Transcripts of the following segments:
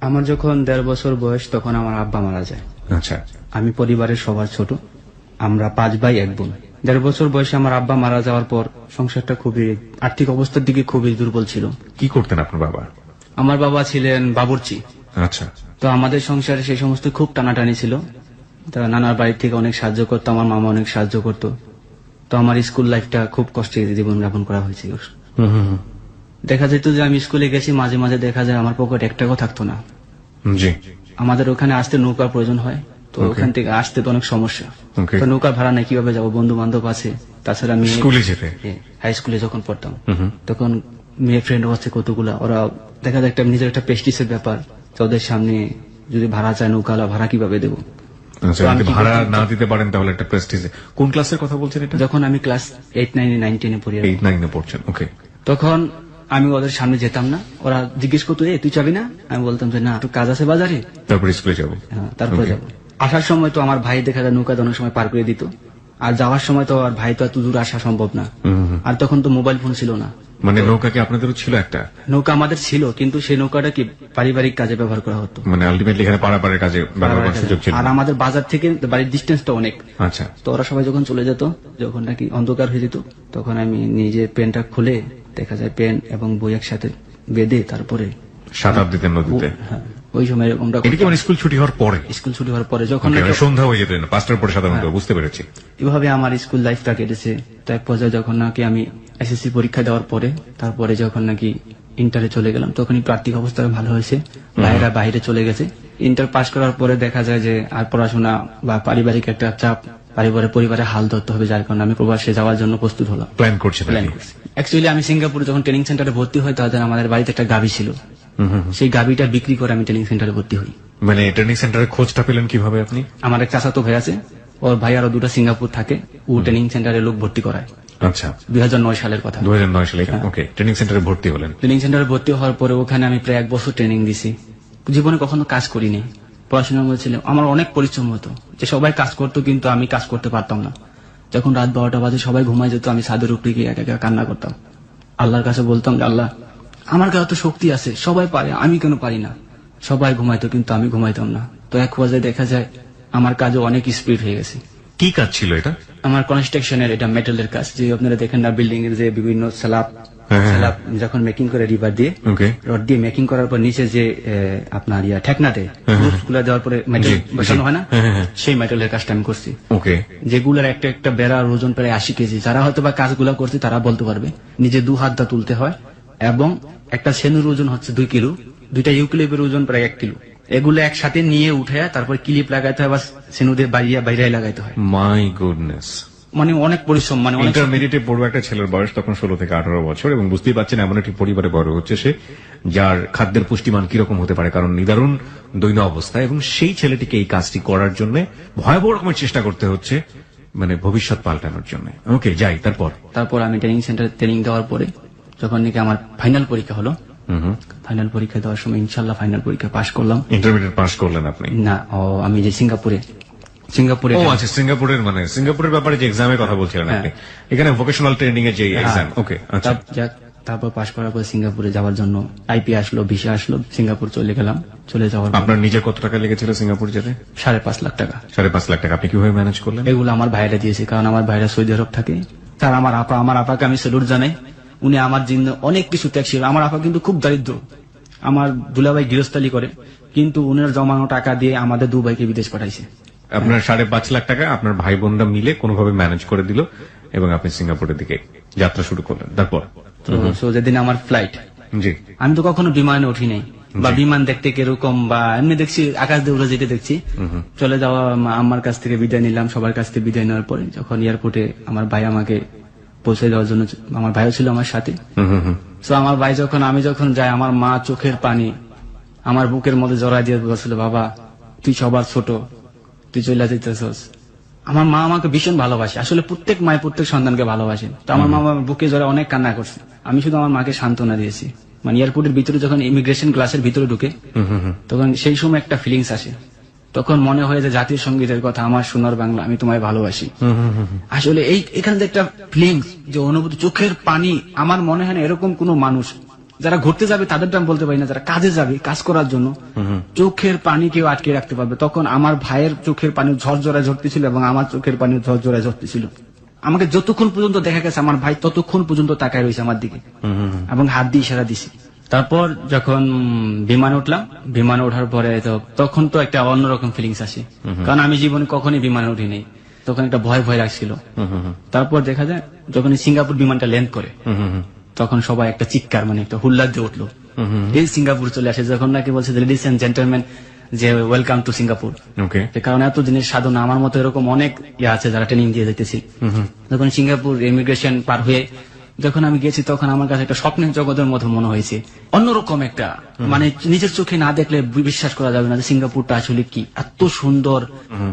আমার যখন 1.5 বছর বয়স তখন আমার আব্বা মারা যায়। আচ্ছা, আমি পরিবারের সবার ছোট, আমরা 5 ভাই 1 বোন। 1.5 বছর বয়সে আমার আব্বা মারা যাওয়ার পর সংসারটা খুবই আর্থিক অবস্থার দিকে খুবই দুর্বল ছিল। কি করতেন আপনার বাবা? আমার বাবা ছিলেন বাবুর্চি। আচ্ছা, তো আমাদের সংসারে সেই সমস্ত খুব টানাটানি ছিল। তা নানার বাড়ি থেকে অনেক সাহায্য করতো, আমার মামা অনেক সাহায্য করতো। তো আমার স্কুল লাইফটা খুব কষ্টে জীবন যাপন করা হয়েছে। দেখা যেত যে আমি স্কুলে গেছি, মাঝে মাঝে দেখা যায় আমার পকেটে 1 টাকাও থাকতো না। জি, আমাদের ওখানে আসতে নৌকার প্রয়োজন হয়, তো ওখান থেকে আসতে তো অনেক সমস্যা। তো নৌকা ভাড়া নাই, কিভাবে যাবো? বন্ধু বান্ধব আছে, তাছাড়া আমি স্কুলে যেতে হাই স্কুলে যখন পড়তাম তখন মেয়ে ফ্রেন্ড আছে কতগুলা, ওরা দেখা যায় একটা নিজের একটা প্রেস্টিজের ব্যাপার, তো ওদের সামনে যদি ভাড়া চায় নৌকালা, ভাড়া কিভাবে দেবো? আচ্ছা, যদি ভাড়া না দিতে পারেন তাহলে একটা প্রেস্টিজ। কোন ক্লাসের কথা বলছেন এটা? যখন আমি ক্লাস 8, 9, 9, 10 পড়ি, 8, 9 পড়ছেন। ওকে, তখন আমি ওদের সামনে যেতাম না। ওরা জিজ্ঞেস করতো, তুই যাবি না? আমি বলতাম যে না, একটু কাজ আছে বাজারে, তারপরে স্কুলে যাবো। হ্যাঁ, তারপরে যাবো। আসার সময় তো আমার ভাই দেখা যায় নৌকা অনেক সময় পার করে দিত, আর যাওয়ার সময় তো আর ভাই তো এত দূর আসা সম্ভব না। আর তখন তো মোবাইল ফোন ছিল না। মানে নৌকা কি আপনাদেরও ছিল? একটা নৌকা আমাদের ছিল, কিন্তু সেই নৌকাটা কি পারিবারিক কাজে ব্যবহার করা হতো, মানে আলটিমেটলি এখানে পারাপারের কাজে ব্যবহার করার সুযোগ ছিল। আর আমাদের বাজার থেকে বাড়ির ডিস্টেন্সটা অনেক। আচ্ছা, তো ওরা সবাই যখন চলে যেত, যখন নাকি অন্ধকার হয়ে যেত, তখন আমি নিজে পেনটা খুলে দেখা যায় পেন এবং বই একসাথে বেঁধে তারপরে সাঁতার দিতেন নদীতে। হ্যাঁ, ওই সময় আমরা মানে স্কুল ছুটি হওয়ার পরে, স্কুল ছুটি হওয়ার পরে যখন সন্ধ্যা হয়ে যেতেন 5টার পরে সাধারণত। বুঝতে পেরেছি। এভাবে আমার স্কুল লাইফটা কেটেছে। তো এক পর্যায়ে যখন নাকি আমি এসএসসি পরীক্ষা দেওয়ার পরে, তারপরে যখন নাকি ইন্টারে চলে গেলাম, তখন একটু আর্থিক অবস্থা ভালো হয়েছে, ভাইয়েরা বাইরে চলে গেছে। ইন্টার পাস করার পরে দেখা যায় যে আর পড়াশোনা বা পারিবারিক একটা চাপ, পরিবারে হাল ধরতে হবে, যার কারণে আমি প্রবাসে যাওয়ার জন্য প্রস্তুত হলাম। প্ল্যান করছি। অ্যাকচুয়ালি আমি সিঙ্গাপুরে যখন ট্রেনিং সেন্টারে ভর্তি হই, তাদের আমাদের বাড়িতে একটা গাভী ছিল, সেই গাভীটা বিক্রি করে আমি ট্রেনিং সেন্টারে ভর্তি হই। মানে ট্রেনিং সেন্টারের খোঁজটা পেলেন কিভাবে আপনি? আমার এক চাচাতো ভাই আছে, ওর ভাই আরো 2টা সিঙ্গাপুর থাকে, ও ট্রেনিং সেন্টারে লোক ভর্তি করায়। আচ্ছা, 2009 সালের কথা। 2009 সালে। ওকে, ট্রেনিং সেন্টারে ভর্তি হলেন। ট্রেনিং সেন্টারে ভর্তি হওয়ার পরে ওখানে আমি প্রায় 1 বছর ট্রেনিং দিছি। জীবনে কখনো কাজ করিনি, পড়াশোনার মধ্যে ছিলাম। আমার অনেক পরিশ্রম হতো, যে সবাই কাজ করতো কিন্তু আমি কাজ করতে পারতাম না। যখন রাত 12টা বাজে সবাই ঘুমাই যেত, আমি ছাদের উপরে গিয়ে একা একা কান্না করতাম। আল্লাহর কাছে বলতাম যে আল্লাহ, আমার গায়ে তো শক্তি আছে, সবাই পারে, আমি কেন পারি না? সবাই ঘুমাইতো কিন্তু আমি ঘুমাইতাম না। তো এক পর্যায়ে দেখা যায় আমার কাজে অনেক স্পিড হয়ে গেছে। কি কাজ ছিল এটা? আমার কনস্ট্রাকশনের, এটা মেটালের কাজ, যে আপনারা দেখেন না বিল্ডিং এর যে বিভিন্ন স্ল্যাব যখন মেকিং করে রিবার দিয়ে, রড দিয়ে মেকিং করার পর নিচে যে আপনার ঠেকনাতে গুলা দেওয়ার পরে মেটাল বসানো হয় না, সেই মেটালের কাজটা আমি করছি। যেগুলোর একটা একটা বেড়ার ওজন প্রায় 80 কেজি। যারা হয়তো বা কাজগুলো করছে তারা বলতে পারবে। নিজে 2 হাত দা তুলতে হয়, এবং একটা সেনুর ওজন হচ্ছে 2 কিলো, 2টা ইউক্লিপের ওজন প্রায় 1 কিলো। এগুলো একসাথে নিয়ে উঠে তারপর ক্লিপ লাগাইতে হয় বা সেনুদের বাইরে লাগাইতে হয়। মাই গুডনেস, মানে অনেক পরিশ্রম। মানে ইন্টারমিডিয়েটে পড়বে একটা ছেলের বয়স তখন 16 থেকে 18 বছর, এবং বুঝতেই পারছেন এমন একটি পরিবারে বড় হচ্ছে সে, যার খাদ্যের পুষ্টিমান কিরকম হতে পারে, কারণ নিদারুণ দৈন্য অবস্থা, এবং সেই ছেলেটিকে এই কাজটি করার জন্য ভয়াবহ রকমের চেষ্টা করতে হচ্ছে, মানে ভবিষ্যৎ পাল্টানোর জন্য। ওকে, যাই। তারপর আমি ট্রেনিং সেন্টারে ট্রেনিং দেওয়ার পরে যখন নাকি আমার ফাইনাল পরীক্ষা হলো, ফাইনাল পরীক্ষা দেওয়ার সময় ইনশাল্লাহ ফাইনাল পরীক্ষা পাশ করলাম। ইন্টারমিডিয়েট পাশ করলেন আপনি? না, আমি যে সিঙ্গাপুরে। আচ্ছা, সিঙ্গাপুরের, মানে সিঙ্গাপুরের ব্যাপারে যে এক্সামের কথা বলছিলেন আপনি, এখানে ভোকেশনাল ট্রেনিং এর যে এক্সাম। ওকে, আচ্ছা। তারপর পাশ করার পর সিঙ্গাপুরে যাওয়ার জন্য আইপি আসলো, ভিসা আসলো, সিঙ্গাপুর চলে গেলাম। চলে যাওয়ার আপনার নিজের কত টাকা লেগেছিল সিঙ্গাপুর যেতে? 5.5 লাখ টাকা। 5.5 লাখ টাকা আপনি কিভাবে ম্যানেজ করলেন? এগুলো আমার ভাইরা দিয়েছে, কারণ আমার ভাইরা সৌদি আরব থাকে। তার আমার আপাকে আমি স্যালুট জানাই। উনি আমার জন্য অনেক কিছু ত্যাগ ছিল। আমার আপা কিন্তু খুব দারিদ্র, আমার দুলাভাই গৃহস্থালি করে, কিন্তু উনার জমানো টাকা দিয়ে আমাদের 2 ভাইকে বিদেশ পাঠাইছে। আপনার 5.5 লাখ টাকা আপনার ভাই বোনরা মিলে কোনোভাবে ম্যানেজ করে দিল, এবং আপনি সিঙ্গাপুরের দিকে যাত্রা শুরু করলেন। তারপর যেদিন আমার ফ্লাইট, জি, আমি তো কখনো বিমানে উঠি নাই, বা বিমান দেখতে কিরকম বা এমনি দেখছি, আকাশ দিয়ে উড়ে যেতে দেখছি। চলে যাওয়া আমার কাছ থেকে বিদায় নিলাম, সবার কাছ থেকে বিদায় নেওয়ার পরে যখন এয়ারপোর্টে আমার ভাই আমাকে পৌঁছে দেওয়ার জন্য, আমার ভাইও ছিল আমার সাথে। তো আমার ভাই আমি যখন যাই, আমার মা চোখের পানি আমার বুকের মধ্যে জড়াই দিয়ে বলছিল, বাবা তুই সবার ছোট, তুই চলে যেতেছস। আমার মা আমাকে ভীষণ ভালোবাসে, আসলে প্রত্যেক মায় প্রত্যেক সন্তানকে ভালোবাসে। তো আমার মা বুকে জড়ায় অনেক কান্না করছে। আমি শুধু আমার মাকে সান্ত্বনা দিয়েছি। মানে এয়ারপোর্টের ভিতরে যখন ইমিগ্রেশন ক্লাসের ভিতরে ঢুকে, তখন সেই সময় একটা ফিলিংস আসে, তখন মনে হয় যে জাতীয় সঙ্গীতের কথা, আমার সোনার বাংলা আমি তোমায় ভালোবাসি। আসলে এখান থেকে একটা ফিলিংস, যে অনুভূতি, চোখের পানি, আমার মনে হয় না এরকম কোন মানুষ যারা ঘুরতে যাবে তাদের দাম বলতে পারি না, যারা কাজে যাবে কাজ করার জন্য চোখের পানি কেউ আটকে রাখতে পারবে। তখন আমার ভাইয়ের চোখের পানি ঝরঝরায় ঝরতেছিল এবং আমার চোখের পানি ঝরঝরায় ঝরতেছিল। আমাকে যতক্ষণ পর্যন্ত দেখা গেছে আমার ভাই ততক্ষণ পর্যন্ত তাকায় রয়েছে আমার দিকে এবং হাত দিয়ে ইশারা দিছি। তারপর যখন বিমানে উঠলাম, বিমানে ওঠার পরে তখন তো একটা অন্যরকম ফিলিংস আসে, কারণ আমি জীবনে কখনই বিমানে উঠিনি। তখন একটা ভয় ভয় লাগছিল। তারপর দেখা যায় যখন সিঙ্গাপুর বিমানটা ল্যান্ড করে তখন সবাই একটা চিৎকার মানে একটা হুল্লার দিয়ে উঠলো, এই সিঙ্গাপুর চলে আসে। যখন নাকি বলছে লেডিস এন্ড জেন্টলম্যান যে ওয়েলকাম টু সিঙ্গাপুর, কারণ এত দিনের সাধনা আমার মতো এরকম অনেক ইয়ে আছে যারা ট্রেনিং দিয়ে যেতেছি। যখন সিঙ্গাপুর ইমিগ্রেশন পার হয়ে যখন আমি গেছি তখন আমার কাছে একটা স্বপ্নের জগতের মতো মনে হয়েছে, অন্যরকম একটা মানে নিজের চোখে না দেখলে বিশ্বাস করা যাবে না যে সিঙ্গাপুরটা আসলে কি এত সুন্দর,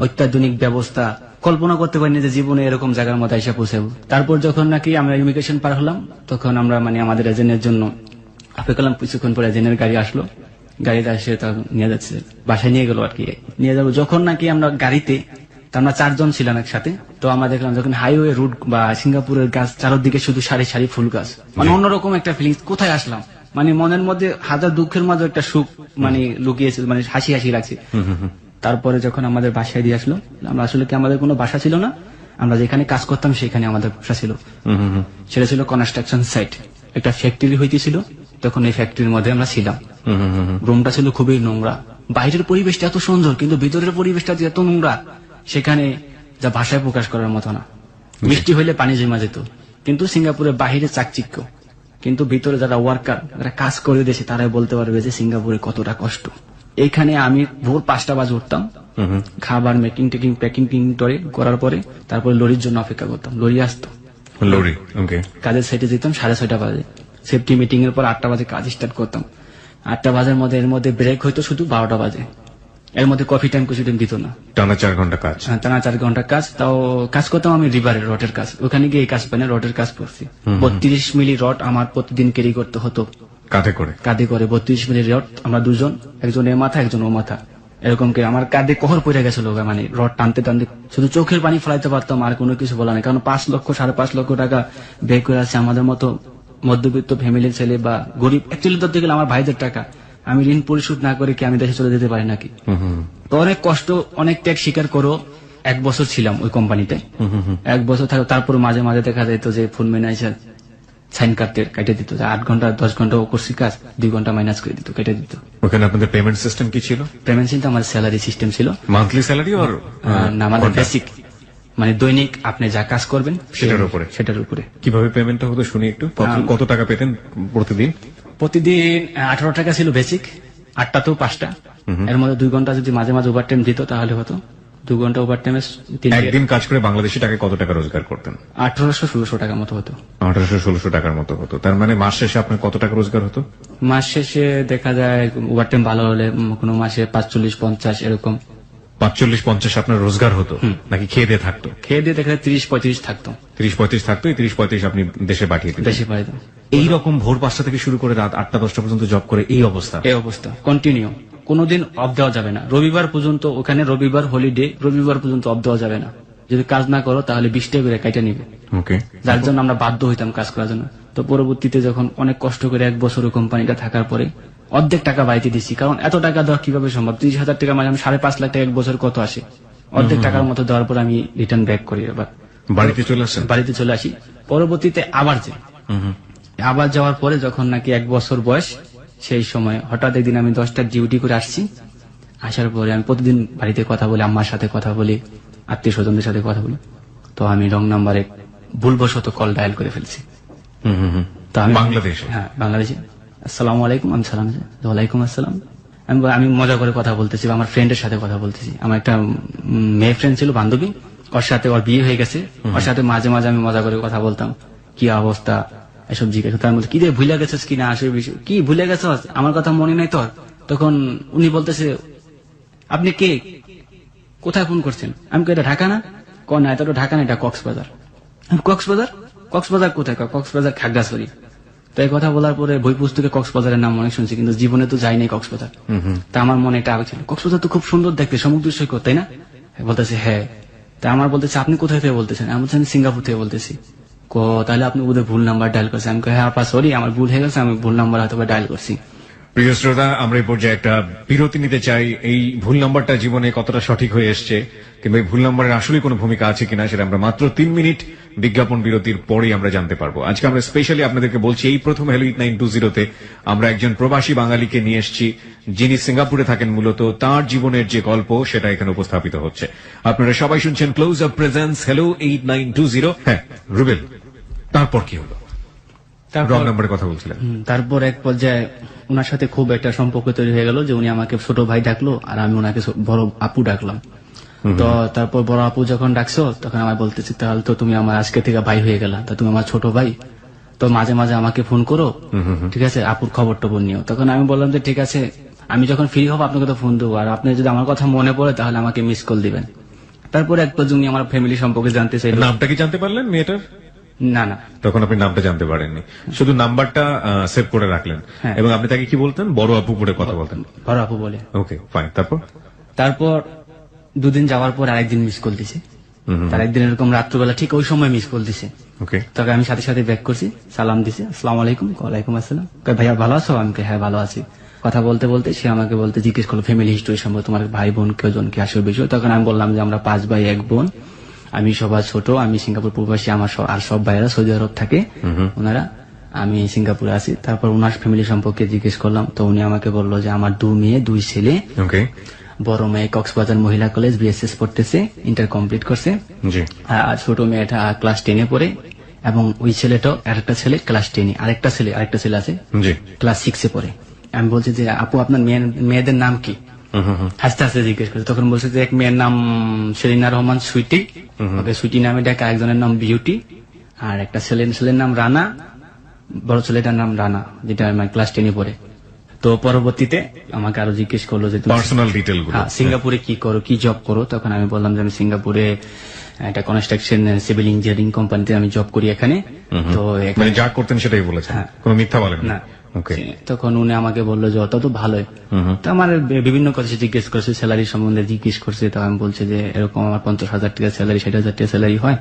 অত্যাধুনিক ব্যবস্থা, কল্পনা করতে পারিনি যে জীবনে এরকম জায়গার মধ্যে এসে পৌঁছাবো। তারপর যখন নাকি আমরা ইমিগ্রেশন পার হলাম তখন আমরা মানে আমাদের এজেন্টের জন্য অপেক্ষা করলাম। কিছুক্ষণ পরে এজেন্টের গাড়ি আসলো, গাড়িতে এসে তা নিয়ে যাচ্ছে, বাসায় নিয়ে গেল আর কি, নিয়ে যাবো। যখন নাকি আমরা গাড়িতে, আমরা 4 জন ছিলাম একসাথে, তো আমরা দেখলাম যখন হাইওয়ে রুট বা সিঙ্গাপুরের গাছ চারদিকে শুধু সারি সারি ফুল গাছ, মানে অন্যরকম একটা ফিলিংস। কোথায় আসলাম, মানে মনের মধ্যে হাজার দুঃখের মাঝে একটা সুখ মানে লুকিয়েছে, মানে হাসি হাসি লাগছে। তারপরে যখন আমাদের বাসায় দিয়ে আসলো, আমরা আসলে কি আমাদের কোনো বাসা ছিল না, আমরা যেখানে কাজ করতাম সেখানে আমাদের বাসা ছিল। সেটা ছিল কনস্ট্রাকশন সাইট, একটা ফ্যাক্টরি হইতেছিল। তখন এই ফ্যাক্টরির মধ্যে আমরা ছিলাম। রুমটা ছিল খুবই নোংরা, বাইরের পরিবেশটা এত সুন্দর কিন্তু ভিতরের পরিবেশটা যে এত নোংরা, সেখানে যা ভাষায় প্রকাশ করার মতো না। বৃষ্টি হইলে পানি জমা যেত, কিন্তু সিঙ্গাপুরের বাহিরে চাকচিক্য, কিন্তু ভিতরে যারা ওয়ার্কার, যারা কাজ করে দেশে, তারাই বলতে পারবে যে সিঙ্গাপুরে কতটা কষ্ট। এইখানে আমি ভোর 5টা বাজে উঠতাম, খাবার মেকিং টেকিং প্যাকিং করার পরে তারপরে লরির জন্য অপেক্ষা করতাম। লরি আসতো, লরি কাজের সাইটে যেতাম 6:30 বাজে। সেফটি মিটিং এর পর 8টা বাজে কাজ স্টার্ট করতাম। 8টা বাজের মধ্যে এর মধ্যে ব্রেক হইতো শুধু 12টা বাজে। এর মধ্যে কফি টাইম কিছু দিত না। টানা 4 ঘন্টা কাজ। হ্যাঁ, টানা 4 ঘন্টা কাজ। তাও কাজ করতাম আমি রিভারের রডের কাজ, ওখানে গিয়ে এই কাজ পাই না, রডের কাজ করছি। 32 মিলি রড আমার প্রতিদিন ক্যারি করতে হতো কাঁধে করে। 32 মিলি রড, আমরা দুজন, একজন এ মাথা একজন ও মাথা, এরকম করে আমার কাঁধে কহর পড়ে গেছিল। মানে রড টানতে টানতে শুধু চোখের পানি ফেলাইতে পারতাম, আর কোনো কিছু বলা নেই। কারণ 5 লক্ষ 5.5 লক্ষ টাকা ব্যয় করে আছে আমাদের মতো মধ্যবিত্ত ফ্যামিলির ছেলে বা গরিব। অ্যাকচুয়ালি ধরতে গেলে আমার ভাইদের টাকা, আমি ঋণ পরিশোধ না করে কি আমি দেশে চলে যেতে পারি নাকি? তো অনেক কষ্ট, অনেক ত্যাগ স্বীকার করো। 1 বছর ছিলাম ওই কোম্পানিতে। 1 বছর থাকো, তারপর মাঝে মাঝে দেখা যেত যে ফুল ম্যানেজার সাইন কেটে দিত, 8 ঘন্টা 10 ঘন্টা করছি কাজ, 2 ঘন্টা মাইনাস করে দিত, কেটে দিত। ওখানে আপনাদের পেমেন্ট সিস্টেম কি ছিল? পেমেন্ট সিস্টেম আমার স্যালারি সিস্টেম ছিল। মান্থলি স্যালারি আর না, আমাদের বেসিক, মানে দৈনিক আপনি যা কাজ করবেন সেটার উপরে। কিভাবে পেমেন্টটা হতো শুনি একটু। কত টাকা পেতেন প্রতিদিন? প্রতিদিন 18 টাকা ছিল বেসিক, 8টা তো 5টা। এর মধ্যে 2 ঘন্টা যদি মাঝে মাঝে ওভারটাইম দিত তাহলে হতো 2 ঘন্টা ওভারটাইমে। একদিন কাজ করে বাংলাদেশি টাকায় কত টাকা রোজগার করতেন? 1800-1600 টাকার মতো হতো। 1800-1600 টাকার মতো হতো। তার মানে মাস শেষে আপনার কত টাকা রোজগার হতো? মাস শেষে দেখা যায় ওভারটাইম ভালো হলে কোনো মাসে 45-50 এরকম। 45-50 আপনার রোজগার হতো নাকি খেয়ে দিয়ে থাকতো? খেয়ে দিয়ে দেখা যায় 30-35 থাকতো। 30-35 থাকতো। এই 30-35 আপনি দেশে পাঠিয়ে দিতেন? দেশে পাঠাতাম। এইরকম ভোর 5টা থেকে শুরু করে রাত 8টা-10টা পর্যন্ত জব করে এই অবস্থা কন্টিনিউ, কোনোদিন অফ দেওয়া যাবে না। রবিবার পর্যন্ত ওখানে, রবিবার হলিডে, রবিবার পর্যন্ত অফ দেওয়া যাবে না। যদি কাজ না করো তাহলে 20 টাকা করে কাইটা নিবে। যার জন্য আমরা বাধ্য হইতাম কাজ করার জন্য। তো পরবর্তীতে যখন অনেক কষ্ট করে 1 বছর কোম্পানিটা থাকার পরে অর্ধেক টাকা বাড়িতে দিচ্ছি, কারণ এত টাকা দেওয়া কিভাবে সম্ভব? 30,000 টাকা মানে 5.5 লাখ টাকা 1 বছর কত আসে? অর্ধেক টাকার মতো দেওয়ার পর আমি রিটার্ন ব্যাক করি, আবার বাড়িতে চলে আসি। পরবর্তীতে আবার যাওয়ার পরে যখন নাকি 1 বছর বয়স, সেই সময় হঠাৎ একদিন আমি 10টার ডিউটি করে আসছি। আসার পরে আমি প্রতিদিন বাড়িতে কথা বলি, আম্মার সাথে কথা বলি, আত্মীয় স্বজনদের সাথে কথা বলি। তো আমি রং নাম্বারে ভুলবশত কল ডায়াল করে ফেলছি। তো আমি বাংলাদেশে, হ্যাঁ বাংলাদেশে, আসসালামু আলাইকুম, আমি সালাম, ওয়ালাইকুম আসসালাম। আমি মজা করে কথা বলতেছি, আমার ফ্রেন্ডের সাথে কথা বলতেছি। আমার একটা মেয়ে ফ্রেন্ড ছিল, বান্ধবী, ওর সাথে ওর বিয়ে হয়ে গেছে। ওর সাথে মাঝে মাঝে আমি মজা করে কথা বলতাম, কি অবস্থা এসব জিজ্ঞাসা। তার মধ্যে কি রে ভুলে গেছিস কিনা, আসলে কি ভুলে গেছ, আমার কথা মনে নাই তোর? তখন উনি বলতেছে, আপনি কে, কোথায় ফোন করছেন? আমি এটা ঢাকা না? না, এটা তো ঢাকা না, এটা কক্সবাজার। কক্সবাজার কোথায়? কক্সবাজার খাগড়াছড়ি। তো এই কথা বলার পরে বই পুস্তকে কক্সবাজারের নাম অনেক শুনছি, কিন্তু জীবনে তো যাই নাই কক্সবাজার। তা আমার মনে এটা ছিল, কক্সবাজার তো খুব সুন্দর দেখতে, সমুদ্র সৈকত, তাই না? বলতেছে হ্যাঁ। তা আমার বলতেছে, আপনি কোথায় থেকে বলতেছেন? আমি বলছি, আমি সিঙ্গাপুর থেকে বলতেছি। তাহলে আপনি ওদের ভুল নাম্বার ডায়াল করছেন। আমি কই, হ্যাঁ আপা সরি, আমার ভুল হয়ে গেছে, আমি ভুল নাম্বার হয়তো ডায়াল করছি। প্রিয় শ্রোতা, আমরা এই পর্যায়ে একটা বিরতি নিতে চাই। এই ভুল নাম্বারটা জীবনে কতটা সঠিক হয়ে এসছে কিংবা এই ভুল নাম্বারের আসলে কোনো ভূমিকা আছে কিনা সেটা আমরা মাত্র 3 মিনিট বিজ্ঞাপন বিরতির পরেই আমরা জানতে পারবো। আজকে আমরা স্পেশালি আপনাদেরকে বলছি, এই প্রথম হ্যালো 8920 আমরা একজন প্রবাসী বাঙালিকে নিয়ে এসেছি, যিনি সিঙ্গাপুরে থাকেন মূলত। তার জীবনের যে গল্প সেটা এখানে উপস্থাপিত হচ্ছে। আপনারা সবাই শুনছেন ক্লোজ আপ প্রেজেন্স হ্যালো 8920। হ্যাঁ রুবেল, তারপর কি হলো? রং নাম্বারের কথা বলছিলেন। তারপর এক পর্যায়ে ওনার সাথে খুব একটা সম্পর্ক তৈরি হয়ে গেল যে উনি আমাকে ছোট ভাই ডাকলো আর আমি ওনাকে বড় আপু ডাকলাম। তো তারপর বড় আপু যখন ডাকছো তখন আমার বলতেছি, তাহলে তো তুমি আমার আজকে থেকে ভাই হয়ে গেলা, তা তুমি আমার ছোট ভাই, তো মাঝে মাঝে আমাকে ফোন করো, ঠিক আছে, আপুর খবর টবর নিও। তখন আমি বললাম যে ঠিক আছে, আমি যখন ফ্রি হবো আপনাকে তো ফোন দেবো, আর আপনি যদি আমার কথা মনে পড়ে তাহলে আমাকে মিস কল দিবেন। তারপর এক পর্যন্ত উনি আমার ফ্যামিলি সম্পর্কে জানতে চাইলেন। নামটা কি জানতে পারলেন মেয়েটার? না না, তখন আপনি নামটা জানতে পারেননি, শুধু নাম্বারটা সেভ করে রাখলেন। হ্যাঁ। এবং আপনি তাকে কি বলতেন? বড় আপু বলে কথা বলতেন। বড় আপু বলে। Okay fine. তারপর দুদিন যাওয়ার পর আরেকদিন মিস কল দিছে। তার একদিন এরকম রাত্রবেলা ঠিক ওই সময় মিস কল দিছে। ওকে, তখন আমি সাথে সাথে ব্যাক করছি, সালাম দিছে, আসসালামু আলাইকুম। ওয়ালাইকুম আসসালাম। কয়, ভাইয়া ভালো আছো? আমি কই, হ্যাঁ ভালো আছি। কথা বলতে বলতে সে আমাকে জিজ্ঞেস করলো ফ্যামিলি হিস্টোরি সম্পর্কে, তোমার ভাই বোন কেজন কি আসবে বিষয়। তখন আমি বললাম যে আমরা 5 ভাই 1 বোন, আমি সবার ছোট, আমি সিঙ্গাপুর প্রবাসী, আমার আর সব ভাইয়েরা সৌদি আরব থাকে ওনারা, আমি সিঙ্গাপুরে আছি। তারপর ওনার ফ্যামিলি সম্পর্কে জিজ্ঞেস করলাম, তো উনি আমাকে বললো যে আমার 2 মেয়ে 2 ছেলে। ওকে, বড় মেয়ে কক্সবাজার মহিলা কলেজ বিএসএস পড়তেছে, ইন্টার কমপ্লিট করছে। জি। আর ছোট মেয়েটা ক্লাস 10-এ পড়ে, এবং ওই ছেলেটাও, আরেকটা ছেলে ক্লাস 10-এ, আরেকটা ছেলে আছে জি। ক্লাস 6-এ পড়ে। আমি বলছি যে আপু আপনার মেয়েদের নাম কি? আস্তে আস্তে জিজ্ঞেস করছে। তখন বলছে যে এক মেয়ের নাম সেলিনা রহমান সুইটি, ওকে সুইটি নামে ডাকে, আরেকজনের নাম বিউটি, আর একটা ছেলের নাম রানা, বড় ছেলেটার নাম রানা, যেটা আমার ক্লাস 10-এ পড়ে। তো পরবর্তীতে আমাকে আরো জিজ্ঞেস করলো যে পার্সোনাল ডিটেইল গুলো, সিঙ্গাপুরে কি করো, কি জব করো। তখন আমি বললাম যে আমি সিঙ্গাপুরে একটা কনস্ট্রাকশন সিভিল ইঞ্জিনিয়ারিং কোম্পানিতে আমি জব করি এখানে। তো মানে যা করতেন সেটাই বলেছেন, কোনো মিথ্যা বলেন না। ওকে। তখন উনি আমাকে বললো যে অত তো ভালোই। তো আমার বিভিন্ন কথা জিজ্ঞেস করছে, স্যালারি সম্বন্ধে জিজ্ঞেস করছে। তো আমি বলছে যে এরকম আমার 50,000 টাকা স্যালারি, 60,000 টাকা স্যালারি হয়।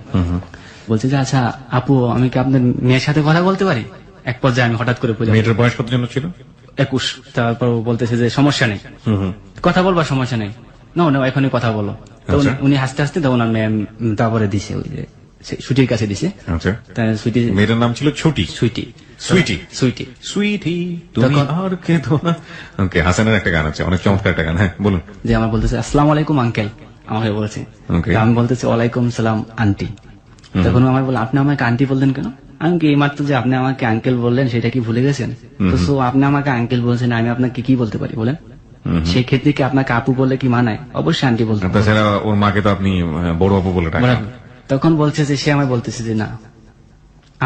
বলছে যে আচ্ছা আপু, আমি কি আপনার মেয়ের সাথে কথা বলতে পারি? এক পর্যায়ে আমি হঠাৎ করে মেয়েটার বয়স কত জন ছিল? 21। তারপর বলতেছে যে সমস্যা নেই, কথা বলবার সমস্যা নেই, না এখনই কথা বলো। তো উনি হাসতে হাসতে তখন তারপরে দিছে ওই যে সুইটির কাছে দিছে। আচ্ছা, সুইটি, মেয়েটার নাম ছিল ছোটি, সুইটি, তুমি আর কেঁদো না। ওকে, হাসানের একটা গান আছে, অনেক চমৎকার একটা গান। হ্যাঁ বলুন। যে আমার বলতেছে আসসালামু আলাইকুম আঙ্কেল, আমাকে বলছে। আমি বলতেছি ওয়ালাইকুম সালাম আন্টি। তখন আমার বলে আপনি আমাকে আন্টি বললেন কেন? আমি কি এইমাত্র যে আপনি আমাকে আঙ্কেল বললেন সেটা কি ভুলে গেছেন? তো আপনি আমাকে আঙ্কেল বলছেন, আমি আপনাকে কি বলতে পারি বলেন? সেই ক্ষেত্রে কি আপনাকে আপু বললে কি মানায়? অবশ্যই আন্টি বলতে। তাছাড়া ওর মাকে তো আপনি বড় আপু বলে ডাকেন। তখন বলছে যে সে আমায় বলতেছে যে না,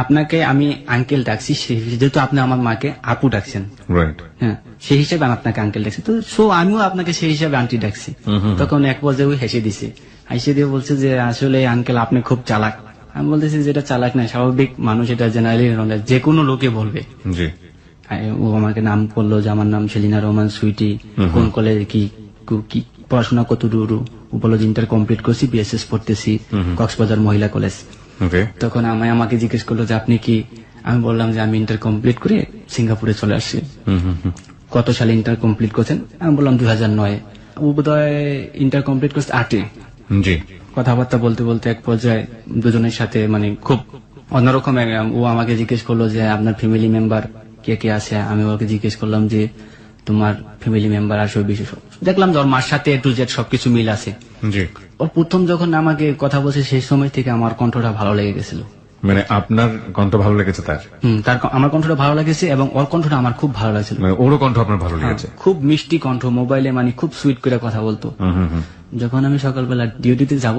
আপনাকে আমি আঙ্কেল ডাকছি যেহেতু আপনি আমার মাকে আপু ডাকছেন, রাইট? হ্যাঁ, সেই হিসাবে আমি আপনাকে আঙ্কেল ডাকছি, তো আমিও আপনাকে সেই হিসাবে আন্টি ডাকছি। তখন এক পর্যায়ে ওই হেসে দিছে, হেসে দিয়ে বলছে যে আসলে আঙ্কেল আপনি খুব চালাক। আমি বলতেছি যেটা চালাক না, স্বাভাবিক মানুষ, এটা জেনারেলি যে কোনো লোকে বলবে। জি। ও আমাকে নাম করলো যে আমার নাম সেলিনা রহমান সুইটি, কোন কলেজে কি পড়াশোনা কত দূর, বললো যে ইন্টার কমপ্লিট করছি, বিএসএস পড়তেছি কক্সবাজার মহিলা কলেজ। তখন আমাকে জিজ্ঞেস করলো যে আপনি কি? আমি বললাম যে আমি ইন্টার কমপ্লিট করে সিঙ্গাপুরে চলে আসছি। কত সালে ইন্টার কমপ্লিট করছেন? আমি বললাম 2009। ও বোধহয় ইন্টার কমপ্লিট করছে 8-এ। জি। কথাবার্তা বলতে বলতে এক পর্যায়ে দুজনের সাথে মানে খুব অন্যরকম, ও আমাকে জিজ্ঞেস করলো যে আপনার ফ্যামিলি মেম্বার কে কে আছে। আমি ওকে জিজ্ঞেস করলাম যে তোমার ফ্যামিলি মেম্বার আসবে বিশেষ, দেখলাম যে ওর মার সাথে A to Z সবকিছু মিল আছে। জি। ওর প্রথম যখন আমাকে কথা বলছে সেই সময় থেকে আমার কণ্ঠটা ভালো লেগে গেছিল। মানে আপনার কণ্ঠ ভালো লেগেছে তার? আমার কণ্ঠটা ভালো লেগেছে এবং ওর কণ্ঠটা আমার খুব ভালো লাগছিল। মানে ওরও কণ্ঠ আপনার ভালো লেগেছে? খুব মিষ্টি কণ্ঠ, মোবাইলে মানে খুব সুইট করে কথা বলতো। যখন আমি সকালবেলা ডিউটিতে যাব,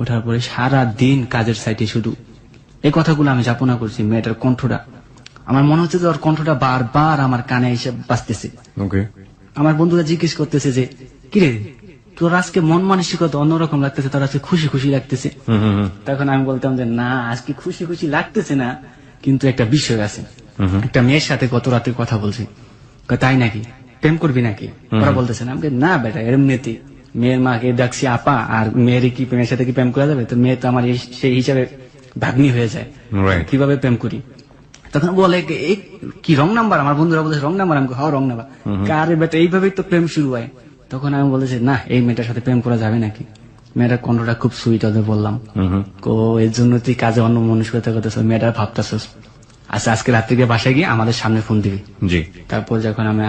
ওঠার পরে সারা দিন কাজের সাইটে শুধু এই কথাগুলো আমি যাপনা করছি। মেয়েটার কণ্ঠটা আমার মনে হচ্ছে যে ওর কণ্ঠটা বারবার আমার কানে এসে বাজতেছে। আমার বন্ধুরা জিজ্ঞেস করতেছে যে কিরে তোর আজকে মন মানসিকতা অন্যরকম লাগতেছে, তোর আজকে খুশি খুশি লাগতেছে। তখন আমি বলতাম যে না, আজকে খুশি খুশি লাগতেছে না, কিন্তু একটা বিষয় আছে। একটা মেয়ের সাথে গত রাতে কথা বলছি। তাই নাকি? প্রেম করবি নাকি? ওরা বলতেছে না। আমি না বেটা, এমনিতেই মেয়ের মাকে ডাকছি আপা, আর মেয়ের কি প্রেমের সাথে কি প্রেম করা যাবে? তো মেয়ে তো আমার সেই হিসাবে ভাগ্নি হয়ে যায়, Right. কিভাবে প্রেম করি। তখন বলে এই কি রং নাম্বার, আমার বন্ধুরা বলছে রং নাম্বার, আমি রং নাম্বার, কারে বেটা এইভাবেই তো প্রেম শুরু হয়। তখন আমি বলেছি না, এই মেয়েটার সাথে প্রেম করা যাবে নাকি, মেয়েটার কণ্ঠটা খুব সুইট, ওদের বললাম ও এর জন্য তুই কাজে অন্য মনস্কতা করতেছ, মেয়েটার ভাবতেছস, আচ্ছা আজকে রাত্রে গিয়ে বাসায় গিয়ে আমাদের সামনে ফোন দিবি। জি। তারপর যখন আমি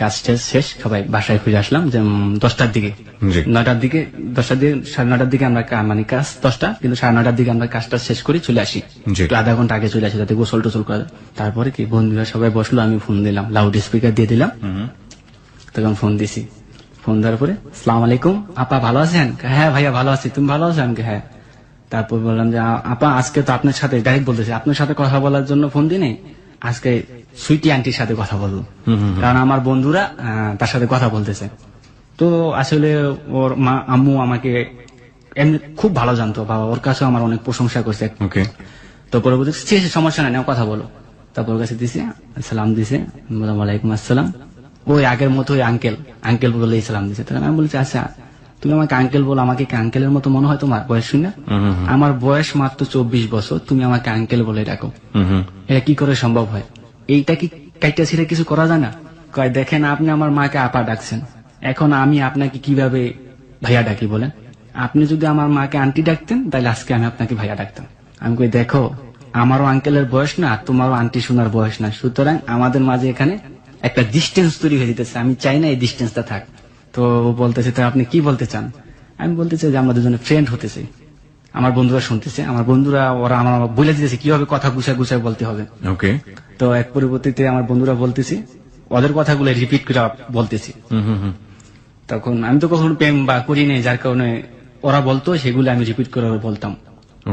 কাজ শেষ সবাই বাসায় ফিরে আসলাম, যে 10টার দিকে, জি। 9টার দিকে, 10টার দিকে, 9:30 দিকে আমরা মানে কাজ 10টা, কিন্তু 9:30 দিকে আমরা কাজটা শেষ করে চলে আসি, জি। একটু আধা ঘন্টা আগে চলে আসি যাতে গোসল টোসল করে। তারপরে কি বন্ধুরা সবাই বসলো, আমি ফোন দিলাম, লাউড স্পিকার দিয়ে দিলাম, তখন ফোন দিছি। ফোন দেওয়ার পরে সালাম আলাইকুম আপা, ভালো আছেন? হ্যাঁ ভাইয়া ভালো আছি, তুমি ভালো আছো? আমি হ্যাঁ। তারপর বললাম যে আপা আজকে তো আপনার সাথে ডাইরেক্ট বলতেছি, আপনার সাথে কথা বলার জন্য ফোন দিই নাই, আজকে সুইটি আন্টির সাথে কথা বলবো, কারণ আমার বন্ধুরা তার সাথে কথা বলতেছে। তো আসলে ওর মা আম্মু আমাকে এমনি খুব ভালো জানতো, বাবা ওর কাছেও আমার অনেক প্রশংসা করছে। ওকে। তো পরবর্তী সমস্যা নাই, নাও কথা বলো। তারপর ওর কাছে দিছে, সালাম দিছে, বললাম ওয়ালাইকুম আসসালাম। ওই আগের মতো ওই আঙ্কেল বলে সালাম দিছে। তখন আমি বলছি আচ্ছা তুমি আমাকে আঙ্কেল বলো, আমাকে কি আঙ্কেলের মতো মনে হয় তোমার বয়স শুনে? আমার বয়স মাত্র 24 বছর, তুমি আমাকে আঙ্কেল বলে ডাকো, এটা কি করে সম্ভব হয়? এইটা কি কাইটা ছিঁড়ে কিছু করা যায় না? কয় দেখেন আপনি আমার মাকে আপা ডাকছেন, এখন আমি আপনাকে কিভাবে ভাইয়া ডাকি বলেন? আপনি যদি আমার মাকে আন্টি ডাকতেন তাহলে আজকে আমি আপনাকে ভাইয়া ডাকতাম। আমি কই দেখো আমারও আঙ্কেলের বয়স না, তোমারও আন্টি শোনার বয়স না, সুতরাং আমাদের মাঝে এখানে একটা ডিস্টেন্স তৈরি হয়ে যেতেছে, আমি চাই না এই ডিস্টেন্সটা থাক। তো ও বলতেছে তো আপনি কি বলতে চান? আমি বলতে চাই যে আমরা দুজনে ফ্রেন্ড হতে চাই। আমার বন্ধুরা শুনতেছে, আমার বন্ধুরা ওরা আমার বলে দিতেছে কিভাবে কথা গুছায় বলতে হবে। ওকে। তো এক পরিবর্তিতে আমার বন্ধুরা বলতেছি, ওদের কথাগুলো রিপিট করে বলতেছি। তখন আমি তো কখনো প্রেম বা করি নাই, যার কারণে ওরা বলতো সেগুলো আমি রিপিট করে বলতাম।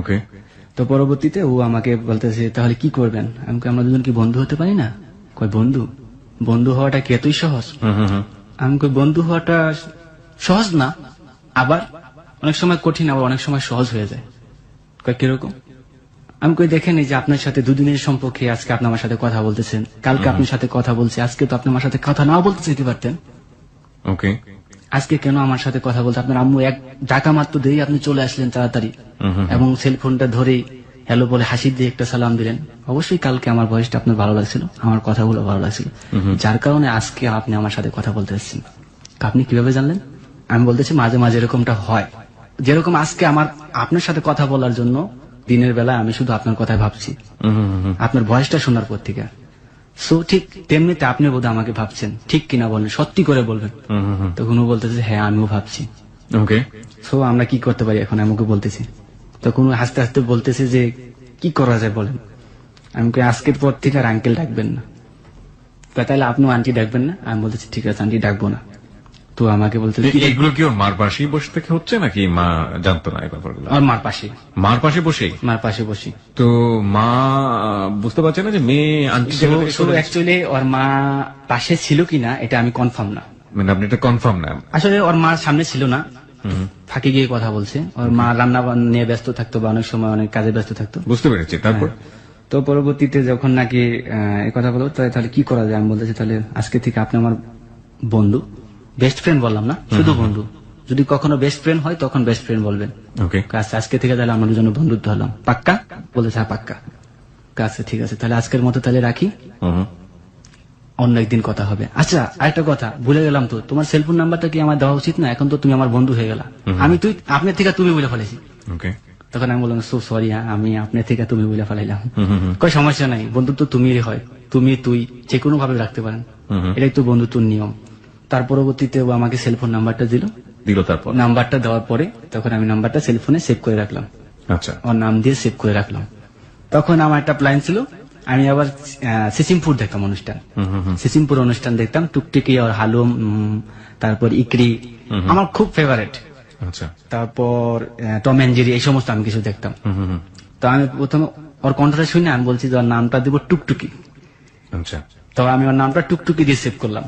ওকে। তো পরবর্তীতে ও আমাকে বলতেছে তাহলে কি করবেন? আমি কই, আমরা দুজন কি বন্ধু হতে পারি না? কই বন্ধু হওয়াটা কি এতই সহজ? আমি কই বন্ধু হওয়াটা সহজ না, আবার অনেক সময় কঠিন, আবার অনেক সময় সহজ হয়ে যায়। কই কিরকম? আমি কই দেখেন এই যে আপনার সাথে দুদিনের সম্পর্কে আজকে আপনি আমার সাথে কথা বলতেছেন, কালকে আপনার সাথে কথা বলছে, আজকে তো আপনি আমার সাথে কথা নাও বলতে চাইতে পারতেন, ওকে। আজকে কেন আমার সাথে কথা বলতে? আপনার আম্মু এক ডাকা মাত্র দিয়ে আপনি চলে আসলেন তাড়াতাড়ি, এবং সেলফোনটা ধরে হ্যালো বলে হাসি দিয়ে একটা সালাম দিলেন। অবশ্যই কালকে আমার ভয়েসটা আপনার ভালো লাগছিল, আমার কথাগুলো ভালো লাগছিল, যার কারণে আজকে আপনি আমার সাথে কথা বলতে এসেছেন। আপনি কিভাবে জানলেন? আমি বলতেছি মাঝে মাঝে এরকমটা হয়, যেরকম আজকে আমার আপনার সাথে কথা বলার জন্য দিনের বেলা আমি শুধু আপনার কথাই ভাবছি, আপনার ভয়েসটা শোনার পর থেকে। সো ঠিক তেমনিতে আপনি বোধহয় আমাকে ভাবছেন, ঠিক কিনা বলেন, সত্যি করে বলবেন। তখন ও বলতেছে হ্যাঁ আমিও ভাবছি। ওকে। সো আমরা কি করতে পারি এখন? আমাকে বলতেছি। তখন ও হাসতে হাসতে বলতেছে যে কি করা যায় বলেন? আমি কই আজকের পর থেকে আর আঙ্কেল ডাকবেন না। কয় তাহলে আপনিও আন্টি ডাকবেন না? আমি বলতেছি ঠিক আছে আন্টি ডাকবো না। তো আমাকে বলতেছে এগুলো কি ওর মার পাশেই বসে থেকে হচ্ছে নাকি মা জানতো না এই ব্যাপারগুলো? আমার মার পাশে, মার পাশে বসেই? মার পাশে বসি। তো মা বুঝতে পারছে না যে মেয়ে আন্টি অ্যাকচুয়ালি ওর মা পাশে ছিল কিনা এটা আমি কনফার্ম না, মানে আপনি এটা কনফার্ম না? আসলে ওর মার সামনে ছিল না, ফাঁকে গিয়ে কথা বলছে। ওর মা রান্না নিয়ে ব্যস্ত থাকতো বা অনেক সময় অনেক কাজে ব্যস্ত থাকতো। বুঝতে পেরেছি। তারপর তো পরবর্তীতে যখন নাকি এই কথা বলো তাহলে কি করা যায়? আমি বলতেছি তাহলে আজকে থেকে আপনি আমার বন্ধু, বেস্ট ফ্রেন্ড বললাম না, শুধু বন্ধু। যদি কখনো বেস্ট ফ্রেন্ড হয় তখন বেস্ট ফ্রেন্ড বলবেন। ওকে। আজকে থেকে তাহলে আমরা দুজনে বন্ধুত্ব হলাম, পাক্কা? বলেছে হ্যাঁ পাক্কা। আচ্ছা ঠিক আছে, তাহলে আজকের মতো তাহলে রাখি, অন্য একদিন কথা হবে। আচ্ছা আরেকটা কথা ভুলে গেলাম, তো তোমার সেলফোন নাম্বারটা কি আমার দেওয়া উচিত না? এখন তো তুমি আমার বন্ধু হয়ে গেলা, আমি তুই আপনার থেকে তুমি বলে ফেলেছি। ওকে। তখন আমি বললাম সো সরি, আমি আপনার থেকে তুমি বলে ফেলাইলাম। কই সমস্যা নাই, বন্ধুত্ব তুমিই হয়, তুমি তুই যে কোনো ভাবে রাখতে পারেন, এটাই তো বন্ধুত্বর নিয়ম। তার পরবর্তীতে ও আমাকে সেলফোন নাম্বারটা দিল। তারপর নাম্বারটা দেওয়ার পরে তখন আমি নাম্বারটা সেলফোনে সেভ করে রাখলাম, আচ্ছা ওর নাম দিয়ে সেভ করে রাখলাম। তখন আমার একটা প্ল্যান ছিল, আমি আবার সিসিমপুর দেখতাম অনুষ্ঠান, সিসিমপুর অনুষ্ঠান দেখতাম, টুকটুকি আর হালুম, তারপর ইকরি আমার খুব ফেভারিট। আচ্ছা। তারপর টম এন্ড জেরি, এই সমস্ত আমি কিছু দেখতাম। তো আমি প্রথমে ওর কণ্ঠটা শুনে আমি বলছি যে ওর নামটা দিব টুকটুকি। আচ্ছা। তো আমি ওর নামটা টুকটুকি দিয়ে সেভ করলাম।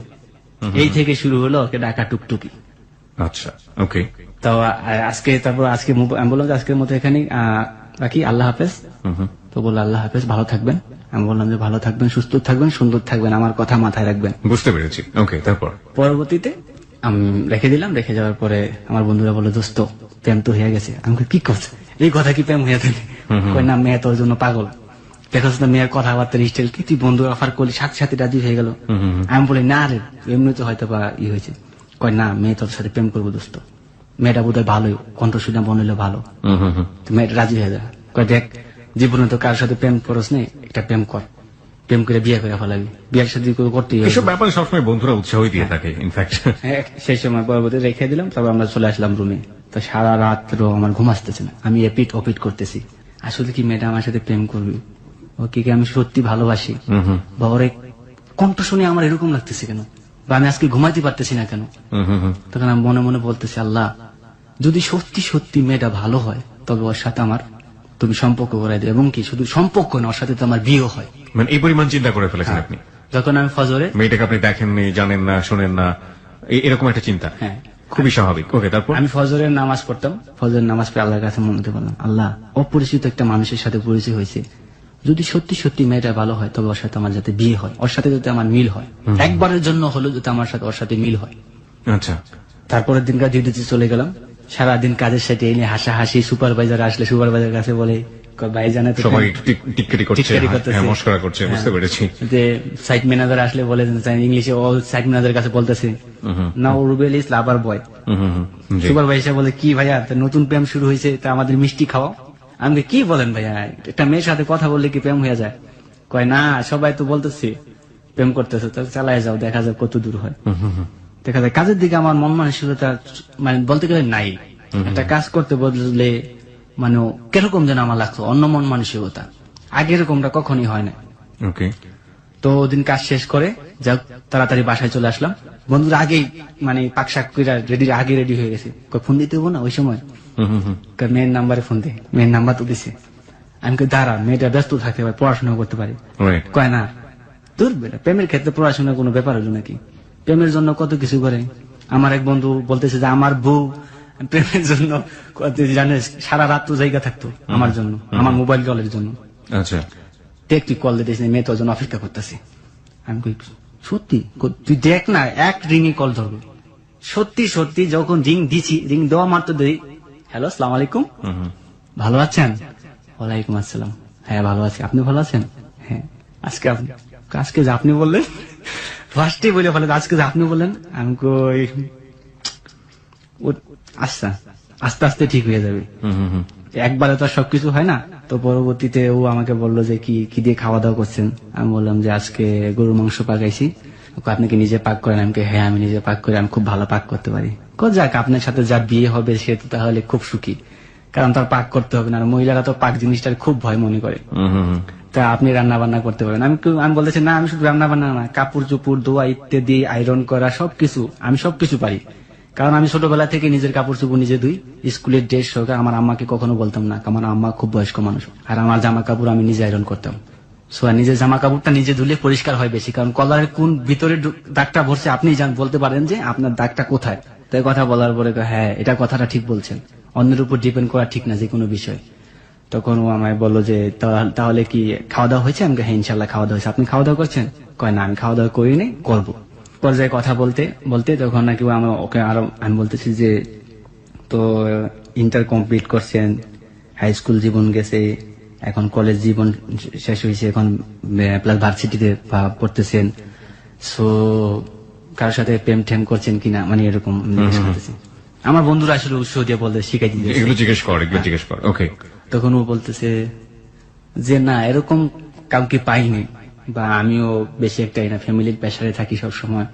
এই থেকে শুরু হলো ওকে ডাকা টুকটুকি। আচ্ছা। ওকে। তো তারপর আজকে আমি বললাম যে আজকের মতো এখানে বাকি, আল্লাহ হাফেজ। তো বললো আল্লাহ হাফেজ, ভালো থাকবেন। আমি বললাম যে ভালো থাকবেন, সুস্থ থাকবেন, সুন্দর থাকবেন, আমার কথা মাথায় রাখবেন। বুঝতে পেরেছি। ওকে। তারপর পরবর্তীতে আমি রেখে দিলাম। রেখে যাওয়ার পরে আমার বন্ধুরা বললো, দোস্ত প্রেম তো হয়ে গেছে। আমি কই, কি করছে এই কথা, কি প্রেম হয়ে থাকে? কই না, মেয়ে তোর জন্য পাগল, দেখছ না মেয়ের কথাবার্তার স্টাইল কি, তুই বন্ধু অফার করলি, সাথে সাথে রাজি হয়ে গেল। আমি বলি, না রে, এমনি তো হয়তো বা হয়েছে। কয় না, মেয়ে তোর সাথে প্রেম করবো দোস্ত, মেয়েটা বোধহয় ভালোই, কণ্ঠ শুনে মনে হলো ভালো, মেয়েটা রাজি হয়ে যায়। কয় দেখ, জীবনে তো কারোর সাথে প্রেম করস নেই, একটা প্রেম কর, প্রেম করে বিয়ে করে ফেলাবি, বিয়ের সাথে করতেই হবে। এসব ব্যাপারে সবসময় বন্ধুরা উৎসাহই দিয়ে থাকে ইনফ্যাক্ট। হ্যাঁ, সেই সময় পরবর্তী রেখে দিলাম। তবে আমরা চলে আসলাম রুমে। তো সারা রাত্র আমার ঘুম আসতেছে না, আমি এপিট ওপিট করতেছি, আসলে কি মেয়েটা আমার সাথে প্রেম করবে, ওকে কি আমি সত্যি ভালোবাসি, বা ওর কণ্ঠ শুনে আমার এরকম লাগতেছে কেন, বা আমি আজকে ঘুমাইতে পারতেছি না কেন। তখন আমি মনে মনে বলতেছি, আল্লাহ যদি সত্যি সত্যি মেয়েটা ভালো হয়, তবে ওর সাথে আমার তুমি সম্পর্ক করাই দেবে, এবং কি শুধু সম্পর্ক না, ওর সাথে তো আমার বিয়ে হয়। মানে এই পরিমাণ চিন্তা করে ফেলেছেন আপনি? যখন আমি ফজরে, মেয়েটাকে আপনি দেখেননি, জানেন না, শোনেন না, এরকম একটা চিন্তা। হ্যাঁ, খুবই স্বাভাবিক। ওকে, তারপর? আমি ফজরের নামাজ পড়তাম। ফজরের নামাজ পড়ে আল্লাহর কাছে মনে বললাম, আল্লাহ অপরিচিত একটা মানুষের সাথে পরিচয় হয়েছে, যদি সত্যি সত্যি মেয়েটা ভালো হয়, তবে ওর সাথে আমার যাতে বিয়ে হয়, ওর সাথে যাতে আমার মিল হয়, একবারের জন্য হলো যাতে আমার সাথে ওর সাথে মিল হয়। আচ্ছা। তারপরের দিনকার ডিউটিতে চলে গেলাম। সারাদিন কাজের সাথে এনে হাসাহাসি, সুপারভাইজার আসলে সুপারভাইজার কাছে বলে, ভাই জানে তো সবাই টিটকারি করছে, হ্যাঁ, মস্করা করছে, বুঝতে পেরেছি। যে সাইট ম্যানেজার আসলে বলে ইংলিশে, ও সাইট ম্যানেজার কাছে বলতেছে, না Rubel is lover boy. Supervisor বলে, কি ভাইয়া নতুন প্রেম শুরু হয়েছে, তা আমাদের মিষ্টি খাওয়াও। আমি কি বলেন ভাইয়া, একটা মেয়ের সাথে কথা বললে কি প্রেম হয়ে যায়? কয় না, সবাই তো বলতেছে প্রেম করতেছে, তাহলে চালায় যাও, দেখা যাক কত দূর হয়। দেখা যায় কাজের দিকে আমার মন মানসিকতা মানে বলতে গেলে নাই। একটা কাজ করতে বদলে মানে কিরকম যেন আমার লাগতো, অন্য মন মানসিকতা, আগে এরকমটা কখনই হয় না। ওকে। তো ওদিন কাজ শেষ করে যাক তাড়াতাড়ি বাসায় চলে আসলাম। বন্ধুরা আগেই মানে পাকশাক রেডি, আগে রেডি হয়ে গেছে। ফোন দিতে হবো না ওই সময়, মেয়ের নাম্বারে ফোন দে, মেয়ের নাম্বার তো দিছে। আমি দাঁড়া, মেয়েটা ব্যস্ত থাকতে পারে, পড়াশোনা করতে পারি। কয় না, তোর বেটা প্রেমের ক্ষেত্রে পড়াশোনা কোনো ব্যাপার হলো নাকি, প্রেমের জন্য কত কিছু করে। আমার এক বন্ধু বলতেছে যে আমার বউ প্রেমের জন্য জানে সারা রাত তো জায়গা থাকতো আমার জন্য, আমার মোবাইল কলের জন্য। আচ্ছা, তুই কল দিতেছিস, মেয়ে তোর জন্য অপেক্ষা করতেছি। আমি কই সত্যি? তুই দেখ না, এক রিং কল ধরবো। সত্যি সত্যি যখন রিং দিছি, রিং দেওয়া মাত্র দেই, হ্যালো আসসালাম আলাইকুম, ভালো আছেন? ওয়ালাইকুম আসসালাম, হ্যাঁ ভালো আছি, আপনি ভালো আছেন? হ্যাঁ। আজকে যে আপনি বললেন, ফার্স্টে বলে ফেলে আজকে যে আপনি বললেন। আমি কই আচ্ছা, আস্তে আস্তে ঠিক হয়ে যাবে, একবারে তো সবকিছু হয় না। তো পরবর্তীতে ও আমাকে বললো যে কি দিয়ে খাওয়া দাওয়া করছেন। আমি বললাম যে আজকে গরুর মাংস পাকাইছি। আপনি কি নিজে পাক করেন? আমি হ্যাঁ আমি নিজে পাক করি, আমি খুব ভালো পাক করতে পারি। যাক, আপনার সাথে যা বিয়ে হবে সে তো তাহলে খুব সুখী, কারণ তার পাক করতে হবে না। আর মহিলারা তো পাক জিনিসটার খুব ভয় মনে করে, তা আপনি রান্না বান্না করতে পারেন। আমি বলতেছি না, আমি শুধু রান্না বান্না না, কাপড় চোপড় ধোয়া ইত্যাদি, আয়রন করা, সবকিছু আমি সবকিছু পারি। কারণ আমি ছোটবেলা থেকে নিজের কাপড় চোপড় নিজে ধুই, স্কুলের ড্রেস সহকারে। আমার আম্মাকে কখনো বলতাম না, আমার আম্মা খুব বয়স্ক মানুষ, আর আমার জামা কাপড় আমি নিজে আয়রন করতাম। নিজের জামা কাপড়টা নিজে ধুলে পরিষ্কার হয় বেশি, কারণ কলারের কোন ভিতরে দাগটা ভরছে আপনি বলতে পারেন যে আপনার দাগটা কোথায়। তাই কথা বলার পরে হ্যাঁ এটা কথাটা ঠিক বলছেন, অন্যের উপর ডিপেন্ড করা ঠিক না যে কোনো বিষয়। তখন ও আমায় বললো যে তাহলে কি খাওয়া দাওয়া হয়েছে? আমি হ্যাঁ ইনশাল্লাহ খাওয়া দাওয়া হয়েছে, আপনি খাওয়া দাওয়া করছেন? কয় না আমি খাওয়া দাওয়া করিনি, করবো। পর্যায়ে কথা বলতে বলতে তখন নাকি ওকে আরো আমি বলতেছি যে তো ইন্টার কমপ্লিট করছেন, হাই স্কুল জীবন গেছে, এখন কলেজ জীবন শেষ হয়েছে, এখন প্লাস ভার্সিটিতে পড়তেছেন, সো কারোর সাথে প্রেম টেম করছেন কিনা, মানে এরকম আমার বন্ধুরা আসলে উৎসাহ দিয়ে বলতে শিখাই দিতে, এগুলো জিজ্ঞেস কর। ওকে। তখন ও বলতেছে যে না এরকম কাউকে পাইনি, বা আমিও বেশি একটা না, ফ্যামিলির প্রেসারে থাকি সবসময়,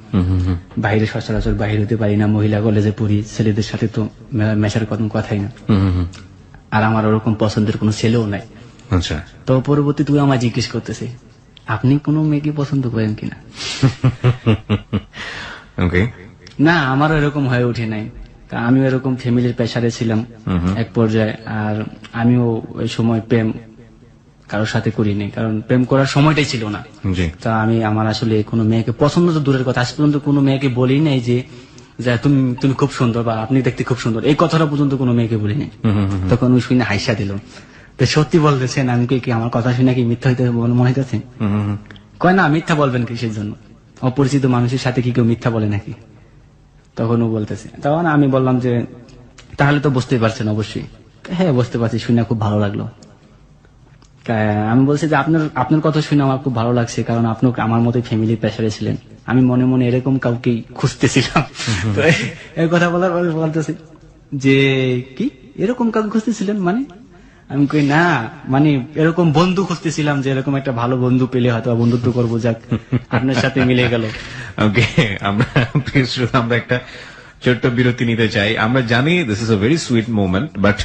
বাইরে সচরাচর বাইরে হতে পারি না, মহিলা কলেজে পড়ি, ছেলেদের সাথে তো মেশার কোনো কথাই না, আর আমার ওরকম পছন্দের কোনো ছেলেও নাই। আচ্ছা। তো পরবর্তী তুই আমায় জিজ্ঞেস করতেছে আপনি কোনো মেয়েকে পছন্দ করেন কিনা? ওকে। না আমারও এরকম হয়ে ওঠে নাই, আমিও এরকম ফ্যামিলির প্রেসারে ছিলাম এক পর্যায়ে, আর আমিও ওই সময় প্রেম কারোর সাথে করিনি, কারণ প্রেম করার সময়টাই ছিল না। তা আমার আসলে কোনো মেয়েকে পছন্দ তো দূরের কথা, আজ পর্যন্ত কোনো মেয়েকে বলি নাই যে তুমি খুব সুন্দর বা আপনি দেখতে খুব সুন্দর, এই কথাটা পর্যন্ত কোনো মেয়েকে বলিনি। তখন ওই শুনে হাইসা দিল, তো সত্যি বলতেছেন? আমি কি আমার কথা শুনে কি মিথ্যা হইতে মনে হইতেছে? কয় না মিথ্যা বলবেন কিসের জন্য, অপরিচিত মানুষের সাথে কি কেউ মিথ্যা বলে নাকি? তখন ও বলতেছে, তখন আমি বললাম যে তাহলে তো বুঝতেই পারছেন অবশ্যই। হ্যাঁ বুঝতে পারছি, শুনে খুব ভালো লাগলো। আমি বলছি যে আপনার কথা শুনে আমার খুব ভালো লাগছে, কারণ আপনি আমার মতোই ফ্যামিলি প্রেসারে ছিলেন। আমি মনে মনে এরকম কাউকে খুঁজতেছিলাম। তো এই কথা বলার পরে বলতেছি যে কি এরকম কাউকে খুঁজতেছিলেন মানে? আমি কই না, মানে এরকম বন্ধু খুঁজতেছিলাম, যে এরকম একটা ভালো বন্ধু পেলে হয়তো বন্ধুত্ব করবো, যাক আপনার সাথে মিলে গেল। ওকে, আমরা একটা ছোট্ট বিরতি নিতে চাই। আমরা জানি this is a very sweet moment, but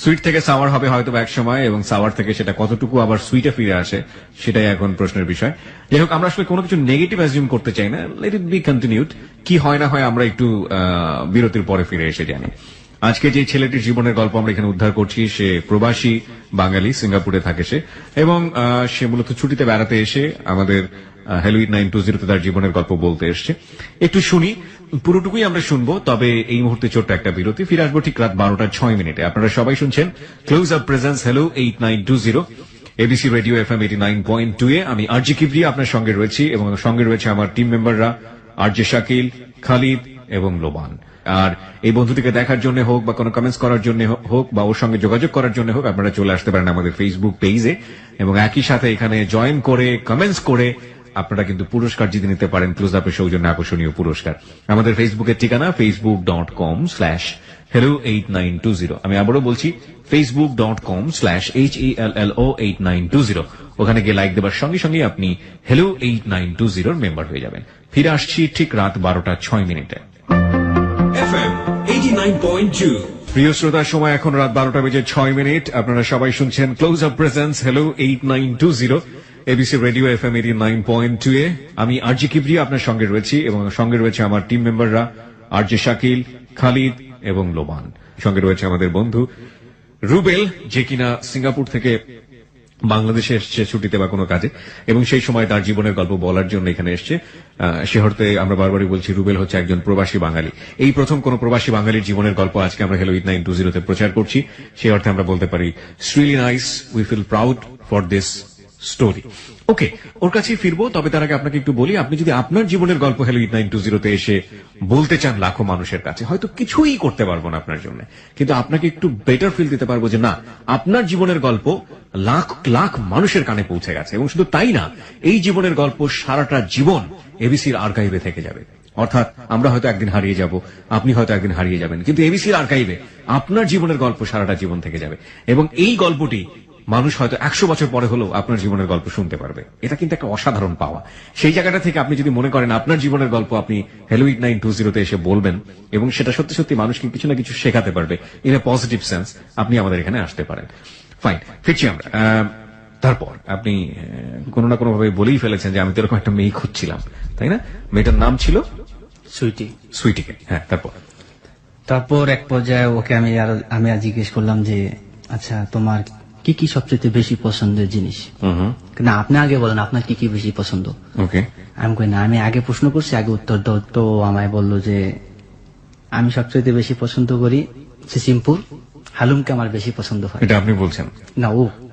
sweet থেকে সাওয়ার হবে হয়তো এক সময়, এবং সাওয়ার থেকে সেটা কতটুকু আবার সুইটে ফিরে আসে সেটাই এখন প্রশ্নের বিষয়। যাই হোক, আমরা আসলে কোনো কিছু নেগেটিভ অ্যাজিউম করতে চাই না, লেট ইট বি কন্টিনিউড। কি হয় না হয় আমরা একটু বিরতির পরে ফিরে এসে জানি। আজকে যে ছেলেটির জীবনের গল্প আমরা এখানে উদ্ধার করছি, সে প্রবাসী বাঙালি, সিঙ্গাপুরে থাকে সে, এবং সে মূলত ছুটিতে বেড়াতে এসে আমাদের হ্যালো 8920 তার জীবনের গল্প বলতে এসছে। একটু শুনি, পুরোটুকুই আমরা শুনবো, তবে এই মুহূর্তে ছোট্ট একটা বিরতি। ফিরে আসবো ঠিক রাত 12:06। আপনারা সবাই শুনছেন close up presence hello 8920 ABC radio FM 89.2 এ। আমি আরজি কিবরিয়া আপনার সঙ্গে রয়েছি, এবং সঙ্গে রয়েছে আমার টিম মেম্বাররা আরজে শাকিল, খালিদ এবং লোবান। আর এই বন্ধুটিকে দেখার জন্য হোক, বা কোনো কমেন্টস করার জন্য হোক, বা ওর সঙ্গে যোগাযোগ করার জন্য হোক, আপনারা চলে আসতে পারেন আমাদের ফেসবুক পেজে, এবং একই সাথে এখানে জয়েন করে কমেন্টস করে আপনারা কিন্তু পুরস্কার জিতে নিতে পারেন, ক্লোজ আপের সৌজন্যে আকর্ষণীয় পুরস্কার। আমাদের ফেসবুকের ঠিকানা facebook.com/hello8920। আমি আবারও বলছি facebook.com/hello8920। ওখানে গিয়ে লাইক দেবার সঙ্গে সঙ্গে আপনি হ্যালো 8920 মেম্বার হয়ে যাবেন। ফিরে আসছি ঠিক রাত 12:06। FM 89.2। প্রিয় শ্রোতা, সময় এখন রাত 12:06। আপনারা সবাই শুনছেন close up presence hello 8920 ABC radio FM 89.2 এ। আমি আরজি কিবরিয়া আপনার সঙ্গে রয়েছি, এবং সঙ্গে রয়েছে আমার টিম মেম্বাররা আরজে শাকিল, খালিদ এবং লোবান। সঙ্গে রয়েছে আমাদের বন্ধু রুবেল, যে কিনা সিঙ্গাপুর থেকে বাংলাদেশে এসছে ছুটিতে বা কোনো কাজে, এবং সেই সময় তার জীবনের গল্প বলার জন্য এখানে এসছে। সে অর্থে আমরা বারবারই বলছি, রুবেল হচ্ছে একজন প্রবাসী বাঙালি। এই প্রথম কোন প্রবাসী বাঙালির জীবনের গল্প আজকে আমরা হ্যালো 8920 প্রচার করছি। সেই অর্থে আমরা বলতে পারি it's really nice, we feel proud for this story. Okay, ওর কাছেই ফিরবো, তবে তার আগে আপনাকে একটু বলি, আপনি যদি আপনার জীবনের গল্প হ্যালো 8920 এসে বলতে চান লাখো মানুষের কাছে, হয়তো কিছুই করতে পারবো না আপনার জন্য, কিন্তু আপনাকে একটু বেটার ফিল দিতে পারবো যে না, আপনার জীবনের গল্প লাখ লাখ মানুষের কানে পৌঁছে গেছে। এবং শুধু তাই না, এই জীবনের গল্প সারাটা জীবন এবিসির আর্কাইভে থেকে যাবে। অর্থাৎ আমরা হয়তো একদিন হারিয়ে যাব, আপনি হয়তো একদিন হারিয়ে যাবেন, কিন্তু এবিসির আর্কাইভে আপনার জীবনের গল্প সারাটা জীবন থেকে যাবে। এবং এই গল্পটি মানুষ হয়তো 100 বছর পরে হলেও আপনার জীবনের গল্প শুনতে পারবে। এটা কিন্তু একটা অসাধারণ পাওয়া। সেই জায়গাটা থেকে আপনি যদি মনে করেন আপনার জীবনের গল্প আপনি হ্যালো 8920 এসে বলবেন, এবং সেটা সত্যি সত্যি মানুষকে কিছু না কিছু শেখাতে পারবে ইন এ পজিটিভ সেন্স, আপনি আমাদের এখানে আসতে পারেন। ফাইন, ফিরছি আমরা। তারপর আপনি কোনো না কোনো ভাবে বলেই ফেলেছেন যে আমি তো এরকম একটা মেয়ে খুঁজছিলাম, তাই না? মেয়েটার নাম ছিল সুইটি। সুইটিকে, হ্যাঁ। তারপর এক পর্যায়ে ওকে আমি আর জিজ্ঞেস করলাম যে আচ্ছা তোমার কি কি সবচেয়ে বেশি পছন্দের জিনিস? না, আপনি আগে বলেন আপনার কি কি বেশি পছন্দ। ওকে, আমি কই না, আমি আগে প্রশ্ন করছি, আগে উত্তর দাও। তো আমায় বললো যে আমি সবচেয়ে বেশি পছন্দ করি সিসিমপুর, হালুমকে আমার বেশি পছন্দ হয়। এটা আপনি বলছেন না,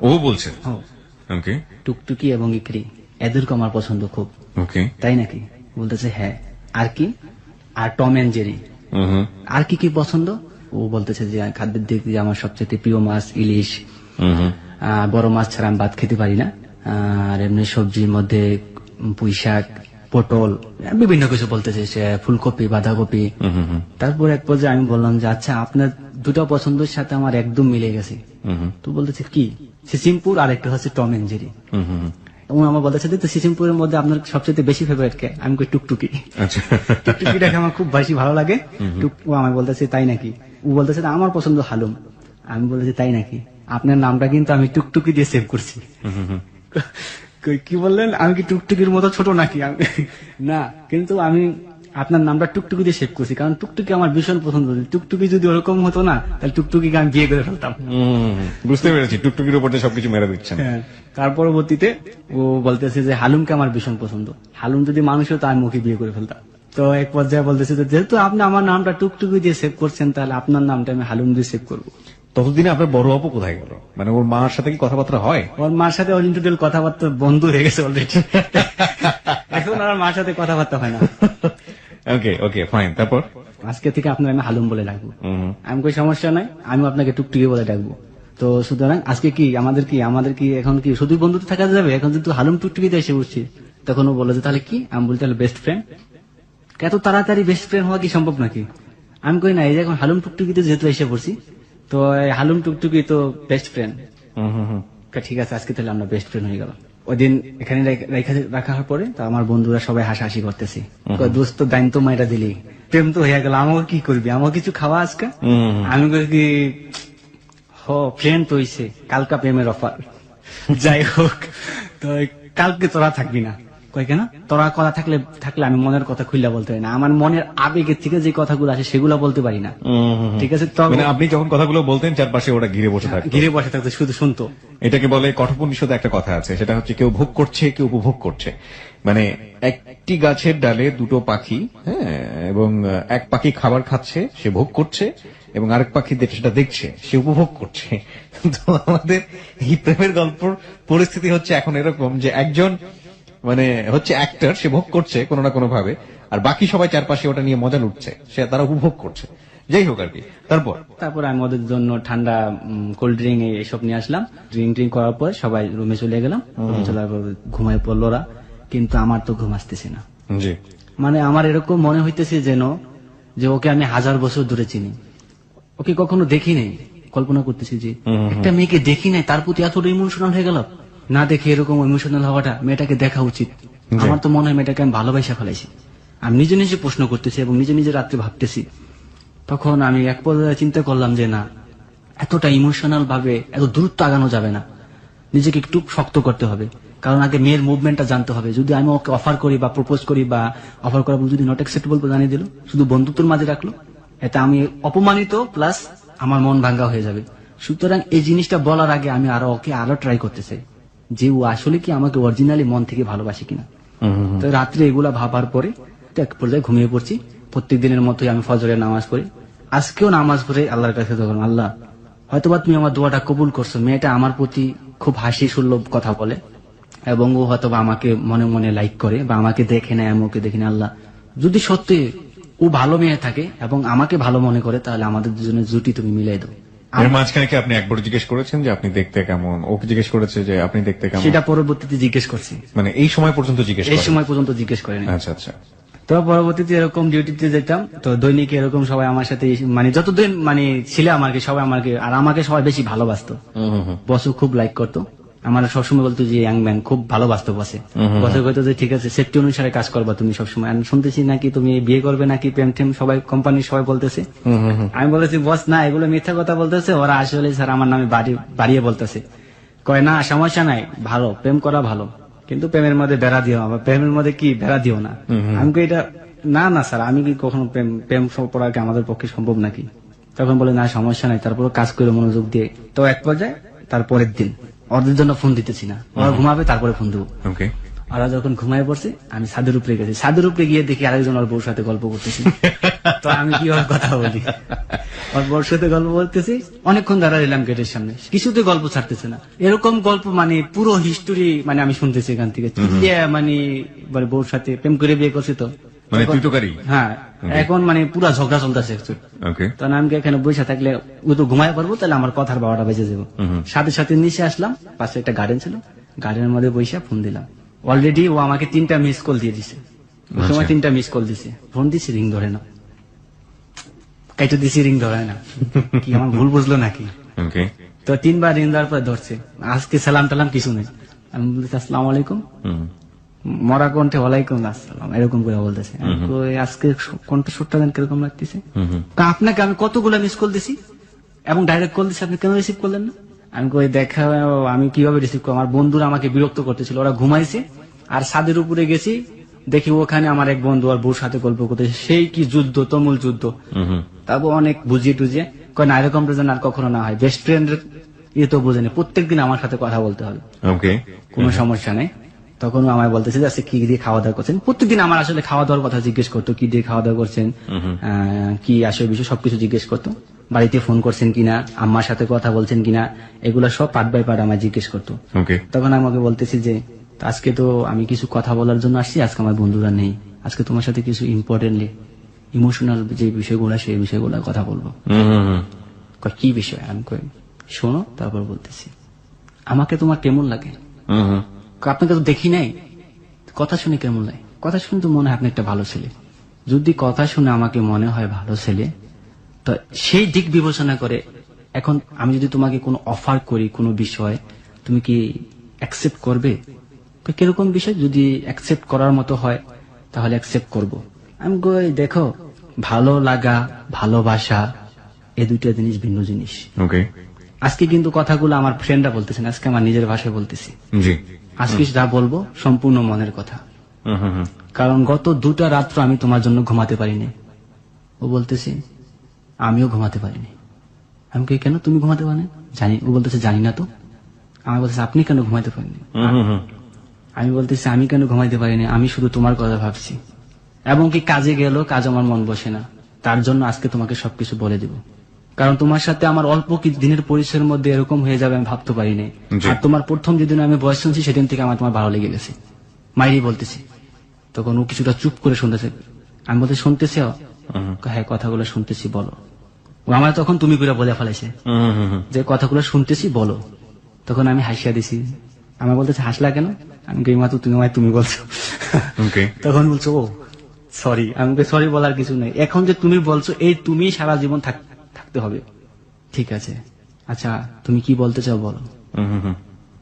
ও বলছেন? ওকে, টুকটুকি এবং ইকরি এদেরকে আমার পছন্দ খুব। ওকে, তাই নাকি? বলতেছে হ্যাঁ। আর কি? আর টম এন্ড জেরি। আর কি কি পছন্দ? ও বলতেছে যে খাদ্যের দিক দিয়ে আমার সবচেয়ে প্রিয় মাছ ইলিশ, বড় মাছ ছাড়া আমি ভাত খেতে পারি না। আর এমনি সবজির মধ্যে পুঁই শাক, পটল, বিভিন্ন কিছু বলতেছে সে, ফুলকপি, বাঁধাকপি। তারপর এক পর্যায়ে আমি বললাম যে আচ্ছা আপনার দুটো পছন্দের সাথে আমার একদম মিলে গেছে। তো বলতেছে কি? সিসিমপুর আর একটা হচ্ছে টম এন্ড জেরি। আমার বলতেছে তো সিসিমপুরের মধ্যে আপনার সবচেয়ে বেশি ফেভারিট কে? আমি কই টুকটুকি। আচ্ছা, টুকটুকিটাকে আমার খুব বেশি ভালো লাগে। ও আমায় বলতেছে তাই নাকি? ও বলতেছে আমার পছন্দ হালুম। আমি বলেছি তাই নাকি? আপনার নামটা কিন্তু আমি টুকটুকি দিয়ে সেভ করছি। কি বললেন? আমি কি টুকটুকির মতো ছোট নাকি? না, কিন্তু আমি আপনার নামটা টুকটুকি দিয়ে সেভ করছি, কারণ টুকটুকি আমার ভীষণ পছন্দ। টুকটুকি যদি ওরকম হতো না, তাহলে টুকটুকিকে আমি বিয়ে করে ফেলতাম। বুঝতে পেরেছি, টুকটুকির উপর সবকিছু মেরে দিচ্ছেন। তার পরবর্তীতে ও বলতেছে যে হালুমকে আমার ভীষণ পছন্দ, হালুম যদি মানুষ হতো আমি মুখে বিয়ে করে ফেলতাম। তো এক পর্যায়ে বলতেছে যেহেতু আপনি আমার নামটা টুকটুকি দিয়ে সেভ করছেন, তাহলে আপনার নামটা আমি হালুম দিয়ে সেভ করবো। ততদিনে আপনার বড় আপু কোথায় গেল? মানে ওর মার সাথে কি কথাবার্তা হয়? ওর মার সাথে ওর ইন্টারটেল কথাবার্তা বন্ধ হয়ে গেছে অলরেডি। এখন আর মার সাথে কথাবার্তা হয় না। ওকে ওকে ফাইন, তারপর? আজকে থেকে আপনার আমি হালুম বলে ডাকবো। আমি কই সমস্যা নাই, আমি আপনাকে টুকটুকি বলে ডাকবো। তো সুতরাং আজকে কি আমাদের কি এখন কি শুধু বন্ধুত্ব থাকা যাবে? এখন কিন্তু হালুম টুকটুকিতে এসে উঠছি। তখন ও বলে যে তাহলে কি? আমি বলি তাহলে বেস্ট ফ্রেন্ড। এত তাড়াতাড়ি বেস্ট ফ্রেন্ড হওয়া কি সম্ভব নাকি? আমি কই না, এই যে এখন হালুম টুকটুকিতে যেহেতু এসে পড়ছি, তো এই হালুম টুকটুকি তো বেস্ট ফ্রেন্ড। ঠিক আছে, আজকে তাহলে আমরা বেস্ট ফ্রেন্ড হয়ে গেলাম। ওই দিন এখানে রাখার পরে তো আমার বন্ধুরা সবাই হাসাহাসি করতেছে, কয়, দোস্ত দাইন তো মাইরা দিলি, প্রেম তো হয়ে গেল, আমাকে কি করবি, আমাকে কিছু খাওয়া আজকে? আমি কই কি, ফ্রেন্ড তো হইছে, কালকা প্রেমের অফার। যাই হোক, তো কালকে তোরা থাকবি না। কই কেন? তোরা কথা থাকলে আমি মনের কথা খুললা বলতে পারি না, আমার মনের আবেগের থেকে যে কথাগুলো আসে সেগুলো বলতে পারি না। ঠিক আছে, তো মানে আপনি যখন কথাগুলো বলতেন চারপাশে ওরা ঘিরে বসে থাকতো? ঘিরে বসে থাকতো, শুধু শুনতো। এটাকে বলে কঠোপনিষদে একটা কথা আছে, সেটা হচ্ছে কেউ ভোগ করছে কেউ উপভোগ করছে। মানে একটি গাছের ডালে দুটো পাখি, হ্যাঁ, এবং এক পাখি খাবার খাচ্ছে, সে ভোগ করছে, এবং আরেক পাখি সেটা দেখছে, সে উপভোগ করছে। তো আমাদের এই প্রেমের গল্পর পরিস্থিতি হচ্ছে এখন এরকম যে একজন মানে হচ্ছে অ্যাক্টর, সে ভোগ করছে কোনো না কোনো ভাবে, আর বাকি সবাই চারপাশে ওটা নিয়ে মজা লুটছে, সে তারা উপভোগ করছে। যাই হোক আর কি, তারপর আমি ওদের জন্য ঠান্ডা কোল্ড ড্রিঙ্ক এসব নিয়ে আসলাম। ড্রিঙ্ক করার পর সবাই রুমে চলে গেলাম। রুমে চলার পর ঘুমায় পড়লো ওরা, কিন্তু আমার তো ঘুম আসতেছে না। জি, মানে আমার এরকম মনে হইতেছে যেন যে ওকে আমি 1000 বছর ধরে চিনি, ওকে কখনো দেখি নাই। কল্পনা করতেছি যে একটা মেয়েকে দেখি নাই, তার প্রতি এতটা ইমোশনাল হয়ে গেল। না দেখে এরকম ইমোশনাল হওয়াটা, মেয়েটাকে দেখা উচিত। আমার তো মনে হয় মেয়েটাকে আমি ভালোবাসা ফেলাইছি। আমি নিজে নিজে প্রশ্ন করতেছি এবং নিজে নিজে রাত্রে ভাবতেছি। তখন আমি এক পর্যায়ে চিন্তা করলাম যে না, এতটা ইমোশনাল ভাবে এত দ্রুত আগানো যাবে না, নিজেকে একটু শক্ত করতে হবে। কারণ আগে মেয়ের মুভমেন্টটা জানতে হবে। যদি আমি ওকে অফার করি বা প্রপোজ করি বা অফার করার পর যদি নট অ্যাকসেপ্টেবল জানিয়ে দিল, শুধু বন্ধুত্বের মাঝে রাখলো, এটা আমি অপমানিত প্লাস আমার মন ভাঙ্গা হয়ে যাবে। সুতরাং এই জিনিসটা বলার আগে আমি ওকে আরো ট্রাই করতে চাই যে ও আসলে কি আমাকে অরিজিনালি মন থেকে ভালোবাসে কিনা। তো রাত্রে এগুলা ভাবার পরে এক পর্যায়ে ঘুমিয়ে পড়ছি। প্রত্যেক দিনের মতোই আমি ফজরের নামাজ পড়ি। আজকেও নামাজ পড়ে আল্লাহর কাছে তখন, আল্লাহ হয়তোবা তুমি আমার দোয়াটা কবুল করছো, মেয়েটা আমার প্রতি খুব হাসি সুলভ কথা বলে এবং ও হয়তোবা আমাকে মনে মনে লাইক করে বা আমাকে দেখে না, আমি ওকে দেখি না। আল্লাহ, যদি সত্যি ও ভালো মেয়ে থাকে এবং আমাকে ভালো মনে করে, তাহলে আমাদের দুজনের জুটি তুমি মিলাই দাও। এর মাঝখানে কি আপনি একবার জিজ্ঞেস করেছেন যে আপনি দেখতে কেমন? ওকে জিজ্ঞেস করেছে যে আপনি দেখতে কেমন? সেটা পরবর্তীতে জিজ্ঞেস করছি। মানে এই সময় পর্যন্ত জিজ্ঞেস এই সময় পর্যন্ত জিজ্ঞেস করেনি। আচ্ছা আচ্ছা। তো পরবর্তীতে এরকম ডিউটিতে যেতাম, তো দৈনিক এরকম সবাই আমার সাথে মানে যতদিন মানে ছিল আমাকে সবাই আমাকে সবাই বেশি ভালোবাসতো। বসও খুব লাইক করতো, আমার সবসময় বলতো যে ইয়াং ম্যান, খুব ভালোবাসতো বসে। বসে কইতো যে ঠিক আছে, সেফটি অনুসারে কাজ করবা তুমি সবসময়। আমি শুনতেছি নাকি তুমি বিয়ে করবে নাকি প্রেম টেম, সবাই কোম্পানির সবাই বলতেছে। আমি বলেছি বস না, এগুলো মিথ্যা কথা বলতেছে, ওরা আসলে স্যার আমার নামে বাড়িয়ে বলতেছে। কয় না সমস্যা নাই, ভালো প্রেম করা ভালো, কিন্তু প্রেমের মধ্যে বেড়া দিও না, প্রেমের মধ্যে কি বেড়া দিও না। আমি এটা না না স্যার, আমি কি কখনো প্রেম পড়া কি আমাদের পক্ষে সম্ভব নাকি? তখন বলে না সমস্যা নাই, তারপর কাজ করে মনোযোগ দিয়ে। তো এক পর্যায়ে তারপরের দিন ওদের জন্য ফোন দিতেছি না, ওরা ঘুমাবে তারপরে ফোন দেবো। ওরা যখন ঘুমায় পড়ছে, আমি ছাদের উপরে গেছি। ছাদের উপরে গিয়ে দেখি আরেকজন ওর বউর সাথে গল্প করতেছি। তো আমি কিভাবে কথা বলি, ওর বউর সাথে গল্প বলতেছি, অনেকক্ষণ দাঁড়াইলাম গেটের সামনে, কিছুতে গল্প ছাড়তেছে না। এরকম গল্প মানে পুরো হিস্টোরি মানে আমি শুনতেছি এখান থেকে। মানে বউর সাথে প্রেম করে বিয়ে করছে, তো মানে তুই তো করি, হ্যাঁ, এখন মানে পুরা ঝগড়া চলতেছে। তখন আমি এখানে বসে থাকলে ও তো ঘুমায় পারবো, তাহলে আমার কথার 12টা বেজে যাবো। সাথে সাথে নিচে আসলাম, পাশে একটা গার্ডেন ছিল, গার্ডেনের মধ্যে বসে ফোন দিলাম। অলরেডি ও আমাকে 3টা মিস কল দিয়ে দিছে। ওই সময় 3টা মিস কল দিছে, ফোন দিছি, রিং ধরে না, কাইটা দিছি, রিং ধরে না। কি আমার ভুল বুঝলো নাকি? তো 3বার রিং দেওয়ার পর ধরছে। আজকে সালাম টালাম কিছু নেই। আমি বলতেছি আসসালামু আলাইকুম, মরা কণ্ঠে ওয়ালাইকুম আসসালাম, এরকম করে বলতেছে। আজকে কণ্ঠস্বরটা দেন কিরকম লাগতেছে। আপনাকে আমি কতগুলো মিস কল দিছি এবং ডাইরেক্ট কল দিছি, আপনি কেন রিসিভ করলেন না? আমি কই দেখা, আমি কিভাবে রিসিভ করবো? আমার বন্ধুরা আমাকে বিরক্ত করতেছিল, ওরা ঘুমাইছে। আর ছাদের উপরে গেছি, দেখি ওখানে আমার এক বন্ধু আর বউর সাথে গল্প করতেছে। সেই কি যুদ্ধ, তুমুল যুদ্ধ। তারপর অনেক বুঝিয়ে টুজিয়ে কয় না, এরকম যেন আর কখনো না হয়। বেস্ট ফ্রেন্ডের ইয়ে তো বোঝেনি, প্রত্যেকদিন আমার সাথে কথা বলতে হবে, কোনো সমস্যা নেই। তখন আমায় বলতেছে যে কি দিয়ে খাওয়া দাওয়া করছেন। প্রত্যেকদিন আমার আসলে খাওয়া দাওয়ার কথা জিজ্ঞেস করতো, কি দিয়ে খাওয়া দাওয়া করছেন, কি আসলে বিষয় সবকিছু জিজ্ঞেস করতো। বাড়িতে ফোন করছেন কিনা, আম্মার সাথে কথা বলছেন কিনা, এগুলো সব পার্ট বাই পার্ট আমায় জিজ্ঞেস করতো। তখন আমাকে বলতেছি যে আজকে তো আমি কিছু কথা বলার জন্য আসছি, আজকে আমার বন্ধুরা নেই, আজকে তোমার সাথে কিছু ইম্পর্টেন্টলি ইমোশনাল যে বিষয়গুলো সেই বিষয়গুলো কথা বলবো। কয়, কি বিষয়? আমি কই, শোনো তারপর বলতেছি। আমাকে তোমার কেমন লাগে? কয়, আপনাকে তো দেখি নাই, কথা শুনে কেমন লাগে? কথা শুনে তো মনে হয় আপনি একটা ভালো ছেলে। যদি কথা শুনে আমাকে মনে হয় ভালো ছেলে, তো সেই দিক বিবেচনা করে এখন আমি যদি তোমাকে কোনো অফার করি কোনো বিষয়, তুমি কি অ্যাকসেপ্ট করবে? তো কিরকম বিষয়? যদি অ্যাকসেপ্ট করার মতো হয় তাহলে অ্যাকসেপ্ট করব। আমি কই, দেখো, ভালো লাগা ভালোবাসা এই দুইটা জিনিস ভিন্ন জিনিস। ওকে, আজকে কিন্তু কথাগুলো আমার ফ্রেন্ডরা বলতেছেন, আজকে আমার নিজের ভাষায় বলতেছি। জি। আজকে যা বলবো সম্পূর্ণ মনের কথা। কারণ গত 2টা রাত্র আমি তোমার জন্য ঘুমাতে পারিনি। ও বলতেছে আমিও ঘুমাতে পারিনি। আমি কই, কেন তুমি ঘুমাতে পারেনি? জানি। ও বলতেছে জানি না তো। আমি বলতেছে আপনি কেন ঘুমাতে পারেনি? আমি বলতেছি আমি কেন ঘুমাইতে পারিনি, আমি শুধু তোমার কথা ভাবছি। এবং কি কাজে গেল, কাজ আমার মন বসে না, তার জন্য আজকে তোমাকে সবকিছু বলে দিব। কারণ তোমার সাথে আমার অল্প কিছু দিনের পরিচয়ের মধ্যে এরকম হয়ে যাবে আমি ভাবতে পারিনি। জি। আর তোমার প্রথম যেদিন আমি বয়স শুনছি সেদিন থেকে আমার তোমার ভালো লেগে গেছে। মাইরি বলতেছি। তখন ও কিছুটা চুপ করে শুনতেছে। আমি বলতে শুনতেছি? হ্যাঁ, কথাগুলো শুনতেছি, বলো। ও আমার তখন তুমি করে বলে ফেলাইছে যে কথাগুলো শুনতেছি, বলো। তখন আমি হাসিয়া দিছি। আমার বলতেছে হাসলা কেন? আমি কই, মা তো তুমি বলছো। ওকে, তখন বলছো ও সরি। আমি সরি বলার কিছু নেই, এখন যে তুমি বলছো এই তুমি সারা জীবন থাকতে হবে। ঠিক আছে, আচ্ছা তুমি কি বলতে চাও বলো।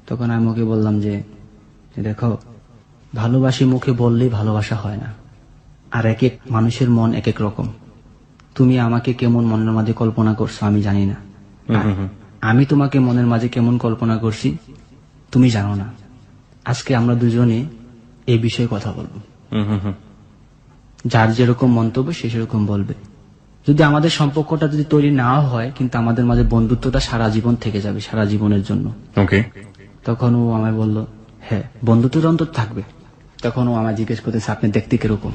তখন আমি ওকে বললাম যে দেখো, ভালোবাসি মুখে বললেই ভালোবাসা হয় না, আর এক এক মানুষের মন এক এক রকম। তুমি আমাকে কেমন মনের মাঝে কল্পনা করছো আমি জানি না, আর আমি তোমাকে মনের মাঝে কেমন কল্পনা করছি তুমি জানো না। আজকে আমরা দুজনে এই বিষয়ে কথা বলবো। যার যেরকম মন্তব্য সে সেরকম বলবে। যদি আমাদের সম্পর্কটা যদি তৈরি না হয়, কিন্তু আমাদের মাঝে বন্ধুত্বটা সারা জীবন থেকে যাবে, সারা জীবনের জন্য। ওকে, তখন ও আমায় বলল হ্যাঁ, বন্ধুত্বটা অন্তত থাকবে। তখন ও আমায় জিজ্ঞেস করতেছে আপনি দেখতে কিরকম।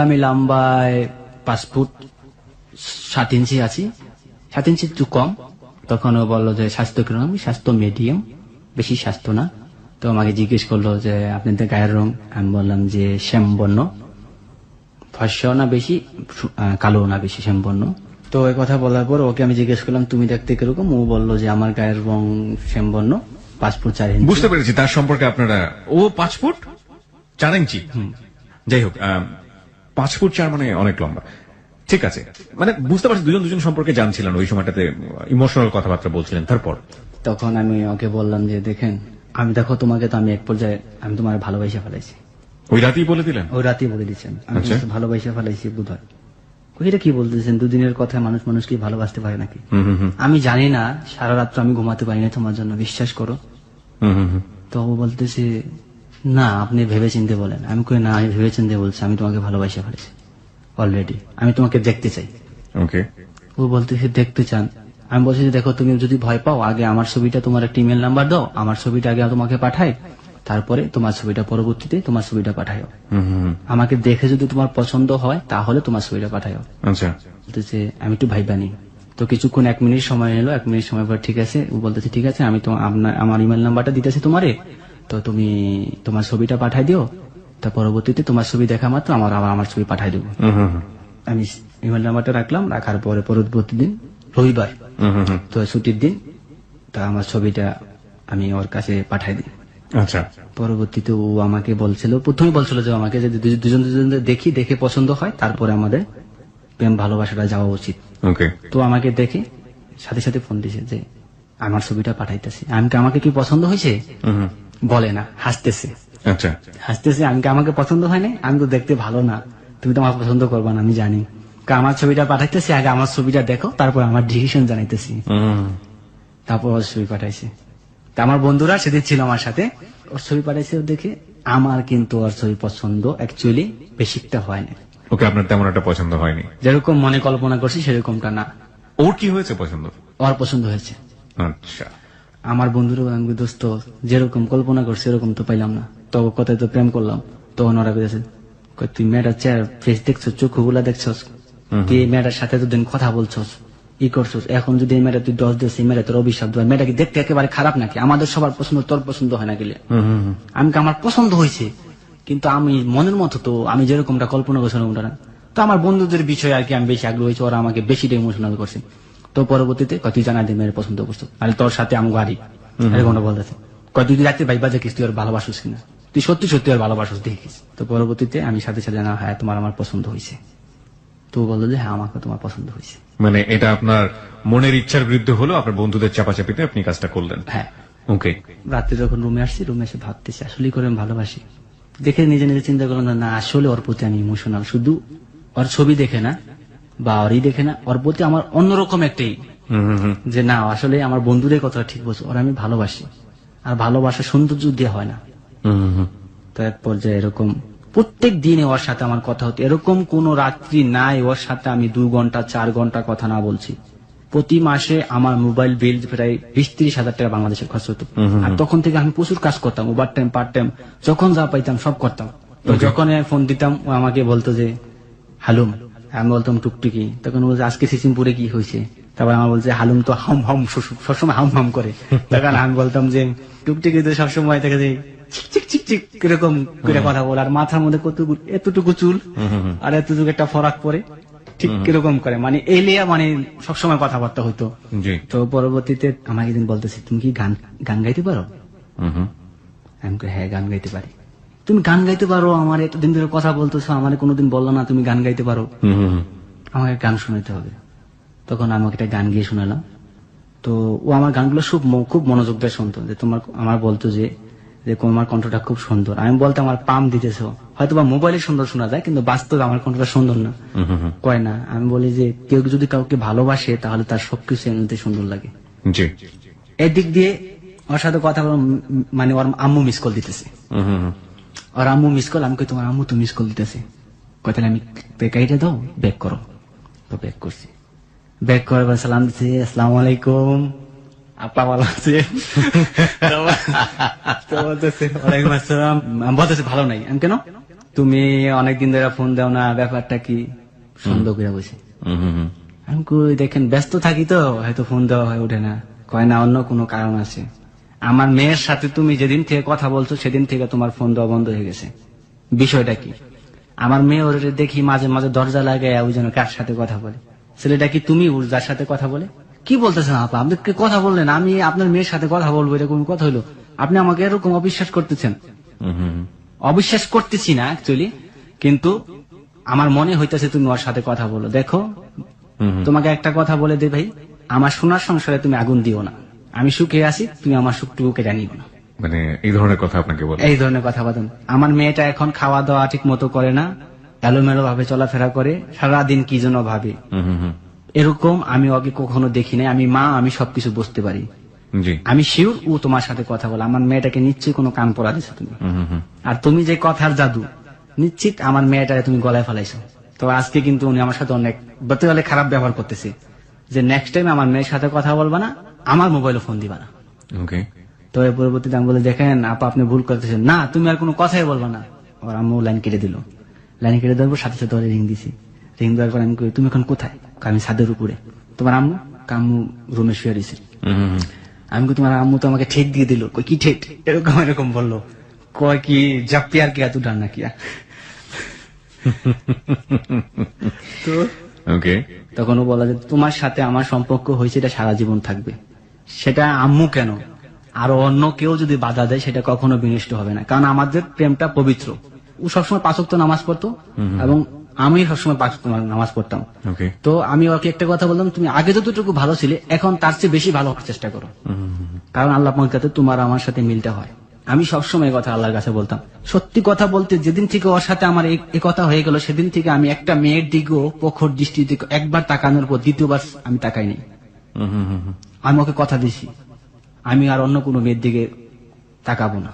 আমি লম্বায় 5 ফুট 7 ইঞ্চি আছি, 7 ইঞ্চি একটু কম। তখন ও বললো যে স্বাস্থ্য কিরকম? আমি স্বাস্থ্য মিডিয়াম, বেশি স্বাস্থ্য না। তো আমাকে জিজ্ঞেস করলো যে আপনাদের গায়ের রং? আমি বললাম যে শ্যামবর্ণ, ফর্সাও না বেশি, কালো না বেশি, শ্যামবর্ণ। তো এই কথা বলার পর ওকে আমি জিজ্ঞেস করলাম তুমি দেখতে কিরকম? ও বললো যে আমার গায়ের রং শ্যামবর্ণ, 5 ফুট 4 ইঞ্চি। বুঝতে পেরেছি তার সম্পর্কে আপনারা। ও 5 ফুট 4 ইঞ্চি, যাই হোক, 5 ফুট 4 মানে অনেক লম্বা। ঠিক আছে, মানে বুঝতে পারছি দুজন সম্পর্কে জানছিলেন, ওই সময়টাতে ইমোশনাল কথাবার্তা বলছিলেন। তারপর তখন আমি ওকে বললাম যে দেখেন, আমি দেখো তোমাকে তো আমি এক পর্যায়ে আমি তোমার ভালোবাসা ফেলাইছি। ওই রাতেই বলে দিলেন? ওই রাতেই বলে দিচ্ছেন আমি আচ্ছা। তোমাকে ভালোবাসা ফেলাইছি বোধ হয়। এটা কি বলতেছেন? দুদিনের কথায় মানুষ কি ভালোবাসতে পারে নাকি? আমি জানি না, সারা রাত্র আমি ঘুমাতে পারি না তোমার জন্য, বিশ্বাস করো। তো ও বলতেছে না আপনি ভেবে চিনতে বলেন। আমি কই না, আমি ভেবে চিনতে বলছি, আমি তোমাকে ভালোবাসা ফেলেছি অলরেডি, আমি তোমাকে দেখতে চাই। ওকে, ও বলতেছে দেখতে চান? আমি বলছি যে দেখো, তুমি যদি ভয় পাও আগে আমার ছবিটা, তোমার একটা ইমেল নাম্বার দাও, আমার ছবিটা আগে তোমাকে পাঠাই, তারপরে তোমার ছবিটা পরবর্তীতে তোমার ছবিটা পাঠাইও। আমাকে দেখে যদি তোমার পছন্দ হয় তাহলে তোমার ছবিটা পাঠাইও। আচ্ছা, বলতেছে আমি একটু ভাইবানি। তো কিছুক্ষণ 1 মিনিট সময় নিল, 1 মিনিট সময় পর ঠিক আছে, ও বলতেছে ঠিক আছে, আমি তো আমার ইমেল নাম্বারটা দিতেছি তোমারে, তো তুমি তোমার ছবিটা পাঠাই দিও, তা পরবর্তীতে তোমার ছবি দেখা মাত্র আমার ছবি পাঠাই দেবো। আমি ইমেল নাম্বারটা রাখলাম, রাখার পরে পরবর্তী দিন রবিবার, তো ছুটির দিন, তা আমার ছবিটা আমি ওর কাছে পাঠাই দিই। আচ্ছা, পরবর্তীতে ও আমাকে বলছিল, প্রথমে বলছিল যে আমাকে যে দুজন দেখে পছন্দ হয় তারপরে আমাদের প্রেম ভালোবাসাটা যাওয়া উচিত। ওকে, তো আমাকে দেখে সাথে সাথে ফোন দিছে যে আমার ছবিটা পাঠাইতেছি। আমাকে কি পছন্দ হয়েছে বলে না, হাসতেছে। আচ্ছা, আমাকে পছন্দ হয় না, আমি তো দেখতে ভালো না, তুমি তো আমার পছন্দ করবা না আমি জানি, আমার ছবিটা পাঠাইতেছি, আগে আমার ছবিটা দেখো, তারপর আমার ডিসিশন জানাইতেছি। তারপর ওর ছবি পাঠাইছে। তা আমার বন্ধুরা সেদিন ছিল আমার সাথে, ওর ছবি পাঠাইছে, ও দেখে আমার কিন্তু ওর ছবি পছন্দ অ্যাকচুয়ালি বেশিকটা হয় না। ওকে, আপনার তেমন একটা পছন্দ হয়নি? যেরকম মনে কল্পনা করছি সেরকমটা না। ওর কি হয়েছে পছন্দ? ওর পছন্দ হয়েছে। আচ্ছা, আমার বন্ধুরা আমি দোস্ত যেরকম কল্পনা করছি এরকম তো পাইলাম না, তো কথায় তো প্রেম করলাম। তখন ওরা বলেছে তুই মেয়েটার চেয়ার ফেস দেখছো, চোখগুলা দেখছস, তুই এই মেয়েটার সাথে দুদিন কথা বলছস, ই করছস, এখন যদি এই মেয়েটা তুই 10 দিস, এই মেয়েটা তোর অভিশাপ দেয়, মেয়েটা কি দেখতে একেবারে খারাপ নাকি? আমাদের সবার পছন্দ, তোর পছন্দ হয় না গেলে? আমি আমার পছন্দ হয়েছে, কিন্তু আমি মনের মতো তো আমি যেরকমটা কল্পনা করছিলাম ওটা না। তো আমার বন্ধুদের বিষয়ে আর কি আমি বেশি আগ্রহ হয়েছি, ওরা আমাকে বেশিটা ইমোশনাল করছে। তো পরবর্তীতে তুই জানা দিয়ে মেয়ের পছন্দ করছো, তাহলে তোর সাথে আমি গাড়ি এরকমটা বলতেছে। তুই রাত্রে ভাইবা দেখিস তুই ওর ভালোবাসিস কিনা, তুই সত্যি সত্যি ওর ভালোবাসিস দেখিস। তো পরবর্তীতে আমি সাথে সাথে জানা, হ্যাঁ তোমার আমার পছন্দ হয়েছে। তো বললো যে হ্যাঁ আমাকে তোমার পছন্দ হয়েছে। মানে এটা আপনার মনের ইচ্ছার বিরুদ্ধে হলো, আপনার বন্ধুদের চাপাচাপিতে আপনি কাজটা করলেন। হ্যাঁ। ওকে। রাত্রে যখন রুমে আসছি, রুমে এসে ভাবতেছি আসলেই করে আমি ভালোবাসি। দেখে নিজে নিজে চিন্তা করলাম না আসলে ওর প্রতি আমি ইমোশনাল, শুধু ওর ছবি দেখে না বা ওরই দেখে না, ওর প্রতি আমার অন্যরকম একটাই যে না আসলে আমার বন্ধুদের কথা ঠিক বলছে, ওর আমি ভালোবাসি। আর ভালোবাসা সৌন্দর্য দিয়ে হয় না। তো এক পর্যায়ে এরকম প্রত্যেক দিনে ওর সাথে আমার কথা হতো, এরকম কোন রাত্রি নাই ওর সাথে আমি 2 ঘন্টা 4 ঘন্টা কথা না বলছি। প্রতি মাসে আমার মোবাইল বিল প্রায় 20-30 হাজার টাকা বাংলাদেশের খরচ হতো। আর তখন থেকে আমি প্রচুর কাজ করতাম, ওভার টাইম পার্ট টাইম, যখন যা পাইতাম সব করতাম। তো যখন ফোন দিতাম ও আমাকে বলতো যে হালুম, আমি বলতাম টুকটুকি, তখন বলছে আজকে সিসিমপুরে কি হয়েছে, তারপর আমার বলছে হালুম তো হাম হাম সবসময় হাম হাম করে। তখন আমি বলতাম যে টুকটুকি তো সবসময় দেখা যায় চিক চিক চিক এরকম করে কথা বলে, আর মাথার মধ্যে এতটুকু চুল আর এতটুকু একটা ফরাক পরে ঠিক কিরকম করে, মানে এলিয়া মানে সবসময় কথাবার্তা হইতো। তো পরবর্তীতে আমাকে একদিন বলতেছে তুমি কি গান গাইতে পারো? আমি হ্যাঁ গান গাইতে পারি। তুমি গান গাইতে পারো, আমার এতদিন ধরে কথা বলতেছো, আমার কোনোদিন বললো না তুমি গান গাইতে পারো, আমাকে গান শোনাতে হবে। তখন আমাকে একটা গান গিয়ে শোনালাম। তো ও আমার গানগুলো খুব মনোযোগ দিয়ে শুনতো, যে আমার বলতো যে তোমার কণ্ঠটা খুব সুন্দর। আমি বলতাম আমার পাম দিতেছো, হয়তো বা মোবাইলে সুন্দর শোনা যায় কিন্তু বাস্তবে আমার কণ্ঠটা সুন্দর না। কয় না, আমি বলি যে কেউ যদি কাউকে ভালোবাসে তাহলে তার সবকিছু এমনিতে সুন্দর লাগে। এদিক দিয়ে ওর সাথে কথা বল, মানে ওর আম্মু মিস কল দিতেছে, ওর আম্মু মিস কল। আমি কই তোমার আম্মু তো মিস কল দিতেছে, কয় তাহলে আমি বেকাইটা দাও, ব্যাক করো। তো ব্যাক করছি, ব্যাক করার সালাম দিচ্ছে, আসসালামু আলাইকুম আপা ভালো আছে? ওয়ালাইকুম আসসালাম। বলতেছে ভালো নাই। আমি কেন, তুমি অনেকদিন ধরে ফোন দাও না, ব্যাপারটা কি? সন্দেহ করে বসে। আমি কই দেখেন ব্যস্ত থাকি তো হয়তো ফোন দেওয়া হয়ে ওঠে না। কয় না অন্য কোনো কারণ আছে, আমার মেয়ের সাথে তুমি যেদিন থেকে কথা বলছো সেদিন থেকে তোমার ফোন দেওয়া বন্ধ হয়ে গেছে। বিষয়টা কি? আমার মেয়ে ওর দেখি মাঝে মাঝে দরজা লাগায় ওই জন্য কার সাথে কথা বলে। ছেলেটা কি তুমি যার সাথে কথা বলে? কি বলতেছেন আপা, আপনি কথা বললেন আমি আপনার মেয়ের সাথে কথা বলবো, এরকম কথা হইলো? আপনি আমাকে এরকম অবিশ্বাস করতেছেন। অবিশ্বাস করতেছি না অ্যাকচুয়ালি, কিন্তু আমার মনে হইতেছে তুমি ওর সাথে কথা বলো। দেখো তোমাকে একটা কথা বলে দে ভাই, আমার সোনার সংসারে তুমি আগুন দিও না। আমি সুখে আছি, তুমি আমার সুখটুকু কেটে নিও না। মানে এই ধরনের কথা আপনাকে বলে? এই ধরনের কথা বলেন। আমার মেয়েটা এখন খাওয়া দাওয়া ঠিক মতো করে না, এলোমেলো ভাবে চলাফেরা করে, সারাদিন কি যেন ভাবে। এরকম আমি ওকে কখনো দেখি নাই। আমি মা, আমি সবকিছু বুঝতে পারি। আমি শিওর ও তোমার সাথে কথা বলে। আমার মেয়েটাকে নিশ্চয়ই কোনো কান পড়া দিছো তুমি। আর তুমি যে কথার জাদু, নিশ্চিত আমার মেয়েটাকে তুমি গলায় ফেলাইছো। তো আজকে কিন্তু উনি আমার সাথে অনেক বলতে খারাপ ব্যবহার করতেছে, যে নেক্সট টাইম আমার মেয়ের সাথে কথা বলবা না, আমার মোবাইলে ফোন দিবা না। তো এর পরবর্তীতে আমি বলে দেখেন আপা আপনি ভুল করতেছেন, না তুমি আর কোনো কথাই বলবা না। আর আম্মু লাইন কেটে দিল। লাইন কেটে দেওয়ার পর সাথে সাথে রিং দিছি। রিং দেওয়ার পর আমি কই তুমি এখন কোথায়? আমি ছাদের উপরে। তোমার আম্মু? আম্মু রুমে শুয়ে দিছে। আমি কই তোমার আম্মু তো আমাকে ঠেক দিয়ে দিল। কই কি ঠেক? এরকম বললো। কয় কি জাপিয়ার কি এত ডান না কি? তো তখন ও বলা যে তোমার সাথে আমার সম্পর্ক হয়েছে এটা সারা জীবন থাকবে। সেটা আম্মু কেন আরো অন্য কেউ যদি বাধা দেয় সেটা কখনো বিনষ্ট হবে না, কারণ আমাদের প্রেমটা পবিত্র। ও সবসময় 5 ওয়াক্ত নামাজ পড়তো এবং আমি সবসময় 5 ওয়াক্ত নামাজ পড়তাম। তো আমি ওকে একটা কথা বললাম, তুমি আগে যতটুকু ভালো ছিলে এখন তার চেয়ে বেশি ভালো হওয়ার চেষ্টা করো, কারণ আল্লাহ পাক তোমার আমার সাথে মিলতে হয়। আমি সবসময় কথা আল্লাহর কাছে বলতাম। সত্যি কথা বলতে যেদিন থেকে ওর সাথে আমার এই কথা হয়ে গেল সেদিন থেকে আমি একটা মেয়ের দিকেও প্রখর দৃষ্টিতে একবার তাকানোর পর দ্বিতীয়বার আমি তাকাই নাই। আমি ওকে কথা দিছি আমি আর অন্য কোনো মেয়ের দিকে তাকাবো না।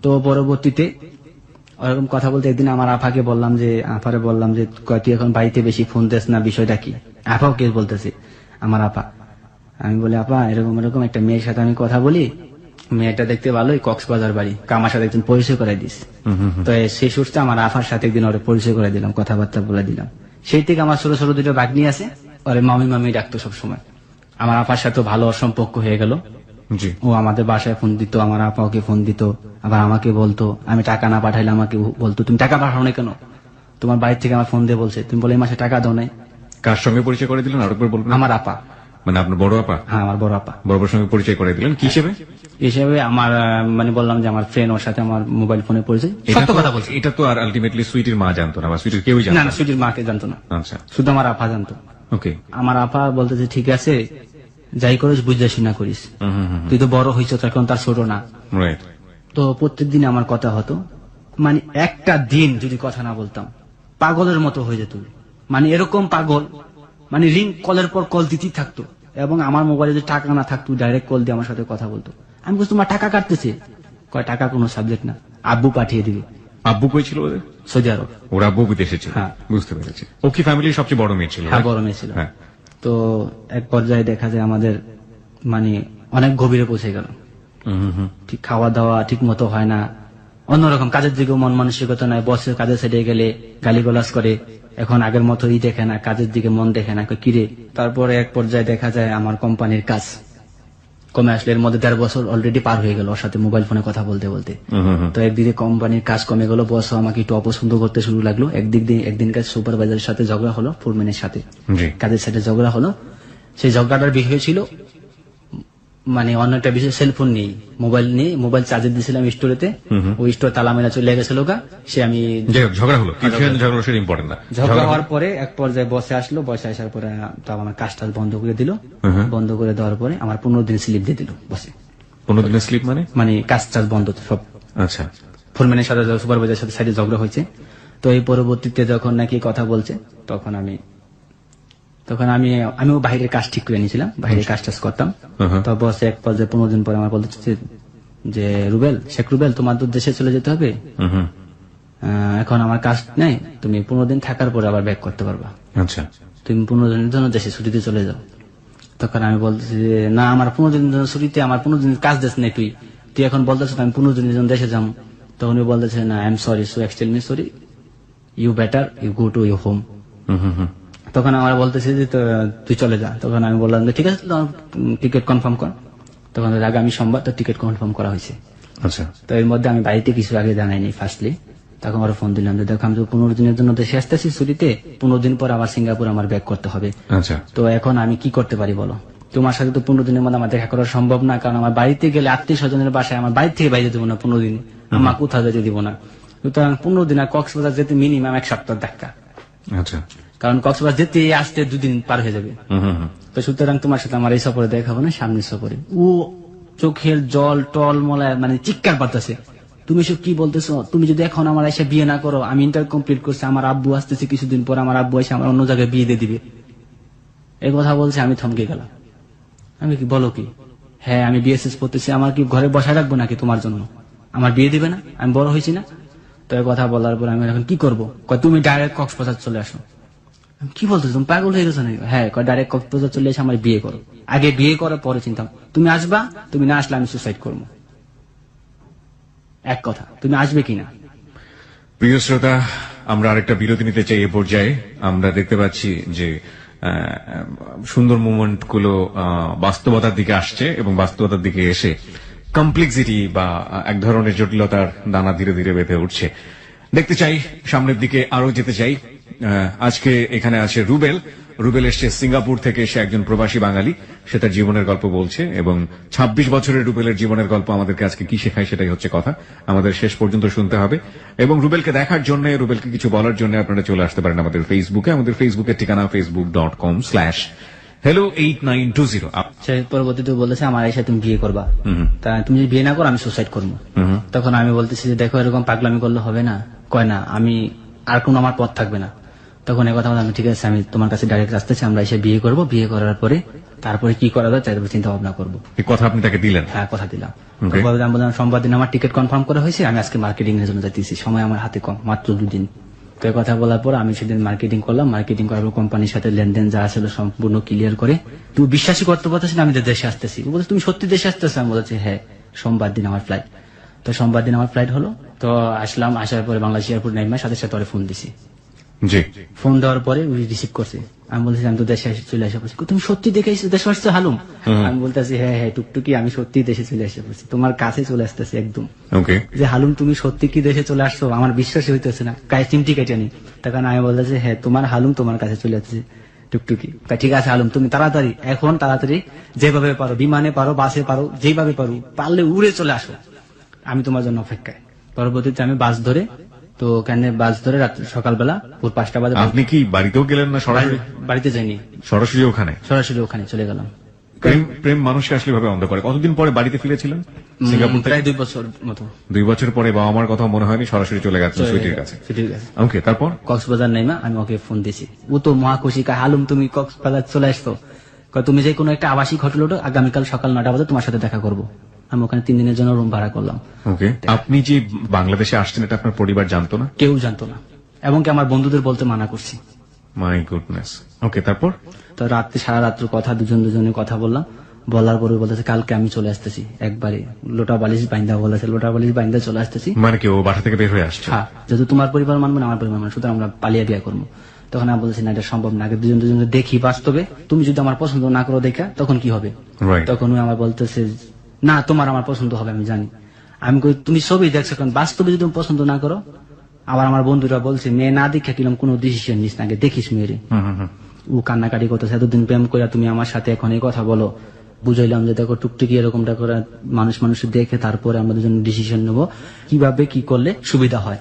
তো পরবর্তীতে ওরকম কথা বলতে একদিন আমার আফাকে বললাম যে তুই এখন বাড়িতে বেশি ফোন দিস না, বিষয়টা কি? আফাও কে বলতেছে আমার আপা। আমি বলি আপা এরকম একটা মেয়ের সাথে আমি কথা বলি, মেয়েটা দেখতে ভালোই, কক্সবাজার বাড়ি, আমার সাথে একদিন পরিচয় করে দিস। তো সেই সূত্রে আমার আফার সাথে একদিন ওরে পরিচয় করে দিলাম, কথাবার্তা বলে দিলাম। সেই থেকে আমার ছোট ছোট 2 ভাগ্নি আছে, ওরে মামি মামি ডাকতো সবসময়। আমার আফার সাথে ভালো সম্পর্ক হয়ে গেল। জি। ও আমাদের বাসায় ফোন দিত, আমার আপাকে ফোন দিত, আবার আমাকে বলতো আমি টাকা না পাঠাইলে আমাকে বলতো তুমি টাকা পাঠাও না কেন, তোমার বাড়ি থেকে আমার ফোন দিয়ে বলছে তুমি বলে এই মাসে টাকা দাও নাই। কার সঙ্গে পরিচয় করে দিলেন আরেকবার বলবেন? আমার আপা, মানে আপনার বড় আপা? হ্যাঁ আমার বড় আপা বড় আপার সঙ্গে পরিচয় করে দিলেন কি হিসেবে? হিসেবে আমার মানে বললাম যে আমার ফ্রেন্ড ওর সাথে আমার মোবাইল ফোনে পরিচয়, এটা সত্য তো- কথা বলছি। এটা তো আর আলটিমেটলি সুইটির মা জানতো না বা সুইটির কেউই জানতো না না। না, সুজির মাকে জানতো না, আচ্ছা, শুধু আমার আপা জানতো। ওকে। আমার আপা বলতেছে ঠিক আছে যাই করিস বুঝতে না করিস, তুই তো বড় হয়েছ এখন তার ছোট না। রাইট। তো প্রত্যেকদিন আমার কথা হতো, মানে একটা দিন যদি কথা না বলতাম পাগলের মতো হয়ে যেত, মানে এরকম পাগল, মানে রিং কলের পর কল দিতেই থাকতো, এবং আমার মোবাইলে যদি টাকা না থাকতো ডাইরেক্ট কল দিয়ে আমার সাথে কথা বলতো। আমি বলছি তোমার টাকা কাটতেছে, কয় টাকা কোনো সাবজেক্ট না, আব্বু পাঠিয়ে দিবে। আব্বু কই ছিল ওদের? সৌদি আরব। ওরা আব্বু বিদেশে ছিল। হ্যাঁ। বুঝতে পেরেছি। ও কি ফ্যামিলির সবচেয়ে বড় মেয়ে ছিল? হ্যাঁ বড় মেয়ে ছিল। হ্যাঁ। তো এক পর্যায়ে দেখা যায় আমাদের মানে অনেক গভীরে পৌঁছে গেল, ঠিক খাওয়া দাওয়া ঠিক মতো হয় না, অন্যরকম কাজের দিকেও মন মানসিকতা নাই, বসের কাজে সাইডে গেলে গালিগালাজ করে, এখন আগের মতোই দেখে না, কাজের দিকে মন দেখে না, কয় কিরে। তারপরে এক পর্যায়ে দেখা যায় আমার কোম্পানির কাজ কমে আসলে, এর মধ্যে 1.5 বছর অলরেডি পার হয়ে গেল ওর সাথে মোবাইল ফোনে কথা বলতে বলতে। তো একদিকে কোম্পানির কাজ কমে গেল, বসও আমাকে একটু অপছন্দ করতে শুরু লাগলো, একদিনকার সুপারভাইজারের সাথে ঝগড়া হলো, ফোরম্যানের সাথে জি। কাজের সাথে ঝগড়া হলো। সেই ঝগড়াটার বিষয় ছিল মানে অন্য একটা বিষয়, সেলফোন নেই, মোবাইল নেই, মোবাইল চার্জে দিয়েছিলাম স্টোরেতে, ওই স্টোর তালা মেলা চলে গেছিল গা, সে আমি যাই হোক, ঝগড়া হলো, কি ঝগড়া হলো সেটা ইম্পর্টেন্ট না। ঝগড়া হওয়ার পরে এক পর্যায়ে বসে আসলো, বসে আসার পরে তাও আমার কাজটা বন্ধ করে দিল, বন্ধ করে দেওয়ার পরে আমার 15 দিন স্লিপ দিয়ে দিল বসে। 15 দিনের স্লিপ মানে? মানে কাজ টাজ বন্ধ সব, আচ্ছা। ফোরম্যানের সাথে সুপারভাইজারের সাথে সাইডে ঝগড়া হয়েছে। তো এই পরবর্তীতে যখন নাকি কথা বলছে তখন আমিও বাইরের কাজ ঠিক করে নিয়েছিলাম, বাইরের কাজ টাজ করতাম। তো বস এক পর্যায়ে 15 দিন পরে আমার বলতেছে যে শেখ রুবেল তোমার তো দেশে চলে যেতে হবে, এখন আমার কাজ নেই, তুমি 15 দিন থাকার পরে আবার ব্যাক করতে পারবা, আচ্ছা। তুমি 15 দিনের জন্য দেশে ছুটিতে চলে যাও। তখন আমি বলতেছি যে না, আমার 15 দিনের জন্য ছুটিতে, আমার 15 দিন কাজ দেশ নেই, তুই এখন বলতেছ আমি 15 দিনের জন্য দেশে যাবো। তখন উনি বলতেছে না I am sorry, so extremely sorry, you better you go to your home. তখন আমার বলতেছে যে তুই চলে যা। তখন আমি বললাম যে ঠিক আছে টিকিট কনফার্ম কর। তখন আগামী সোমবার তো টিকিট কনফার্ম করা হয়েছে। আচ্ছা। তো এর মধ্যে আমি বাড়িতে কিছু আগে জানাইনি ফার্স্টলি। তখন ওরা ফোন দিলাম যে দেখো আমি তো 15 দিনের জন্য দেশে আসতেছি ছুটিতে, 15 দিন পর আবার সিঙ্গাপুর আমার ব্যাক করতে হবে। আচ্ছা। তো এখন আমি কি করতে পারি বলো, তোমার সাথে তো 15 দিনের মধ্যে আমার দেখা করা সম্ভব না, কারণ আমার বাড়িতে গেলে আত্মীয় স্বজনের বাসায় আমার বাড়ি থেকে বাইরে দেবো না 15 দিন, আমার কোথাও যেতে দিব না। সুতরাং 15 দিন আর কক্সবাজার যেতে মিনিমাম 1 সপ্তাহ ধাক্কা, আচ্ছা। কারণ কক্সবাজার যেতে আসতে 2 দিন পার হয়ে যাবে। তো সুতরাং তোমার সাথে আমার এই সফরে দেখাবো না, সামনের সফরে। ও চোখের জল টল মলায় মানে চিৎকার পারতেছে, তুমি সব কি বলতেছো, তুমি যদি এখন আমার এসে বিয়ে না করো, আমি ইন্টার কমপ্লিট করছি, আমার আব্বু আসতেছে কিছুদিন পর, আমার আব্বু এসে আমার অন্য জায়গায় বিয়ে দিয়ে দিবে। এই কথা বলছে, আমি থমকে গেলাম। আমি কি বলো কি, হ্যাঁ আমি বিএসএস পড়তেছি, আমার কি ঘরে বসায় রাখবো নাকি তোমার জন্য, আমার বিয়ে দিবে না, আমি বড় হয়েছি না। তো এই কথা বলার পর আমি এখন কি করবো, তুমি ডাইরেক্ট কক্সবাজার চলে আসো। কি বলতেছো, তুমি পাগল হয়ে গেছো নাকি? হ্যাঁ, ডাইরেক্ট কক্সবাজার চলে এসে আমার বিয়ে করো, আগে বিয়ে করার পরে চিন্তা, তুমি আসবা, তুমি না আসলে আমি সুসাইড করবো। এক কথা, তুমি আসবে কিনা। প্রিয় শ্রোতা, আমরা আরেকটা বিরতি নিতে চাই। এ পর্যায়ে আমরা দেখতে পাচ্ছি যে সুন্দর মুভমেন্ট গুলো বাস্তবতার দিকে আসছে এবং বাস্তবতার দিকে এসে কমপ্লেক্সিটি বা এক ধরনের জটিলতার দানা ধীরে ধীরে বেঁধে উঠছে। দেখতে চাই সামনের দিকে, আরো যেতে চাই। আজকে এখানে আছে রুবেল। রুবেল এসছে সিঙ্গাপুর থেকে, সে একজন প্রবাসী বাঙালি, সে তার জীবনের গল্প বলছে এবং 26 বছরের রুবেলের জীবনের গল্প আমাদেরকে আজকে কি শেখায় সেটাই হচ্ছে কথা, আমাদের শেষ পর্যন্ত শুনতে হবে। এবং রুবেলকে দেখার জন্য, রুবেলকে কিছু বলার জন্য আপনারা চলে আসতে পারেন আমাদের ফেসবুকে। আমাদের ফেসবুকের ঠিকানা facebook.com/hello8920। সে পরবর্তীতে বলেছে আমার এসে তুমি বিয়ে করবা, তা তুমি যদি বিয়ে না করো আমি সুসাইড করবো। তখন আমি বলতেছি যে দেখো এরকম পাগলামি করলে হবে না, কয় না আমি আর কোনো আমার পথ থাকবে না। তখন এই কথা বলে আমি ঠিক আছে, আমি তোমার কাছে ডাইরেক্ট আসতেছি, আমরা এসে বিয়ে করবো, বিয়ে করার পরে তারপরে কি করা যায় তারপরে চিন্তা ভাবনা করবো। এই কথা আপনি তাকে দিলেন? হ্যাঁ, কথা দিলাম। তারপরে আমি বললাম সোমবার দিন আমার টিকিট কনফার্ম করা হয়েছে, আমি আজকে মার্কেটিং এর জন্য যাইতেছি, সময় আমার হাতে কম, মাত্র 2 দিন। তো এই কথা বলার পর আমি সেদিন মার্কেটিং করলাম, মার্কেটিং করার পর কোম্পানির সাথে লেনদেন যা ছিল সম্পূর্ণ ক্লিয়ার করে, তুই বিশ্বাসই করতে পারতেছি না আমি দেশে আসতেছি। ও বলছে তুমি সত্যি দেশে আসতেছো? আমি বলেছি হ্যাঁ, সোমবার দিন আমার ফ্লাইট। তো সোমবার দিন আমার ফ্লাইট হলো, তো আসলাম, আসার পরে বাংলাদেশ এয়ারপোর্ট নেমে সাথে সাথে ওরে ফোন দিছি জি। ফোন দেওয়ার পরে উনি রিসিভ করছে। আমি বলছি আমি তো দেশে চলে আসে পড়ছি। তুমি সত্যি দেখে এসে দেশে আসছো হালুম? আমি বলতেছি হ্যাঁ হ্যাঁ টুকটুকি আমি সত্যি দেশে চলে আসে পড়ছি, তোমার কাছে চলে আসতেছি একদম। ওকে। যে হালুম তুমি সত্যি কি দেশে চলে আসছো? আমার বিশ্বাসই হইতেছে না, গায়ে চিমটি কেটে নি। তখন আমি বলতেছি হ্যাঁ তোমার হালুম তোমার কাছে চলে আসছে টুকটুকি। ঠিক আছে হালুম, তুমি তাড়াতাড়ি এখন তাড়াতাড়ি যেভাবে পারো, বিমানে পারো বাসে পারো যেভাবে পারো পারলে উড়ে চলে আসো, আমি তোমার জন্য অপেক্ষায়। পরবর্তীতে আমি বাস ধরে, তো ওখানে বাস ধরে রাত্রে সকালবেলা ভোর 5টা বাজে আপনি কি বাড়িতেও গেলেন না সরাসরি? বাড়িতে যাইনি, সরাসরি ওখানে? সরাসরি ওখানে চলে গেলাম। প্রেম মানুষকে আসলে ভাবে অন্ধ করে। কতদিন পরে বাড়িতে ফিরেছিলেন সিঙ্গাপুর থেকে? প্রায় 2 বছর মতো। 2 বছর পরে বাবা মার কথা মনে হয়নি, সরাসরি চলে গেছেন সুইটির কাছে। সুইটির কাছে। ওকে, তারপর? কক্সবাজার নাইমা আমি ওকে ফোন দিয়েছি, ও তো মহা খুশি, কয় হালুম তুমি কক্সবাজার চলে আসতো, কয় তুমি যে কোনো একটা আবাসিক হোটেল ওঠো, আগামীকাল সকাল 9টা বাজে তোমার সাথে দেখা করবো। আমি ওখানে 3 দিনের জন্য রুম ভাড়া করলাম। ওকে, আপনি যে বাংলাদেশে আসছেন এটা আপনার পরিবার জানতো না? কেউ জানতো না, এবং কি আমার বন্ধুদের বলতে মানা করছি। My goodness. ওকে, তারপর? তো রাত্রে সারা রাত্র কথা দুজনে কথা বললাম, বলার পরে বলেছে কালকে আমি চলে আসতেছি, একবারে লোটা বালিশ বাইন্দা বলেছে, লোটা বালিশ বাইন্দা চলে আসতেছি। মানে কি ও বাসা থেকে বের হয়ে আসছে? হ্যাঁ, যেহেতু তোমার পরিবার মানবে না আমার পরিবার মানবে, সুতরাং আমরা পালিয়ে বিয়ে করবো। তখন আমি বলছি না এটা সম্ভব না, আগে দুজনে দেখি বাস্তবে, তুমি যদি আমার পছন্দ না করো দেখা তখন কি হবে? Right. তখন ও আমার বলতেছে না তোমার আমার পছন্দ হবে আমি জানি। আমি কই তুমি সবই দেখছো, কারণ বাস্তবে যদি তুমি পছন্দ না করো, আবার আমার বন্ধুরা বলছে মেয়ে না দেখে কিরম কোনো ডিসিশন নিস না, আগে দেখিস মেয়েরে। ও কান্নাকাটি করতেছে, এতদিন প্রেম করে তুমি আমার সাথে এখন এই কথা বলো। বুঝাইলাম যে দেখো টুকটুকি এরকমটা করে মানুষ দেখে তারপরে আমরা দুজন ডিসিশন নেবো কিভাবে কি করলে সুবিধা হয়,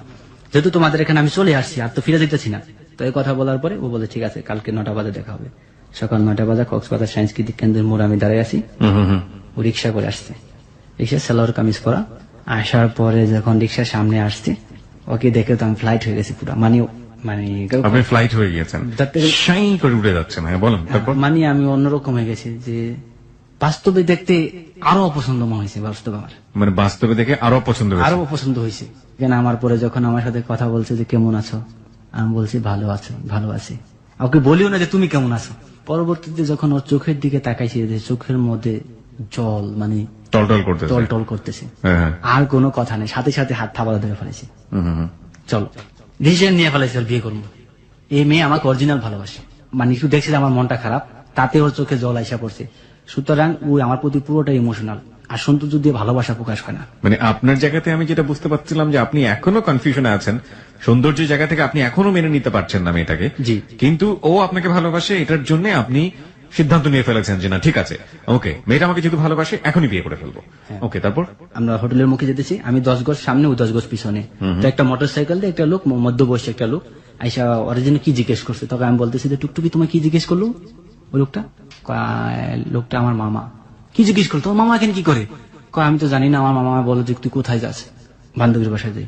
যেহেতু তোমাদের এখানে আমি চলে আসছি আর তো ফিরে যেতেছি না। তো এই কথা বলার পরে ও বলে ঠিক আছে কালকে 9টা বাজে দেখা হবে। সকাল 9টা বাজে কক্সবাজার সাংস্কৃতিক কেন্দ্রের মোড়ে আমি দাঁড়াই আছি। ও রিক্সা করে আসছে, রিক্সা সালোয়ার কামিজ পরা। আসার পরে যখন রিক্সার সামনে আসছে ওকে দেখে তো আমি ফ্লাইট হয়ে গেছি পুরো, মানে আপনি ফ্লাইট হয়ে গিয়েছেন, শাই করে উড়ে যাচ্ছেন। হ্যাঁ বলেন, তারপর? মানে আমি অন্যরকম হয়ে গেছি, যে বাস্তবে দেখতে আরো অপছন্দ মনে হয়েছে। বাস্তবে আমার মানে বাস্তবে দেখে আরো পছন্দ হয়েছে? আরো অপছন্দ হয়েছে। কেন আমার পরে যখন আমার সাথে কথা বলছে যে কেমন আছো, আমি বলছি ভালো আছো, ভালো আছি। ওকে বলিও না যে তুমি কেমন আছো। পরবর্তীতে যখন ওর চোখের দিকে তাকাইছি, যে চোখের মধ্যে জল মানে টলটল করতেছে। টলটল করতেছে, হ্যাঁ। আর কোনো কথা নেই, সাথে সাথে হাত থাবা ধরে ফেলেছি। চলো ডিসিশন নিয়ে ফেলেছি আর বিয়ে করবো। এই মেয়ে আমাকে অরিজিনাল ভালোবাসে, মানে একটু দেখছে যে আমার মনটা খারাপ, তাতে ওর চোখে জল আইসা পড়ছে। সুতরাং ও আমার প্রতি পুরোটাই ইমোশনাল, আর সৌন্দর্য দিয়ে ভালোবাসা প্রকাশ হয় না। মানে আপনার জায়গাতে আমি যেটা বুঝতে পারছিলাম যে আপনি এখনো কনফিউশনে আছেন, সৌন্দর্যের জায়গা থেকে আপনি এখনো মেনে নিতে পারছেন না মেয়েটাকে। জি। কিন্তু ও আপনাকে ভালোবাসে, এটার জন্য আপনি সিদ্ধান্ত নিয়ে ফেলেছেন যে না ঠিক আছে, ওকে মেয়েটা আমাকে যেহেতু ভালোবাসে এখনই বিয়ে করে ফেলবো। ওকে, তারপর? আমরা হোটেলের মুখে যেতেছি, আমি 10 গজ সামনে ও 10 গজ পিছনে। তো একটা মোটরসাইকেল দিয়ে একটা লোক, মধ্য বয়সী একটা লোক আইসা অরিজিনাল কি জিজ্ঞেস করছে। তখন আমি বলতেছি যে টুকটুকি তোমায় কি জিজ্ঞেস করলো ওই লোকটা? লোকটা আমার মামা। কি জিজ্ঞেস করলো? তোমার মামা এখানে কি করে? আমি তো জানি না, আমার মামা বলো যে তুই কোথায় যাস, বান্ধবীর বাসায় যাই।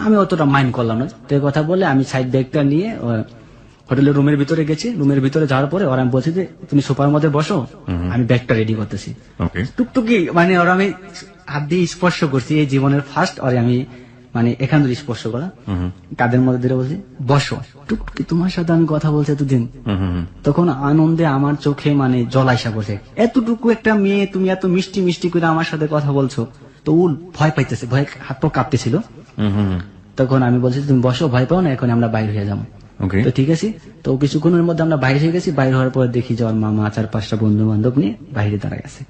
আমি অতটা মাইন্ড করলাম না, তো কথা বলে আমি সাইড ব্যাগটা নিয়ে হোটেলের রুমের ভিতরে গেছি। রুমের ভিতরে যাওয়ার পরে ওরা আমি বলছি যে তুমি সোফার মধ্যে বসো, আমি ব্যাগটা রেডি করতেছি। ওকে। টুকটুকি মানে ওরা আমি হাত দিয়ে স্পর্শ করছি, এই জীবনের ফার্স্ট ওরে আমি মানে এখান থেকে স্পর্শ করা, কাদের মধ্যে ধরে বলছি বসো। টুকটুকি তোমার সাথে আমি কথা বলছি এতদিন, তখন আনন্দে আমার চোখে মানে জল আইসা পড়ছে। এতটুকু একটা মেয়ে তুমি এত মিষ্টি মিষ্টি করে আমার সাথে কথা বলছো। তো ও ভয় পাইতেছে, ভয় হাত পা কাঁপতেছিল। তখন আমি বলছি তুমি বসো, ভয় পাও না, এখন আমরা বাইরে হয়ে যাবো। তো ঠিক আছে, তো কিছুক্ষণের মধ্যে আমরা বাইরে হয়ে গেছি। বাইরে হওয়ার পরে দেখি যে আমার মামা 4-5টা বন্ধু বান্ধব নিয়ে বাইরে দাঁড়ায় আছে।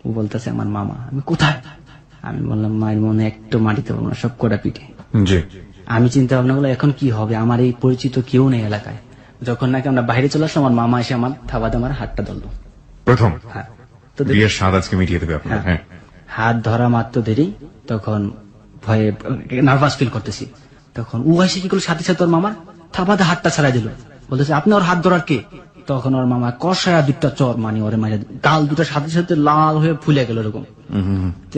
ও বলতেছে আমার মামা। আমি কোথায়? আমি বললাম মায়ের মনে একটু মাটিতে পারবো না, সব কটা পিঠে। জি। আমি চিন্তা ভাবনা করলাম এখন কি হবে, আমার এই পরিচিত কেউ নেই এলাকায়। যখন নাকি আমরা বাইরে চলে আসলাম, আমার মামা এসে আমার থাবাতে আমার হাতটা ধরলো প্রথম। হ্যাঁ, তো বিয়ের স্বাদ আজকে মিটিয়ে দেবে আপনার। হ্যাঁ। হাত ধরা মাত্র দেরি, তখন ভয়ে নার্ভাস ফিল করতেছি। তখন ও এসে কি করলো, সাথে সাথে ওর মামার থাবাতে হাতটা ছাড়াই দিল, বলতেছে আপনি ওর হাত ধরার কে? তখন ওর মামা কষায়া 2টা চর মানে ওরে মারে, গাল দুটার সাথে সাথে লাল হয়ে ফুলে গেল এরকম।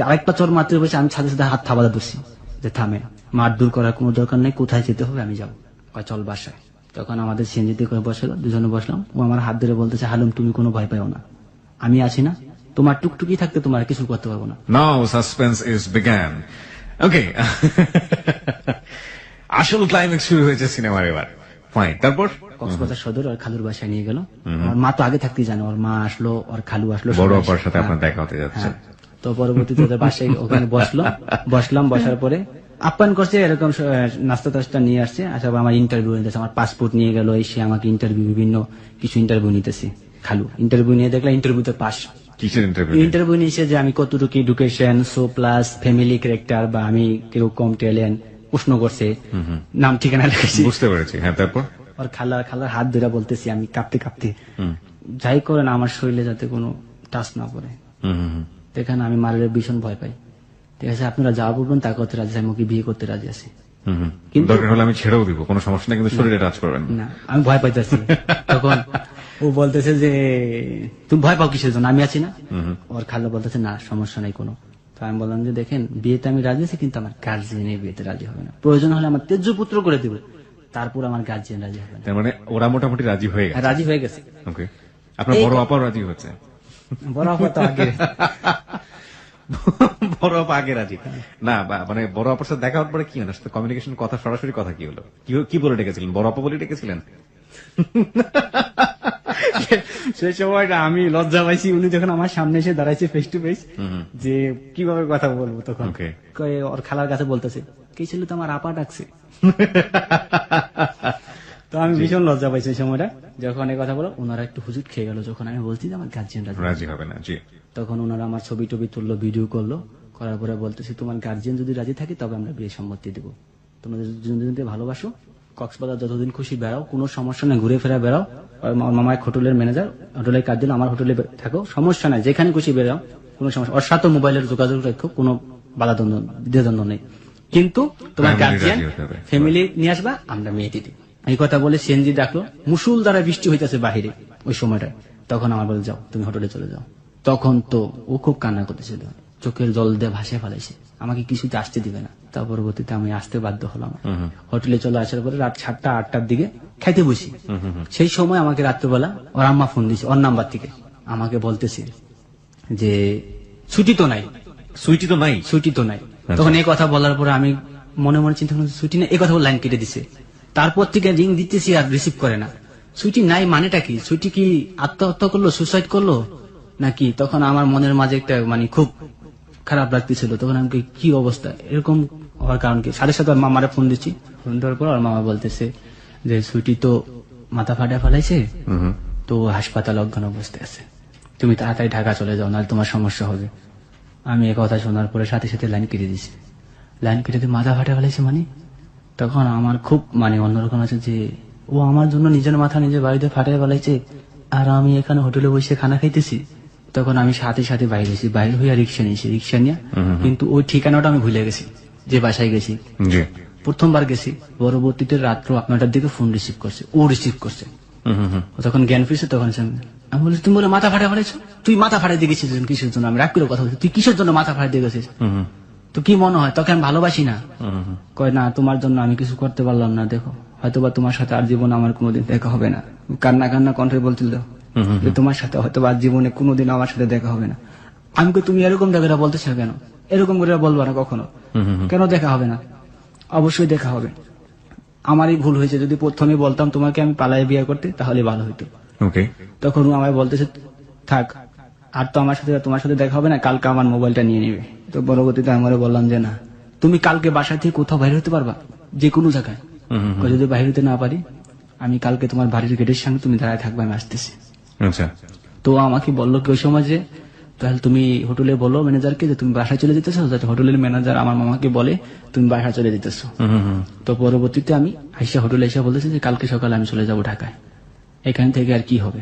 আরেকটা চর মারতে বসে আমি সাথে সাথে হাত থাবাতে ধরছি যে থামে, মার দূর করার কোনো দরকার নেই, কোথায় যেতে হবে আমি যাবো, চল বাসায়। তখন আমাদের সিএনজিতে করে বসলো, দুজনে বসলাম। ও আমার হাত ধরে বলতেছে হালুম তুমি কোনো ভয় পাও না, আমি আছি না, তোমার টুকটুকি থাকতে তোমার কিছু করতে পারবো না। নাও সাসপেন্স ইজ বিগান। ওকে, আসল ক্লাইম্যাক্স শুরু হয়েছে সিনেমার এবার। ফাইন, তারপর? কক্সবাজার সদর ওর খালুর বাসায় নিয়ে গেল। আমার মা তো আগে থাকতেই জানে, ওর মা আসলো, ওর খালু আসলো, বড় সবাই অপার আসলো। সাথে আপনার দেখা হতে যাচ্ছে। হ্যাঁ। তো পরবর্তীতে ওদের বাসায় ওখানে বসলাম। বসার পরে আপ্যায়ন করছে, এরকম নাস্তা টাস্তা নিয়ে আসছে, আসার পর আমার ইন্টারভিউ নিতেছে, আমার পাসপোর্ট নিয়ে গেল, এসে আমাকে ইন্টারভিউ, বিভিন্ন কিছু ইন্টারভিউ নিতেছে। খালু ইন্টারভিউ নিয়ে দেখলাম ইন্টারভিউতে পাস। কিসের ইন্টারভিউ? ইন্টারভিউ নিয়েছে যে আমি কতটুকু education, so plus family character, বা আমি কিরকম ট্যালেন্ট প্রশ্ন করছে, নাম ঠিকানা লিখেছি। বুঝতে পেরেছি, হ্যাঁ। তারপর ওর খালার হাত ধরে বলতেছি আমি কাঁপতে কাঁপতে, যাই করেন আমার শরীরে যাতে কোনো টাচ না পড়ে। এখানে আমি মারের ভীষণ ভয় পাই। ঠিক আছে, আপনারা যা বলবেন তা করতে রাজি আছি, আমি ওকে বিয়ে করতে রাজি আছি। কিন্তু দরকার হলে আমি ছেড়েও দিব, কোনো সমস্যা নেই, কিন্তু শরীরে টাচ করবেন না। না, আমি ভয় পাইতেছি। তখন ও বলতেছে যে তুমি ভয় পাও কিসের জন্য, আমি আছি না। ওর খালা বলতেছে না সমস্যা নেই কোনো। তো আমি বললাম যে দেখেন, বিয়েতে আমি রাজি আছি, কিন্তু আমার গার্জিয়ানের বিয়েতে রাজি হবে না। প্রয়োজন হলে আমার তেজ্য পুত্র করে দেবে, তারপর আমার গার্জিয়ান রাজি হবে না। তার মানে ওরা মোটামুটি রাজি হয়ে গেছে। রাজি হয়ে গেছে। ওকে, আপনার বড় আপাও রাজি হচ্ছে? বড় আপা তো আগে বড় আপা আগে রাজি না, মানে বড় আপার সাথে দেখা হওয়ার পরে কি হলো, কমিউনিকেশন, কথা, সরাসরি কথা কি হলো, কি বলে ডেকেছিলেন? বড় আপা বলে ডেকেছিলেন? সেই সময়টা আমি লজ্জা পাইছি। উনি যখন আমার সামনে এসে দাঁড়াইছে ফেস টু ফেস, যে কিভাবে কথা বলবো, তখন Okay. কয়ে ওর খালার কাছে বলতেছে কি ছিল তো আমার আপা ডাকছে। তো আমি ভীষণ লজ্জা পাইছি সেই সময়টা। যখন এই কথা বলো, ওনারা একটু হুজুট খেয়ে গেল যখন আমি বলছি যে আমার গার্জিয়ান রাজি হবে না। জি। তখন ওনারা আমার ছবি টবি তুললো, ভিডিও করলো, করার পরে বলতেছি তোমার গার্জিয়ান যদি রাজি থাকে তবে আমরা বিয়ে সম্মতি দেবো। তোমাদের দুজনকে ভালোবাসো, কক্সবাজার যতদিন খুশি বেড়াও, কোনো সমস্যা নেই, ঘুরে ফেরা বেড়াও। আমার মামা এক হোটেলের ম্যানেজার, হোটেলের কাজ দিল, আমার হোটেলে থাকো, সমস্যা নাই, যেখানে খুশি বেড়াও, কোনো সমস্যা। ওর সাথে মোবাইলের যোগাযোগ রাখো, কোনো বাধা দ্বন্দ্ব নেই, কিন্তু তোমার Family গার্জিয়ান রাজি হতে হবে। ফ্যামিলি নিয়ে আসবা, আমরা মেয়ে দিদি। এই কথা বলে সিএনজি ডাকলো, মুসুল দ্বারা বৃষ্টি হইতেছে বাহিরে ওই সময়টায়। তখন আমার বলে যাও তুমি হোটেলে চলে যাও। তখন তো ও খুব কান্না করতেছিল, চোখের জল দিয়ে ভাসে ফেলাইছে, আমাকে কিছুতে আসতে দিবে না। তার পরবর্তীতে আমি আসতে বাধ্য হলাম। হোটেলে চলে আসার পরে রাত 7টা 8টার দিকে খাইতে বসি। সেই সময় আমাকে রাত্রেবেলা ওর আম্মা ফোন দিছে ওর নাম্বার থেকে, আমাকে বলতেছে যে ছুটি তো নাই, সুইটি তো নাই। ছুটি তো নাই। তখন এই কথা বলার পরে আমি মনে মনে চিন্তা করলাম ছুটি নাই, এই কথা লাইন কেটে দিছে। তারপর থেকে রিং দিতেছি আর রিসিভ করে না। ছুটি নাই মানেটা কি? ছুটি কি আত্মহত্যা করলো, সুসাইড করলো নাকি? তখন আমার মনের মাঝে একটা মানে খুব খারাপ লাগতেছিল। তখন আমি কি অবস্থা এরকম হওয়ার কারণ কি? সাথে সাথে ওর মামারে ফোন দিচ্ছি। ফোন দেওয়ার পর ওর মামা বলতেছে যে ছুটি তো মাথা ফাটা ফেলাইছে, তো হাসপাতাল অজ্ঞান অবস্থায় আছে, তুমি তাড়াতাড়ি ঢাকা চলে যাও, নাহলে তোমার সমস্যা হবে। আমি এই কথা শোনার পরে সাথে সাথে লাইন কেটে দিছি। লাইন কেটে দিয়ে মাথা ফাটা ফেলাইছে মানে, তখন আমার খুব মানে অন্যরকম আছে যে ও আমার জন্য নিজের মাথা নিজের বাড়িতে ফাটাই ফেলাইছে, আর আমি এখানে হোটেলে বসে খানা খাইতেছি। তখন আমি সাথে সাথে বাইরে এসেছি, বাইরে হইয়া রিক্সা নিয়েছি, রিক্সা নিয়ে, কিন্তু ওই ঠিকানাটা আমি ভুলে গেছি যে বাসায় গেছি। জি। প্রথমবার গেছি, পরবর্তীতে রাত্র 9টার দিকে ফোন রিসিভ করছে, ও রিসিভ করছে। ও তখন জ্ঞান ফিরছে, তখন আমি বলছি তুমি বলে মাথা ফাটা ফেলেছো, তুই মাথা ফাটাই দিয়ে গেছিস কিসের জন্য? আমি রাগ করে কথা বলছি, তুই কিসের জন্য মাথা ফাটাই দিয়ে গেছিস? তো কি মনে হয় তোকে আমি ভালোবাসি না? কয় না, তোমার জন্য আমি কিছু করতে পারলাম না, দেখো হয়তোবা তোমার সাথে আর জীবনে আমার কোনোদিন দেখা হবে না। কান্না কান্না কণ্ঠে বলছিল যে তোমার সাথে হয়তো আর জীবনে কোনোদিন আমার সাথে দেখা হবে না। আমি কই তুমি এরকম জায়গাটা বলতেছো কেন? এরকম করে বলবো না কখনো, কেন দেখা হবে না? অবশ্যই দেখা হবে। আমারই ভুল হয়েছে, যদি প্রথমে বলতাম তোমাকে আমি পালায়ে বিয়ে করতে তাহলে ভালো হতো। ওকে। তখন ও আমায় বলতেছে থাক, আর তো আমার সাথে তোমার সাথে দেখা হবে না, কালকে আমার মোবাইলটা নিয়ে নিবে। তো পরবর্তীতে আমরা বললাম যে না, তুমি কালকে বাসা থেকে কোথাও বাইরে হতে পারবা, যে কোনো জায়গায়। যদি বাইরে হতে না পারি, আমি কালকে তোমার বাড়ির গেটের সামনে তুমি দাঁড়ায় থাকবে, আমি আসতেছি। আচ্ছা। তো আমাকে বললো কি ওই সময় যে তাহলে তুমি হোটেলে বলো ম্যানেজারকে যে তুমি বাসায় চলে যেতেছো, যাতে হোটেলের ম্যানেজার আমার মামাকে বলে তুমি বাসায় চলে যেতেছো। তো পরবর্তীতে আমি আইসা হোটেলে এসে বলতেছি যে কালকে সকালে আমি চলে যাব ঢাকায়, এখান থেকে আর কি হবে।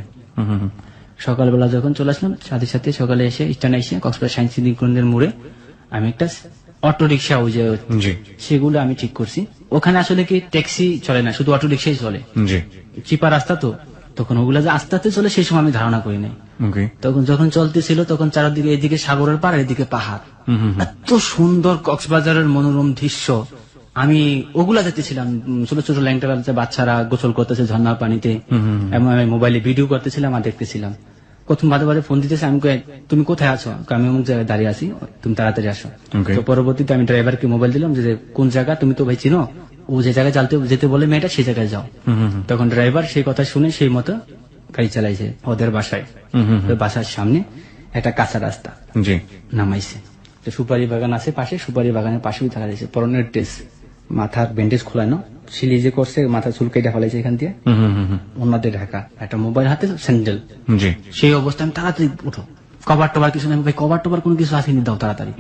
সকালবেলা যখন চলে আসলাম, সাথে সাথে সকালে এসে স্ট্যান্ডে এসে কক্সবাজার সায়েন্স সিটি কেন্দ্রের মোড়ে আমি একটা অটো রিক্সা, ওই যে সেগুলো আমি ঠিক করছি। ওখানে আসলে কি ট্যাক্সি চলে না, শুধু অটো রিক্সাই চলে, চিপা রাস্তা। তো তখন ওগুলা যে আস্তে আস্তে চলে সেই সময় আমি ধারণা করি নাই। তখন যখন চলতেছিল তখন চারদিকে, এদিকে সাগরের পার, এদিকে পাহাড়, এত সুন্দর কক্সবাজারের মনোরম দৃশ্য। আমি ওগুলা দেখতেছিলাম, ছোট ছোট ল্যাংটা বাচ্চারা গোসল করতেছে ঝর্ণার পানিতে, এবং আমি মোবাইলে ভিডিও করতেছিলাম আর দেখতেছিলাম। প্রথম বাদে বাদে ফোন দিতেছে, আমি তুমি কোথায় আছো? আমি অমুক জায়গায় দাঁড়িয়ে আছি, তুমি তাড়াতাড়ি আসো। তো পরবর্তীতে আমি ড্রাইভারকে মোবাইল দিলাম যে কোন জায়গা, তুমি তো ভাই চিনো, ও যে জায়গায় যেতে বলে মেয়েটা সেই জায়গায় যাও। তখন ড্রাইভার সেই কথা শুনে সেই মতো গাড়ি চালাইছে ওদের বাসায়। বাসার সামনে একটা কাঁচা রাস্তা নামাইছে। একটা সুপারি বাগান আছে পাশে, সুপারি বাগানের পাশেই থাকা দিয়েছে, পরনের ড্রেস, মাথার ব্যান্ডেজ খোলানো, সিলি যে করছে, মাথা চুল কেটে ফেলাইছে এখান দিয়ে, অন্যদের ঢাকা, একটা মোবাইল হাতে, স্যান্ডেল। জি। সেই অবস্থায় আমি তাড়াতাড়ি উঠো, কভার টভার কিছু নেই, ভাই কভার টভার কোনো কিছু আসেনি, দাও তাড়াতাড়ি।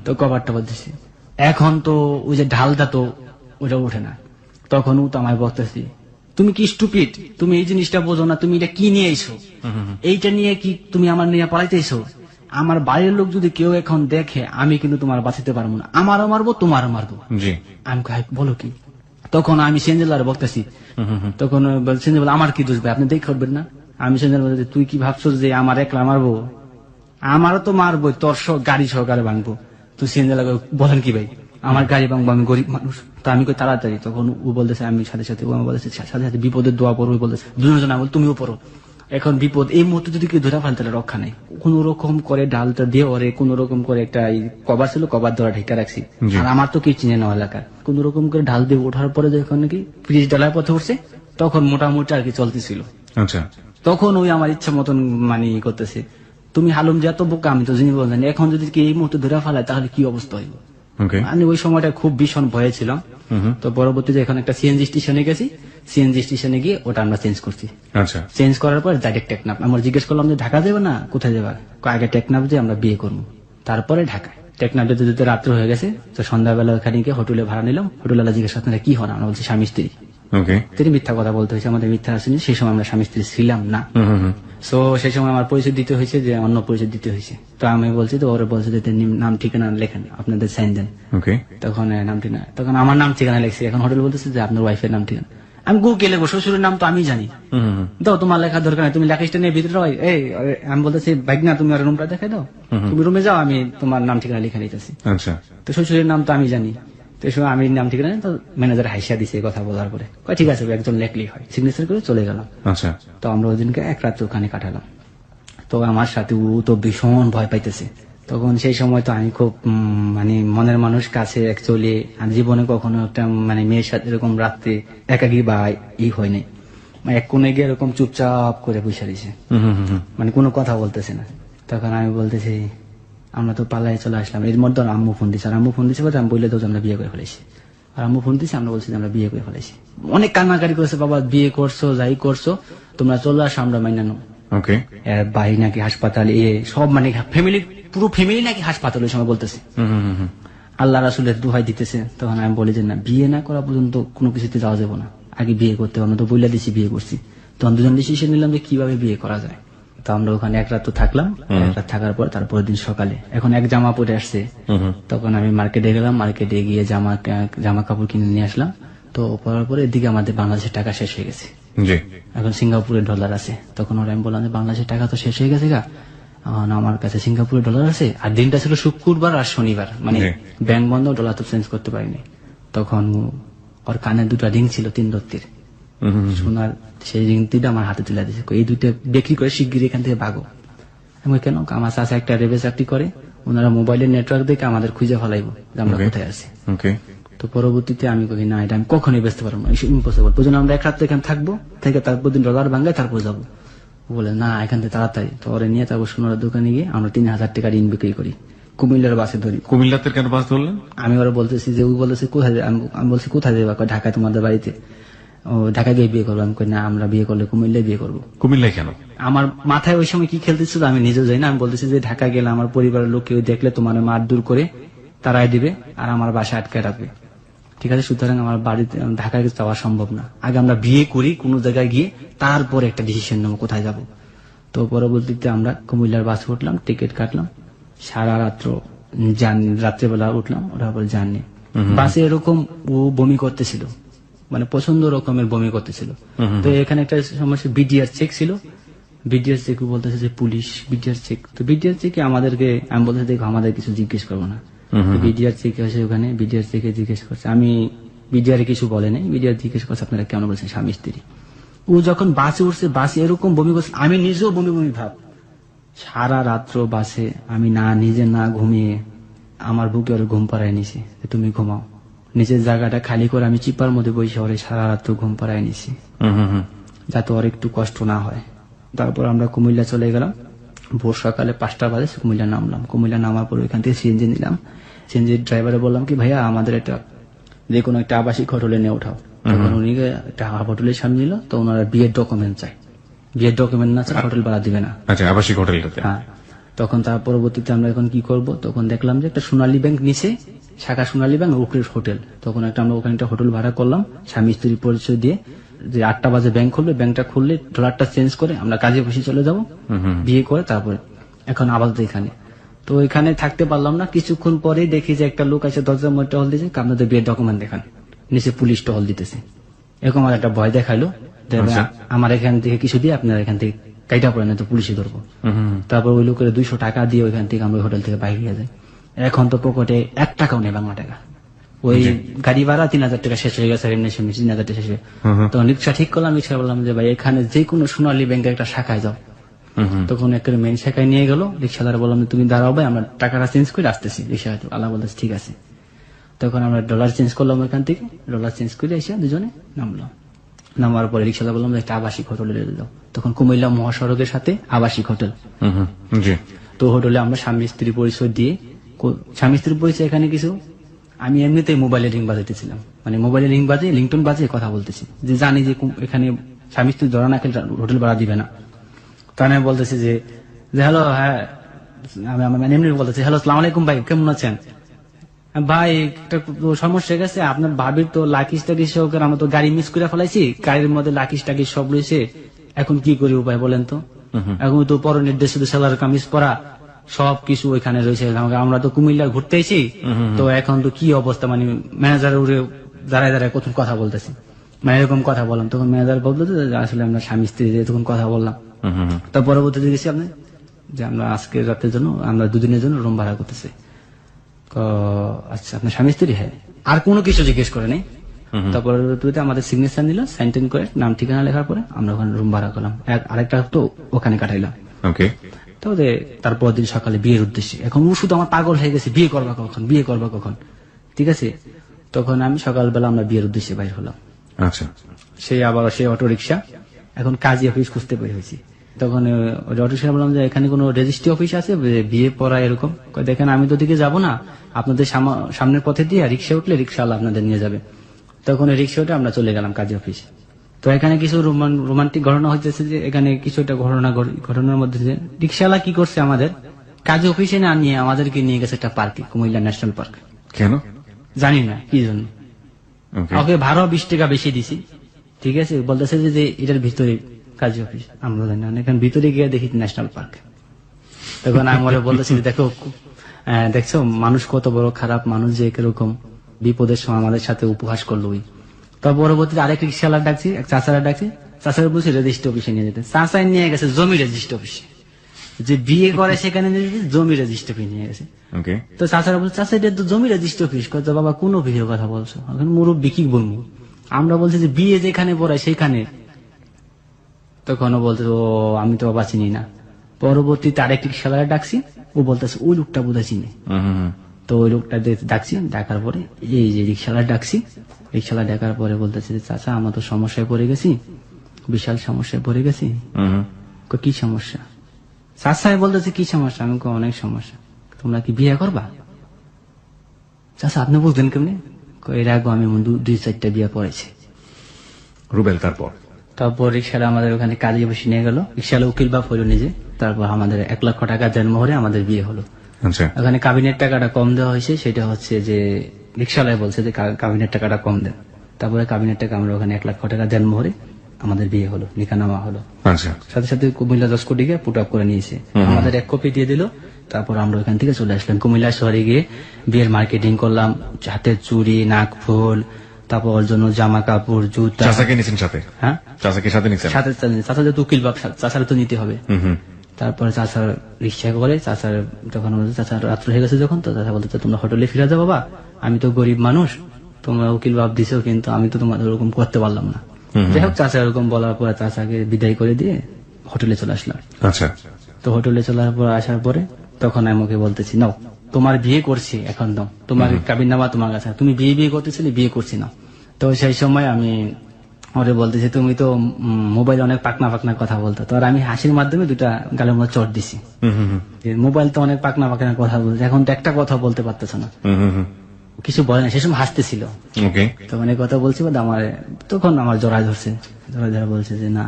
তো কভার টভার দিছি। এখন তো ওই যে ঢালটা তো ওটা ওঠে না, তখন ও তো আমায় বলতেছি, তুমি কি স্টুপিড, তুমি এই জিনিসটা বোঝো না, তুমি এটা কি নিয়ে এসো, এইটা নিয়ে কি তুমি আমার নিয়ে পালাইতে এসো? আমার বাইরের লোক যদি কেউ এখন দেখে, আমি কিন্তু তোমার বাঁচাতে পারবো না, আমারও মারবো তোমারও মারবো। জি। আমি কই, বলো কি? তখন আমি সেঞ্জেলার বলতেছি, তখন সেঞ্জেল বলে, আমার কি দোষ ভাই, আপনি দেখে করবেন না? আমি সেঞ্জেল বলতে, তুই কি ভাবছো যে আমার একলা মারবো? আমারও তো মারবো, তোর গাড়ি সহকারে ভাঙবো। তুই সেঞ্জেলা বলেন কি ভাই, আমার গাড়ি ভাঙবো, আমি গরিব মানুষ। তো আমি কই তাড়াতাড়ি, তখন ও বলতেছে, আমি সাথে সাথে, ও আমার বলতেছে সাথে সাথে বিপদের দোয়া পড়ো, বলতেছে দুজন, বল তুমিও পড়ো। এখন বিপদ এই মুহূর্তে যদি কেউ ধরে ফেলতে রক্ষা নেই, কোন রকম করে ডালটা দিয়ে ওরে কোন রকম করে, একটা কভার ছিল, কভার ধরা ঢেকে রাখছি, আর আমার তো কি চিনে না এলাকার, কোন রকম করে ঢাল দিয়ে ওঠার পরে যখন নাকি ফ্রিজ ডালার পথে উঠছে, তখন মোটামুটি আর কি চলতেছিল। আচ্ছা। তখন ওই আমার ইচ্ছা মতন মানে করতেছে, তুমি হালুম যে এত বোকা, আমি তো জিনিস বললেন, এখন যদি কি এই মুহূর্তে ধরে ফেলায় তাহলে কি অবস্থা হইব। ওকে। আমি ওই সময়টা খুব ভীষণ ভয়ে ছিলাম। তো পরবর্তীতে এখন একটা সিএনজি স্টেশনে গেছি, সিএনজি স্টেশনে গিয়ে ওটা আমরা চেঞ্জ করছি। আচ্ছা। চেঞ্জ করার পর ডাইরেক্ট টেকনাফ। আমরা জিজ্ঞেস করলাম যে ঢাকা যাবে না, কোথায় যাবে? আগে টেকনাফ যে আমরা বিয়ে করবো, তারপরে ঢাকা। টেকনাফ যেতে যেতে রাত্র হয়ে গেছে, তো সন্ধ্যাবেলা ওখানে গিয়ে হোটেলে ভাড়া নিলাম। হোটেলে জিজ্ঞেস আপনারা কি হন? আমরা বলছি স্বামী স্ত্রী। ওকে। তিনি মিথ্যা কথা বলতে হয়েছে, আমাদের মিথ্যা আসেনি, সেই সময় আমরা স্বামী স্ত্রী ছিলাম না। সো সেই সময় আমার পরিচয় দিতে হয়েছে, যে অন্য পরিচয় দিতে হয়েছে। তো আমি বলছি, তো ওরা বলছে যে নাম ঠিকানা লেখেন, আপনাদের সাইন দেন। ওকে। তখন নাম ঠিকানা, তখন আমার নাম ঠিকানা লেখছি। এখন হোটেল বলতেছে যে আপনার ওয়াইফের নাম ঠিকানা। আমি গুগলে শ্বশুরের নাম তো আমি জানি, দাও তোমার লেখার দরকার নেই, তুমি লেখাটা নিয়ে ভিতরে হয়। এই আমি বলতেছি, বাইক না, তুমি আর রুমটা দেখাই দাও, তুমি রুমে যাও, আমি তোমার নাম ঠিকানা লিখে নিতেছি। আচ্ছা। তো শ্বশুরের নাম তো আমি জানি, তো এই সময় আমি নাম ঠিকানা, তো ম্যানেজার হাইসা দিছে কথা বলার পরে, ঠিক আছে একজন লেখলেই হয়, সিগনেচার করে চলে গেলাম। আচ্ছা। তো আমরা ওই দিনকে এক রাত ওখানে কাটালাম। তো আমার সাথে ও তো ভীষণ ভয় পাইতেছে। তখন সেই সময় তো আমি খুব মানে মনের মানুষ কাছে অ্যাকচুয়ালি জীবনে কখনো একটা মানে মেয়ের সাথে এরকম রাত্রে একাকি বা হয় নাই, মানে এক কোণে গিয়ে এরকম চুপচাপ করে বসে রয়েছে, মানে কোনো কথা বলতেছে না। তখন আমি বলতেছি, আমরা তো পালাই চলে আসলাম। এর মধ্যে আম্মু ফোন দিচ্ছে, আর আম্মু ফোন দিচ্ছে বলতে আমি বললে তো আমরা বিয়ে করে ফেলেছি। আর আম্মু ফোন দিচ্ছে, আমরা বলছি যে আমরা বিয়ে করে ফেলেছি। অনেক কান্নাকারি করেছে, বাবা বিয়ে করছো, যাই করছো, তোমরা চলে আসো, আমরা মাইনানো। ওকে। ভাই নাকি হাসপাতালে, সব মানে ফ্যামিলি, পুরো ফ্যামিলি নাকি হাসপাতালে সময় বলতেছে, আল্লাহ রাসুলের দোহাই দিতেছে। তখন আমি বলি যে না, বিয়ে না করা পর্যন্ত কোনো কিছুতে যাওয়া যাবো না, আগে বিয়ে করতে হবে। আমরা তো বইলা দিছি বিয়ে করছি। তখন দুজন ডিসিশন নিলাম যে কিভাবে বিয়ে করা যায়। তো আমরা ওখানে এক রাত তো থাকলাম। এক রাত থাকার পর তারপরের দিন সকালে এখন এক জামা পরে আসছে। তখন আমি মার্কেটে গেলাম, মার্কেটে গিয়ে জামা কাপড় কিনে নিয়ে আসলাম। তো পরার পরে এদিকে আমাদের বাংলাদেশের টাকা শেষ হয়ে গেছে, এখন সিঙ্গাপুরের ডলার আছে। তখন ওরা আমি বললাম যে বাংলাদেশের টাকা তো শেষ হয়ে গেছে গা, আমার কাছে সিঙ্গাপুরের ডলার আছে। আর দিনটা ছিল শুক্রবার আর শনিবার, মানে ব্যাংক বন্ধ, ডলার তো চেঞ্জ করতে পারিনি। তখন ওর কানে দুটা রিং ছিল 3 রত্তির সোনার, সেই রিং দুইটা আমার হাতে তুলে দিয়েছে, এই দুইটা বিক্রি করে শিগগিরই এখান থেকে ভাগো। আমি কেন? আমার চাচা একটা রেবে চাকরি করে, ওনারা মোবাইলের নেটওয়ার্ক দেখে আমাদের খুঁজে ফেলাইবো যে আমরা কোথায় আছি। তো পরবর্তীতে আমি কই না, এটা আমি কখনোই বেচতে পারবো না, ইম্পসিবল। বুঝুন আমরা এক রাত এখানে থাকবো, থেকে তারপর দিন ডলার ভাঙায় তারপর যাবো। বলে না, এখান থেকে তাড়াতাড়ি। তো ওরে নিয়ে তারপর সোনার দোকানে গিয়ে আমরা 3000 টাকা ঋণ বিক্রি করি, কুমিল্লার বাসে ধরি। কুমিল্লাতে কেন বাস ধরলেন? আমি ওরা বলতেছি যে, ওই বলতেছে কোথায়, আমি বলছি কোথায় যাবা? ঢাকায় তোমাদের বাড়িতে। ও ঢাকায় গিয়ে বিয়ে করবো। আমি কই না, আমরা বিয়ে করলে কুমিল্লায় বিয়ে করবো। কুমিল্লায় কেন? আমার মাথায় ওই সময় কি খেলতেছিল আমি নিজেও জানি না। আমি বলতেছি যে ঢাকায় গেলে আমার পরিবারের লোক কেউ দেখলে তোমার মারধর করে তারাই দিবে, আর আমার বাসায় আটকে রাখবে, ঠিক আছে? সুতরাং আমার বাড়িতে ঢাকায় যাওয়া সম্ভব না, আগে আমরা বিয়ে করি কোনো জায়গায় গিয়ে, তারপরে একটা ডিসিশন নেবো কোথায় যাব। তো পরবর্তীতে আমরা কুমিল্লার বাসে উঠলাম, টিকিট কাটলাম, সারা রাত্র রাত্রেবেলা উঠলাম, ওঠার পর জার্নি। বাসে এরকম ও বমি করতেছিল, মানে প্রচন্ড রকমের বমি করতেছিল। তো এখানে একটা সমস্যা, বিডিআর চেক ছিল। বিডিআর চেক বলতেছে যে পুলিশ বিডিআর চেক। তো বিডিআর চেকে আমাদেরকে, আমি বলতেছি দেখো আমাদের কিছু জিজ্ঞেস করবো না। বিডিআর চেক হয়েছে ওখানে, বিডিআর চেকে জিজ্ঞেস করছে, আমি বিডিআর কিছু বলে নাই, বিডিআর জিজ্ঞেস করছে আপনারা কেন বলছেন স্বামী স্ত্রী। ও যখন বাসে উঠছে, বাসে এরকম বমি করছে, আমি নিজেও বমি বমি ভাব। সারা রাত্র বাসে আমি না নিজে না ঘুমিয়ে আমার বুকে ওর ঘুম পাড়ায় নিছি, তুমি ঘুমাও। নিচের জায়গাটা খালি করে আমি চিপার মধ্যে বসে ওরে সারা রাত্র ঘুম পাড়ায় নিছি, যাতে ওর একটু কষ্ট না হয়। তারপর আমরা কুমিল্লা চলে গেলাম। ভোর সকালে 5টা বাজে কুমিল্লা নামলাম। কুমিল্লা নামার পর ওইখান থেকে সিএনজি নিলাম। সিএনজি ড্রাইভারে বললাম কি ভাইয়া আমাদের একটা যে কোনো একটা আবাসিক হোটেলে নিয়ে ওঠাও। তখন উনি একটা হোটেলের সামনে নিল, তো ওনারা বিয়ের ডকুমেন্ট চাই, বিয়ের ডকুমেন্ট না চাই হোটেল ভাড়া দিবে না। আচ্ছা, আবাসিক হোটেলটাতে। হ্যাঁ, তখন তার পরবর্তীতে আমরা এখন কি করব, তখন দেখলাম যে একটা সোনালী ব্যাংক নিচে শাখা সোনালী ব্যাংক উপরের হোটেল। তখন আমরা ওখানে একটা হোটেল ভাড়া করলাম স্বামী স্ত্রী পরিচয় দিয়ে, যে 8টা বাজে ব্যাংক খুলবে, ব্যাংকটা খুললে ডলারটা চেঞ্জ করে আমরা কাজে বসে চলে যাব বিয়ে করে। তারপরে এখন আপাতত এখানে তো এখানে থাকতে পারলাম না। কিছুক্ষণ পরে দেখি যে একটা লোক এসে দরজার মধ্যে টহল দিয়েছে, আপনাদের বিয়ের ডকুমেন্ট দেখান। নিচে পুলিশ টহল দিতেছে। এরকম আমার একটা ভয় দেখালো, আমার এখান থেকে কিছু দিয়ে আপনার এখান থেকে কাইটা পড়ে না তো পুলিশে ধরবো। তারপর ওই লোকের 200 টাকা দিয়ে ওইখান থেকে আমরা হোটেল থেকে বাইরে হয়ে যাই। এখন তো পকেটে 1 টাকাও নেই বাংলা টাকা। ওই গাড়ি ভাড়া 3000 টাকা শেষ হয়ে গেছে, এমনি 3000 টাকা শেষ হয়ে। তো রিক্সা ঠিক করলাম, রিক্সা বললাম যে ভাই এখানে যে কোনো সোনালী ব্যাংকের একটা শাখায় যাও। তখন একটা মেন শাখায় নিয়ে গেল। রিক্সাদার বললাম তুমি দাঁড়াও ভাই, আমরা টাকাটা চেঞ্জ করে আসতেছি। রিক্সা আল্লাহ বলতেছে ঠিক আছে। তখন আমরা ডলার চেঞ্জ করলাম, ওইখান থেকে ডলার চেঞ্জ করে এসে দুজনে নামলাম। নামার পরে রিক্সাদার বললাম একটা আবাসিক হোটেলে যাও। তখন কুমিল্লা মহাসড়কের সাথে আবাসিক হোটেল। তো হোটেলে আমরা স্বামী স্ত্রী পরিচয় দিয়ে, স্বামী স্ত্রীর পরিচয় এখানে কিছু আমি এমনিতেই মোবাইলে রিং বাজাইতেছিলাম, মানে মোবাইলে রিং বাজে লিংটন বাজে কথা বলতেছি, যে জানি যে এখানে স্বামী স্ত্রী ধরা না খেলে হোটেল ভাড়া দিবে না। তাহলে আমি বলতেছি যে হ্যালো, হ্যাঁ আমি এমনি বলতেছি হ্যালো আসসালামু আলাইকুম ভাই, কেমন আছেন ভাই? একটা সমস্যা গেছে, আপনার ভাবির তো লাকিস টাকিস সহ আমরা তো গাড়ি মিস করে ফেলাইছি, গাড়ির মধ্যে লাকিস টাকিস সব রয়েছে, এখন কি করি উপায় বলেন তো? এখন তো পর নির্দেশ সেলার কামিজ পরা সবকিছু ওইখানে রয়েছে, আমরা তো কুমিল্লা ঘুরতে এসেছি, তো এখন তো কি অবস্থা, মানে ম্যানেজার উড়ে দাঁড়ায় দাঁড়ায় কত কথা বলতেছি, মানে এরকম কথা বললাম। তখন ম্যানেজার বলতো যে আসলে আমরা স্বামী স্ত্রী তখন কথা বললাম। তো পরবর্তীতে গেছি আপনি যে আমরা আজকের রাতের জন্য আমরা 2 দিনের জন্য রুম ভাড়া করতেছি। আচ্ছা আপনার স্বামী স্ত্রী? হ্যাঁ। আর কোনো কিছু জিজ্ঞেস করে নেই। তারপরে আমাদের সিগনেচার নিল, সাইন করে নাম ঠিকানা লেখার পরে আমরা ওখানে রুম ভাড়া করলাম। আরেকটা তো ওখানে কাটাইলাম। তো তারপর দিন সকালে বিয়ের উদ্দেশ্যে, এখন ও শুধু আমার পাগল হয়ে গেছে, বিয়ে করবা কখন, বিয়ে করবা কখন। ঠিক আছে, তখন আমি সকালবেলা আমরা বিয়ের উদ্দেশ্যে বাইর হলাম। আচ্ছা, সেই অটো রিক্সা, এখন কাজী অফিস খুঁজতে বের হয়েছি। তখন অটো রিক্সা বললাম যে এখানে কোনো রেজিস্ট্রি অফিস আছে বিয়ে পড়া এরকম? দেখেন আমি তো দিকে যাবো না, আপনাদের সামনের পথে দিয়ে রিক্সা উঠলে রিক্সাওয়ালা আপনাদের নিয়ে যাবে। তখন রিক্সা উঠে আমরা চলে গেলাম কাজী অফিস। তো এখানে কিছু রোমান্টিক ঘটনা হইতেছে, যে এখানে কিছু একটা ঘটনার মধ্যে যে রিক্সাওয়ালা কি করছে, আমাদের কাজী অফিসে না নিয়ে আমাদেরকে নিয়ে গেছে একটা পার্কে, কুমিল্লা ন্যাশনাল পার্ক। কেন জানি না কি জন্য। ওকে ভাড়া 20 টাকা বেশি দিছি। ঠিক আছে, বলতেছে যে এটার ভিতরে কাজী অফিস, আমরা জানি না, এখানে ভিতরে গিয়ে দেখি ন্যাশনাল পার্ক। তখন আমরা বলতেছি দেখছো মানুষ কত বড় খারাপ, মানুষ যে এরকম বিপদের সময় আমাদের সাথে উপহাস করলো। তার পরবর্তীতে আরেক রিক্সাওয়ালা ডাকছি, এক চাচারা ডাকছি, চাচারা বলছি রেজিস্ট্রি অফিসে নিয়ে যেতে। চাচাই নিয়ে গেছে জমি রেজিস্ট্রি অফিসে, যে বিয়ে করে সেখানে জমি রেজিস্ট্রি অফিস নিয়ে গেছে। তো চাচারা বলছে চাচা এটা তো জমি রেজিস্ট্রি অফিস। কত বাবা কোন অফিসের কথা বলছো, এখন মুরব্বী কি বলবো, আমরা বলছি যে বিয়ে যেখানে পড়ায় সেখানে। তখন ও বলতে ও আমি তো বাবা চিনি না। পরবর্তীতে আরেক রিক্সাওয়ালা ডাকছি, ও বলতেছে ওই লোকটা বোধহয় চিনে। তো ওই লোকটা ডাকছি, ডাকার পরে এই যে রিক্সাওয়ালা ডাকছি, রিক্সাওয়ালা ডাকার পরে বলতেছে চাচা আমরা তো সমস্যায় পড়ে গেছি, বিশাল সমস্যায় পড়ে গেছি। কি সমস্যা? চাচা বলতেছে কি সমস্যা? আমি অনেক সমস্যা। তোমরা কি বিয়ে করবা? চাচা আপনি বলতেন কেমনি? এর আগে আমি 2-4টা বিয়ে পড়েছি। রুবেল তারপর রিক্সাওয়ালা আমাদের ওখানে কাজে বসে নিয়ে গেল, রিক্সাওয়ালা উকিল বাপ হলো নিজে। তারপর আমাদের 1 লক্ষ টাকা জন্মহরে আমাদের বিয়ে হলো। ওখানে কাবিনের টাকাটা কম দেওয়া হয়েছে, সেটা হচ্ছে যে রিক্সাওয়ালা বলছে যে কাবিনের টাকাটা কম দেন। তারপরে কাবিনের টাকা আমরা ওখানে 1 লক্ষ টাকা জন্মহরে আমাদের বিয়ে হলো, নিকানামা হলো। সাথে সাথে কুমিল্লা 10 কোটি গিয়ে পুট আপ করে নিয়েছে, আমাদের 1 কপি দিয়ে দিল। তারপর আমরা ওখান থেকে চলে আসলাম কুমিল্লা শহরে, গিয়ে বিয়ের মার্কেটিং করলাম, হাতের চুড়ি, নাক ফুল, তারপর ওর জন্য জামা কাপড়, জুতা। চাচাকে নিছেন সাথে? হ্যাঁ, চাচাকে সাথে নিছেন। চাচা যেহেতু উকিল বাপ, চাচার তো নিতে হবে। তারপরে চাচার রিক্সা করে, চাচার যখন চাচার রাত্র হয়ে গেছে যখন, তো চাচা বলতে তোমরা হোটেলে ফিরে যাও বাবা, আমি তো গরিব মানুষ, তোমরা উকিল বাপ দিছো, কিন্তু আমি তো তোমাদের ওরকম করতে পারলাম না। যাই হোক, চাচা এরকম বলার পরে চাচাকে বিদায় করে দিয়ে হোটেলে চলে আসলাম। আচ্ছা, তো হোটেলে চলে আসার পরে তখন আমাকে বলতেছি নাও তোমার বিয়ে করছি, এখন দাও তোমার কাবিননামা তোমার কাছে, তুমি বিয়ে করতেছিলে, বিয়ে করছি না। তো সেই সময় আমি ওরে বলতেছে তুমি তো মোবাইলে অনেক পাকনা পাকনা কথা বলতো, তো আর আমি হাসির মাধ্যমে দুটা গালের মধ্যে চট দিছি। যে মোবাইল তো অনেক পাকনা পাকনা কথা বলছে, এখন তো একটা কথা বলতে পারতেছ না। কিছু বলে না, সে সময় হাসতেছিল। ওকে, তখন এই কথা বলছি বাদ আমার, তখন আমার জড়ায় ধরছে, জড়ায় ধরে বলছে যে না,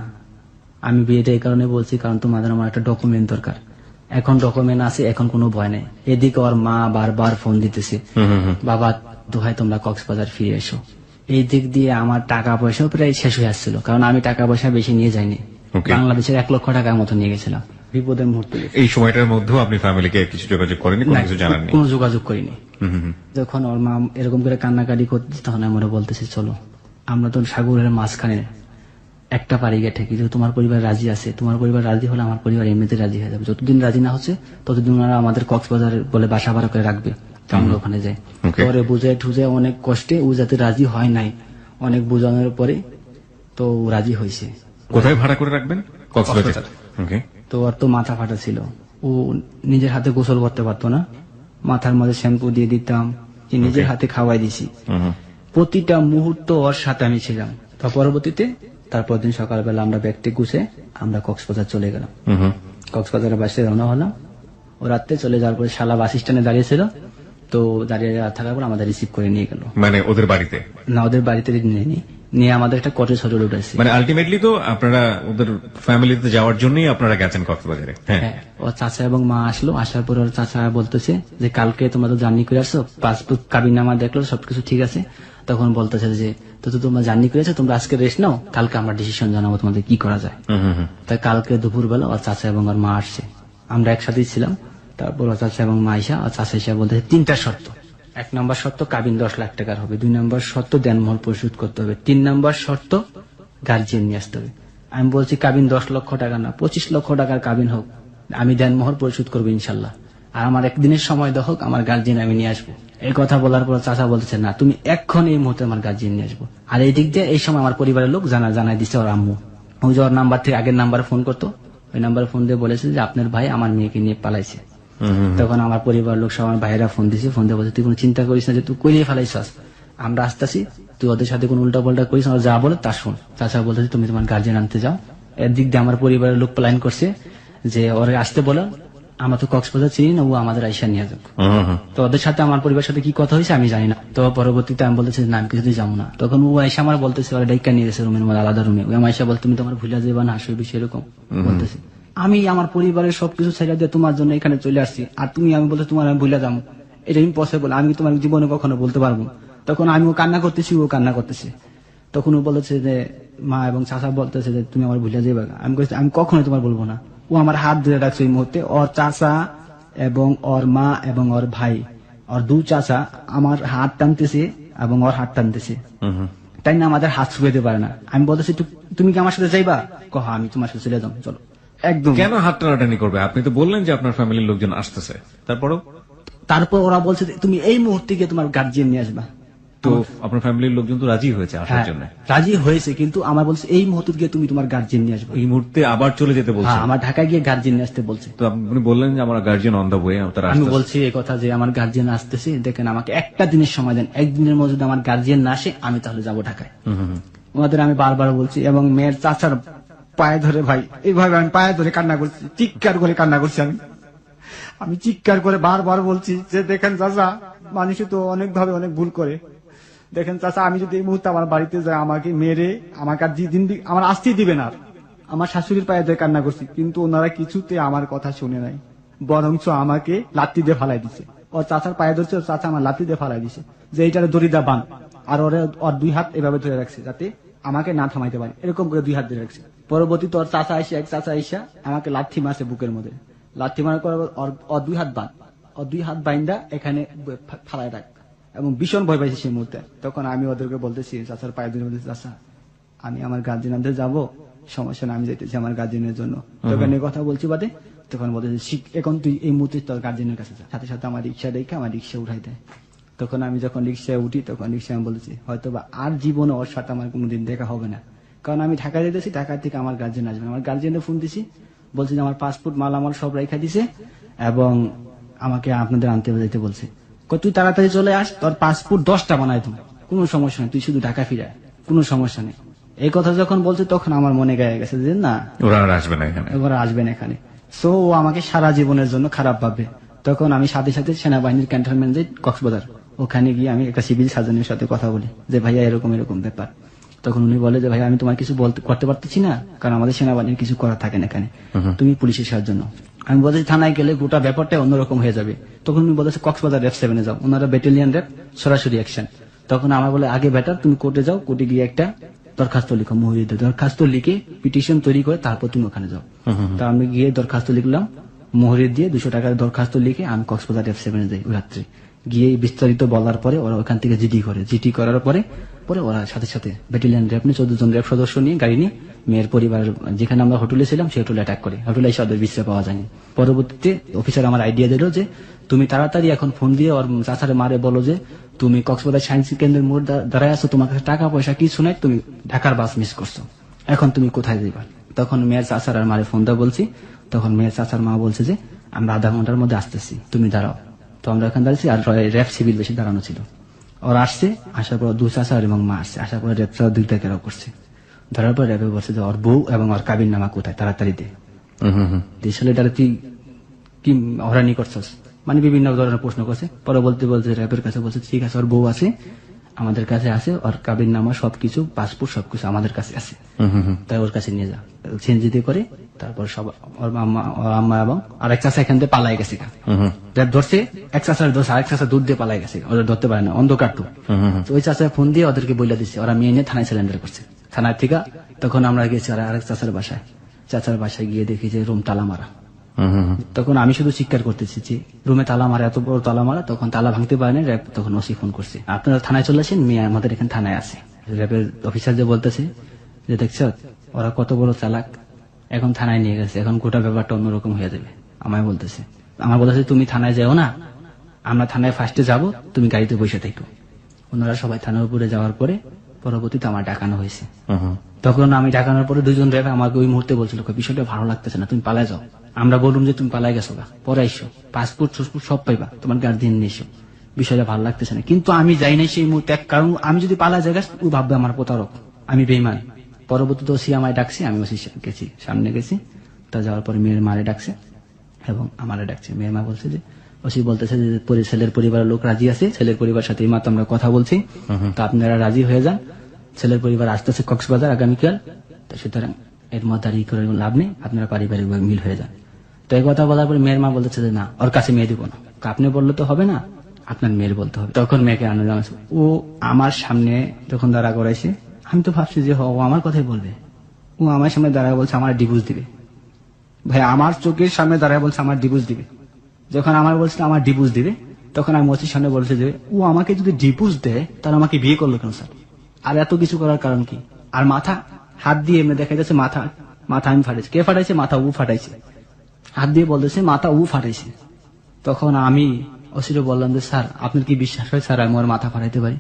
আমি বিয়েটা এই কারণে বলছি কারণ তোমাদের আমার একটা ডকুমেন্ট দরকার, এখন ডকুমেন্ট আছে, এখন কোনো ভয় নেই। এদিকে ওর মা বারবার ফোন দিতেছে, বাবা দোহাই তোমরা কক্সবাজার ফিরে এসো। এই দিক দিয়ে আমার টাকা পয়সাও প্রায় শেষ হয়ে আসছিল, কারণ আমি টাকা পয়সা বেশি নিয়ে যাইনি, Okay. বাংলাদেশের 1 লক্ষ টাকার মতো নিয়ে গেছিলাম। বিপদের মুহূর্তে এই সময়টার মধ্যেও আপনি ফ্যামিলিকে কিছু যোগাযোগ করেনি, কোনো কিছু জানাননি? কোনো যোগাযোগ করিনি। যখন ওর মা এরকম করে কান্নাকাটি করতেছে, তখন আমরা বলতেছি চলো আমরা তো সাগরের মাঝখানে একটা পাড়ি গিয়ে ঠেকি, যে তোমার পরিবার রাজি আছে, তোমার পরিবার রাজি হলে আমার পরিবার এমনিতে রাজি হয়ে যাবে। যতদিন রাজি না হচ্ছে ততদিন ওনারা আমাদের কক্সবাজার বলে বাসা ভাড়া করে রাখবে, তো আমরা ওখানে যাই। Okay. পরে বুঝে ঠুজে অনেক কষ্টে ও যাতে রাজি হয় নাই, অনেক বোঝানোর পরে তো ও রাজি হয়েছে। কোথায় ভাড়া করে রাখবেন? কক্সবাজার। কক্সবাজার। ওকে, তো ওর তো মাথা ফাটা ছিল, ও নিজের হাতে গোসল করতে পারতো না, মাথার মধ্যে শ্যাম্পু দিয়ে দিতাম, যে নিজের হাতে খাওয়াই দিছি। প্রতিটা মুহূর্ত ওর সাথে আমি ছিলাম। তো পরবর্তীতে তারপর দিন সকালবেলা আমরা ব্যাগটি গুছে আমরা কক্সবাজার চলে গেলাম। কক্সবাজারের বাসে রওনা হলাম। ও রাত্রে চলে যাওয়ার পরে শালা বাস স্ট্যান্ডে দাঁড়িয়েছিল, তো দাঁড়িয়ে থাকার পর আমাদের রিসিভ করে নিয়ে গেল। মানে ওদের বাড়িতে? না, ওদের বাড়িতে নিয়ে আমাদের একটা কটেজ হোটেলে উঠেছি। মানে আলটিমেটলি তো আপনারা ওদের ফ্যামিলিতে যাওয়ার জন্যই আপনারা গেছেন কক্সবাজারে? হ্যাঁ। হ্যাঁ, ওর চাচা এবং মা আসলো, আসার পর ওর চাচা বলতেছে যে কালকে তোমরা তো জার্নি করে আসছো, পাসপোর্ট কাবিননামা দেখলো সবকিছু ঠিক আছে, তখন বলতেছে যে তো তোমরা জার্নি করেছো, তোমরা আজকে রেস্ট নাও, কালকে আমরা ডিসিশন জানাবো তোমাদের কি করা যায়। তাই কালকে দুপুরবেলা ওর চাচা এবং ওর মা আসছে, আমরা একসাথেই ছিলাম। তারপর ওর চাচা এবং মা আইসা, ওর চাচা এসে বলতেছে 3টা শর্ত। 1 নম্বর শর্ত কাবিন 10 লাখ টাকার হবে, 2 নম্বর শর্ত দেনমোহর পরিশোধ করতে হবে, 3 নম্বর শর্ত গার্জিয়ান নিয়ে আসতে হবে। আমি বলছি কাবিন 10 লক্ষ টাকা না, 25 লক্ষ টাকার কাবিন হোক, আমি দেনমোহর পরিশোধ করবো ইনশাল্লাহ, আর আমার একদিনের সময় দেওয়া হোক, আমার গার্জিয়ান আমি নিয়ে আসবো। এই কথা বলার পর চাচা বলতেছে না, তুমি এখন এই মুহূর্তে আমার গার্জিয়ান নিয়ে আসবো। আর এই দিক দিয়ে এই সময় আমার পরিবারের লোক জানাই দিচ্ছে ওর আম্মু, ওই যে ওর নাম্বার থেকে আগের নাম্বারে ফোন করতো, ওই নাম্বারে ফোন দিয়ে বলেছে যে আপনার ভাই আমার মেয়েকে নিয়ে পালাইছে। তখন আমার পরিবার লোক সব আমার ভাইয়েরা ফোন দিছে, ফোন দিয়ে বলছে তুই কোনো চিন্তা করিস না, যে তুই করিয়ে ফেলাইছাস, আমরা আসতেছি, তুই ওদের সাথে কোনো উল্টা পাল্টা করিস না, যা বলে তা শোন। চাচা বলতেছে তুমি তোমার গার্জিয়ান আনতে যাও। এর দিক দিয়ে আমার পরিবারের লোক প্ল্যান করছে যে ওরে আসতে বলো, আমরা তো কক্সবাজার চিনি না, ও আমাদের আইসা নিয়ে যাক। তো ওদের সাথে আমার পরিবারের সাথে কি কথা হয়েছে আমি জানি না। তো পরবর্তীতে আমি বলতেছি না আমি কিছুতেই যাবো না। তখন ও আইসা আমার বলতেছে ওরা ডাইকা নিয়ে গেছে রুমের মধ্যে, আলাদা রুমে। ওই আইসা বল তুমি তোমার ভুলে যাবে না, আসবে বিষয় এরকম বলতেছে। আমি আমার পরিবারের সবকিছু ছেড়ে দিয়ে তোমার জন্য এখানে চলে আসছি, আর তুমি আমি বলতে তোমার আমি ভুলে যাবো, এটা ইম্পসিবল, আমি তোমার জীবনে কখনো বলতে পারবো না। তখন আমিও কান্না করতেছি, ও কান্না করতেছে। তখন ও বলেছে যে মা এবং চাচা বলতেছে যে তুমি আমার ভুলে যাবে। আমি বলছি আমি কখনো তোমার বলবো না। ও আমার হাত ধরে রাখছে এই মুহূর্তে। ওর চাচা এবং ওর মা এবং ওর ভাই, ওর 2 চাচা আমার হাত টানতেছে এবং ওর হাত টানতেছে, তাই না আমাদের হাত ছুঁয়ে দিতে পারে না। আমি বলতেছি তুমি কি আমার সাথে যাইবা? কহ আমি তোমার সাথে চলে যাবো, চলো। একদম। কেন হাত টানাটানি করবে? আপনি তো বললেন যে আপনার ফ্যামিলির লোকজন আসতেছে, তারপরও? তারপর ওরা বলছে যে, তুমি এই মুহূর্তে গিয়ে তোমার গার্জিয়ান নিয়ে আসবা। তো আপনার ফ্যামিলির লোকজন তো রাজি হয়েছে আসার হ্যাঁ, জন্য? রাজি হয়েছে, কিন্তু আমার বলছে এই মুহূর্তে গিয়ে তুমি তোমার গার্জিয়ান নিয়ে আসবে। এই মুহূর্তে আবার চলে যেতে বলছে? হ্যাঁ, আমার ঢাকায় গিয়ে গার্জিয়ান নিয়ে আসতে বলছে। তো আপনি বললেন যে আমার গার্জিয়ান অন দা ওয়ে, তারা আমি আসতেছে। বলছি এই কথা যে আমার গার্জিয়ান আসতেছে, দেখেন আমাকে একটা দিনের সময় দেন, একদিনের মধ্যে যদি আমার গার্জিয়ান না আসে আমি তাহলে যাবো ঢাকায়। ওনাদের আমি বারবার বলছি, এবং মেয়ের চাচার পায়ে ধরে, ভাই এইভাবে আমি পায়ে ধরে কান্না করছি, চিৎকার করে কান্না করছি। আমি চিৎকার করে বারবার বলছি যে দেখেন চাচা, মানুষ তো অনেক ভাবে অনেক ভুল করে, দেখেন চাচা আমি যদি এই মুহূর্তে আমার বাড়িতে যাই আমাকে মেরে আমাকে আর আমার আসতেই দিবে না। আমার শাশুড়ির পায়ে ধরে কান্না করছি, কিন্তু ওনারা কিছুতে আমার কথা শুনে নাই, বরঞ্চ আমাকে লাত্তি দিয়ে ফালাই দিছে। ওর চাচার পায়ে ধরছে, ওর চাচা আমার লাত্তি দিয়ে ফালাই দিছে, যে এইটারে দড়িদা বান, আর ওর 2 হাত এভাবে ধরে রাখছে যাতে আমাকে না থামাইতে পারে, এরকম করে 2 হাত ধরে রাখছে। পরবর্তীতে ওর চাচা আইসা, এক চাচা আইসা আমাকে লাথি মারছে বুকের মধ্যে, লাথি মারার পর ওর 2 হাত বান, ওর 2 হাত বাইন্দা এখানে ফালাই রাখ, এবং ভীষণ ভয় পাইছি সেই মুহূর্তে। তখন আমি ওদেরকে বলতেছি, চাচার পায়ে ধরে বলতেছি, চাচা আমি আমার গার্জিয়ানদের যাবো, সমস্যা না, আমি যেতেছি আমার গার্জিয়ানের জন্য। তখন এই কথা বলছি বাদে, তখন বলতেছি এখন তুই এই মুহূর্তে তোর গার্জিয়ানের কাছে যা। সাথে সাথে আমার রিক্সা রেখে আমার রিক্সা উঠাই দেয়। তখন আমি যখন রিক্সায় উঠি, তখন রিক্সায় আমি বলতেছি হয়তো বা আর জীবনে ওর সাথে আমার কোনোদিন দেখা হবে না, কারণ আমি ঢাকায় যেতেছি, ঢাকা থেকে আমার গার্জিয়ান আসবে। আমার গার্জিয়ানের ফোন দিছি, বলছে যে আমার পাসপোর্ট মালামাল সব রেখা দিছে এবং আমাকে আপনাদের আনতে যেতে বলছে। তুই তাড়াতাড়ি চলে আস, তোর পাসপোর্ট 10টা বানাই তুমি, কোনো সমস্যা নেই, তুই শুধু ঢাকা ফিরে, কোনো সমস্যা নেই। এই কথা যখন বলছে তখন আমার মনে গায়ে গেছে যে না, ওরা আর আসবে না এখানে। এবার আসবেন এখানে। সো ও আমাকে সারা জীবনের জন্য খারাপ ভাববে। তখন আমি সাথে সাথে সেনাবাহিনীর ক্যান্টনমেন্ট যাই কক্সবাজার, ওখানে গিয়ে আমি একটা সিভিল সার্জনের সাথে কথা বলি যে ভাইয়া এরকম এরকম ব্যাপার। তখন উনি বলে যে ভাইয়া আমি তোমার কিছু করতে পারতেছি না, কারণ আমাদের সেনাবাহিনীর কিছু করার থাকে না এখানে, তুমি পুলিশের সাহায্য নাও। আমি বলছি থানায় গেলে গোটা ব্যাপারটা অন্যরকম হয়ে যাবে। তখন উনি বলেছে কক্সবাজার রেপ 7 যাও, ওনারা ব্যাটালিয়ন রেপ সরাসরি অ্যাকশন। তখন আমার বলে আগে বেটার তুমি কোর্টে যাও, কোর্টে গিয়ে একটা দরখাস্ত লিখো, মুহুরিতে দরখাস্ত লিখে পিটিশন তৈরি করে তারপর তুমি ওখানে যাও। তা আমি গিয়ে দরখাস্ত লিখলাম, মোহরির দিয়ে 200 টাকার দরখাস্ত লিখে আমি কক্সবাজার রেপ 7 যাই। ওই রাত্রে গিয়ে বিস্তারিত বলার পরে ওরা ওখান থেকে জিডি করে, জিডি করার পরে ওরা সাথে সাথে ব্যাটালিয়ন র্যাব নিয়ে 14 জন র্যাব সদস্য নিয়ে গাড়ি নিয়ে মেয়ের পরিবার যেখানে আমরা হোটেলে ছিলাম সেই হোটেলে অ্যাটাক করে। হোটেলে এসে ওদের বিশ্রাম পাওয়া যায়নি। পরবর্তীতে অফিসার আমার আইডিয়া দিল যে তুমি তাড়াতাড়ি এখন ফোন দিয়ে ওর চাচারে মারে বলো যে তুমি কক্সবাজার সায়েন্স কেন্দ্রের মোড় দাঁড়ায় আছো, তোমার কাছে টাকা পয়সা কিছু নাই, তুমি ঢাকার বাস মিস করছো, এখন তুমি কোথায় যাইবা। তখন মেয়ের চাচার আর মারে ফোন দা বলছি। তখন মেয়ের চাচার মা বলছে যে আমরা আধা ঘন্টার মধ্যে আসতেছি, তুমি দাঁড়াও। তো আমরা এখানে দাঁড়িয়েছি, আর র্যাব সিভিল বেশি দাঁড়ানো ছিল। ওরা আসছে, আসার পর 2 চাচা এবং মা আসছে, আসার পরে র্যাব 2টা ঘেরাও করছে। ধরার পর র্যাবে বলছে যে ওর বউ এবং ওর কাবির নামা কোথায়, তাড়াতাড়ি দে। ছেলেটারে তুই কি হরানি করছস, মানে বিভিন্ন ধরনের প্রশ্ন করছে। পরে বলতে র্যাবের কাছে বলছে ঠিক আছে, ওর বউ আছে, আমাদের কাছে আছে, ওর কাবির নামা সবকিছু, পাসপোর্ট সবকিছু আমাদের কাছে আছে, তাই ওর কাছে নিয়ে যা। সেনজিতে করে তারপর সব ওর আম্মা এবং আরেক চাষা এখান থেকে পালাই গেছে। র্যাব ধরছে, এক চাষার ধরছে, আরেক চাষা দুধ দিয়ে পালাই গেছে, ওদের ধরতে পারে না, অন্ধকার তো। ওই চাষা ফোন দিয়ে ওদেরকে বলে দিচ্ছে, ওরা মেয়ে নিয়ে থানায় সিলিন্ডার করছে। থানায় থেকে তখন আমরা গেছি আরেক চাষার বাসায়। চাচার বাসায় গিয়ে দেখি যে রুম তালা মারা। তখন আমি শুধু চিৎকার করতেছি যে রুমে তালা মারা, এত বড় তালা মারা। তখন তালা ভাঙতে পারেনি র্যাব। তখন ওসি ফোন করছে, আপনারা থানায় চলে আসেন, মেয়ে আমাদের এখানে থানায় আছে। র্যাবের অফিসার যে বলতেছে যে দেখছ ওরা কত বড় চালাক, এখন থানায় নিয়ে গেছে, এখন গোটা ব্যাপারটা অন্যরকম হয়ে যাবে। আমায় বলতেছে তুমি থানায় যাও না, আমরা থানায় ফার্স্টে যাব, তুমি গাড়িতে বসে থাকো। ওনারা সবাই থানার উপরে যাওয়ার পরে পরবর্তীতে আমার ডাকানো হয়েছে। তখন আমি ডাকানোর পরে 2 জন র্যাব আমাকে ওই মুহূর্তে বলছিল বিষয়টা ভালো লাগতেছে না, তুমি পালায় যাও। আমরা বললাম যে তুমি পালাই গেছো গা, পরে আইসো, পাসপোর্ট সব পাইবা, তোমার গার্জিয়ান নিয়ে এসো, বিষয়টা ভালো লাগতেছে না। কিন্তু আমি যাই নাই সেই মুহূর্তে, কারণ আমি যদি পালা যাই ও ভাববে আমার প্রতারক, আমি বেইমান। পরবর্তীতে ওসি আমায় ডাকছে, আমি ওসি গেছি, সামনে গেছি। তা যাওয়ার পরে মেয়ের মারে ডাকছে এবং আমারে ডাকছে। মেয়ের মা বলছে যে ওসি বলতেছে যে ছেলের পরিবারের লোক রাজি আছে, ছেলের পরিবার সাথে এই মাত্র আমরা কথা বলছি, তো আপনারা রাজি হয়ে যান। ছেলের পরিবার আসতেছে কক্সবাজার আগামীকাল, তো সুতরাং এর মধ্যে আর ই করে লাভ নেই, আপনারা পারিবারিক মিল হয়ে যান। তো এই কথা বলার পরে মেয়ের মা বলতেছে যে না, ওর কাছে মেয়ে দিব না, আপনি বললে তো হবে না, আপনার মেয়ের বলতে হবে। তখন মেয়েকে আনন্দ জানাচ্ছে। ও আমার সামনে যখন দাঁড়া করাইছে, আমি তো ভাবছি যে ও আমার কথাই বলবে। ও আমার সামনে দাঁড়ায় বলছে আমার ডিভোর্স দিবে। ভাই আমার চোখের সামনে দাঁড়ায় বলছে আমার ডিভোর্স দিবে। যখন আমার বলছে আমার ডিভোর্স দিবে, তখন আমি ওসির সামনে বলছে যে ও আমাকে যদি ডিভোর্স দেয় তাহলে আমাকে বিয়ে করলো কেন স্যার, আর এত কিছু করার কারণ কি? আর মাথা হাত দিয়ে এমনি দেখা যাচ্ছে মাথা আমি ফাটাইছি। কে ফাটাইছে? মাথা ও ফাটাইছে, হাত দিয়ে বলতেছে মাথা ও ফাটাইছে। তখন আমি ওসিরে বললাম যে স্যার আপনার কি বিশ্বাস হয় স্যার আমি ওর মাথা ফাটাইতে পারি?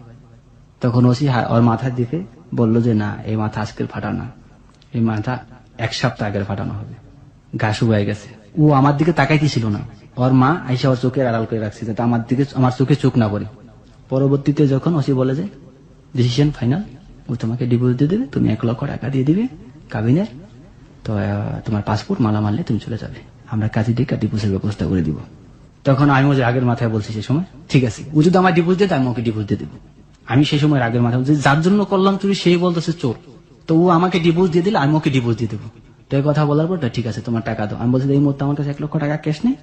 তখন ওসি ওর মাথার দিকে বললো যে না, এই মাথা আজকের ফাটা না, এই মাথা 1 সপ্তাহ আগের ফাটানো হবে, গা শুকায় গেছে। ও আমার দিকে তাকাইতেছিল না, ওর মা আইসা ওর চোখে আড়াল করে রাখছে যাতে আমার চোখে চোখ না পড়ে। পরবর্তীতে যখন ওসি বলে যে ডিসিশন ফাইনাল, ও তোমাকে ডিভোর্স দিয়ে দেবে, তুমি 1 লক্ষ টাকা দিয়ে দিবে কাবিনের, তো তোমার পাসপোর্ট মালা মারলে তুমি চলে যাবে, আমরা কাজে ডেকে ডিভোর্সের ব্যবস্থা করে দিব। তখন আমি ওই আগের মাথায় বলছি সেই সময় ঠিক আছে, ও যদি আমার ডিভোর্স দিয়ে আমি ওকে ডিভোর্স দিয়ে দেবো। আমি সেই সময় আগের মাথায় বলছি যার জন্য করলাম চুরি সেই বলতেছে চোর, তো ও আমাকে ডিভোর্স দিয়ে দিলে আমি ওকে ডিভোর্স দিয়ে দেবো। তো এই কথা বলার পর ঠিক আছে তোমার টাকা দাও। আমি বলছি এই মুহূর্তে আমার কাছে 1 লক্ষ টাকা ক্যাশ নেই,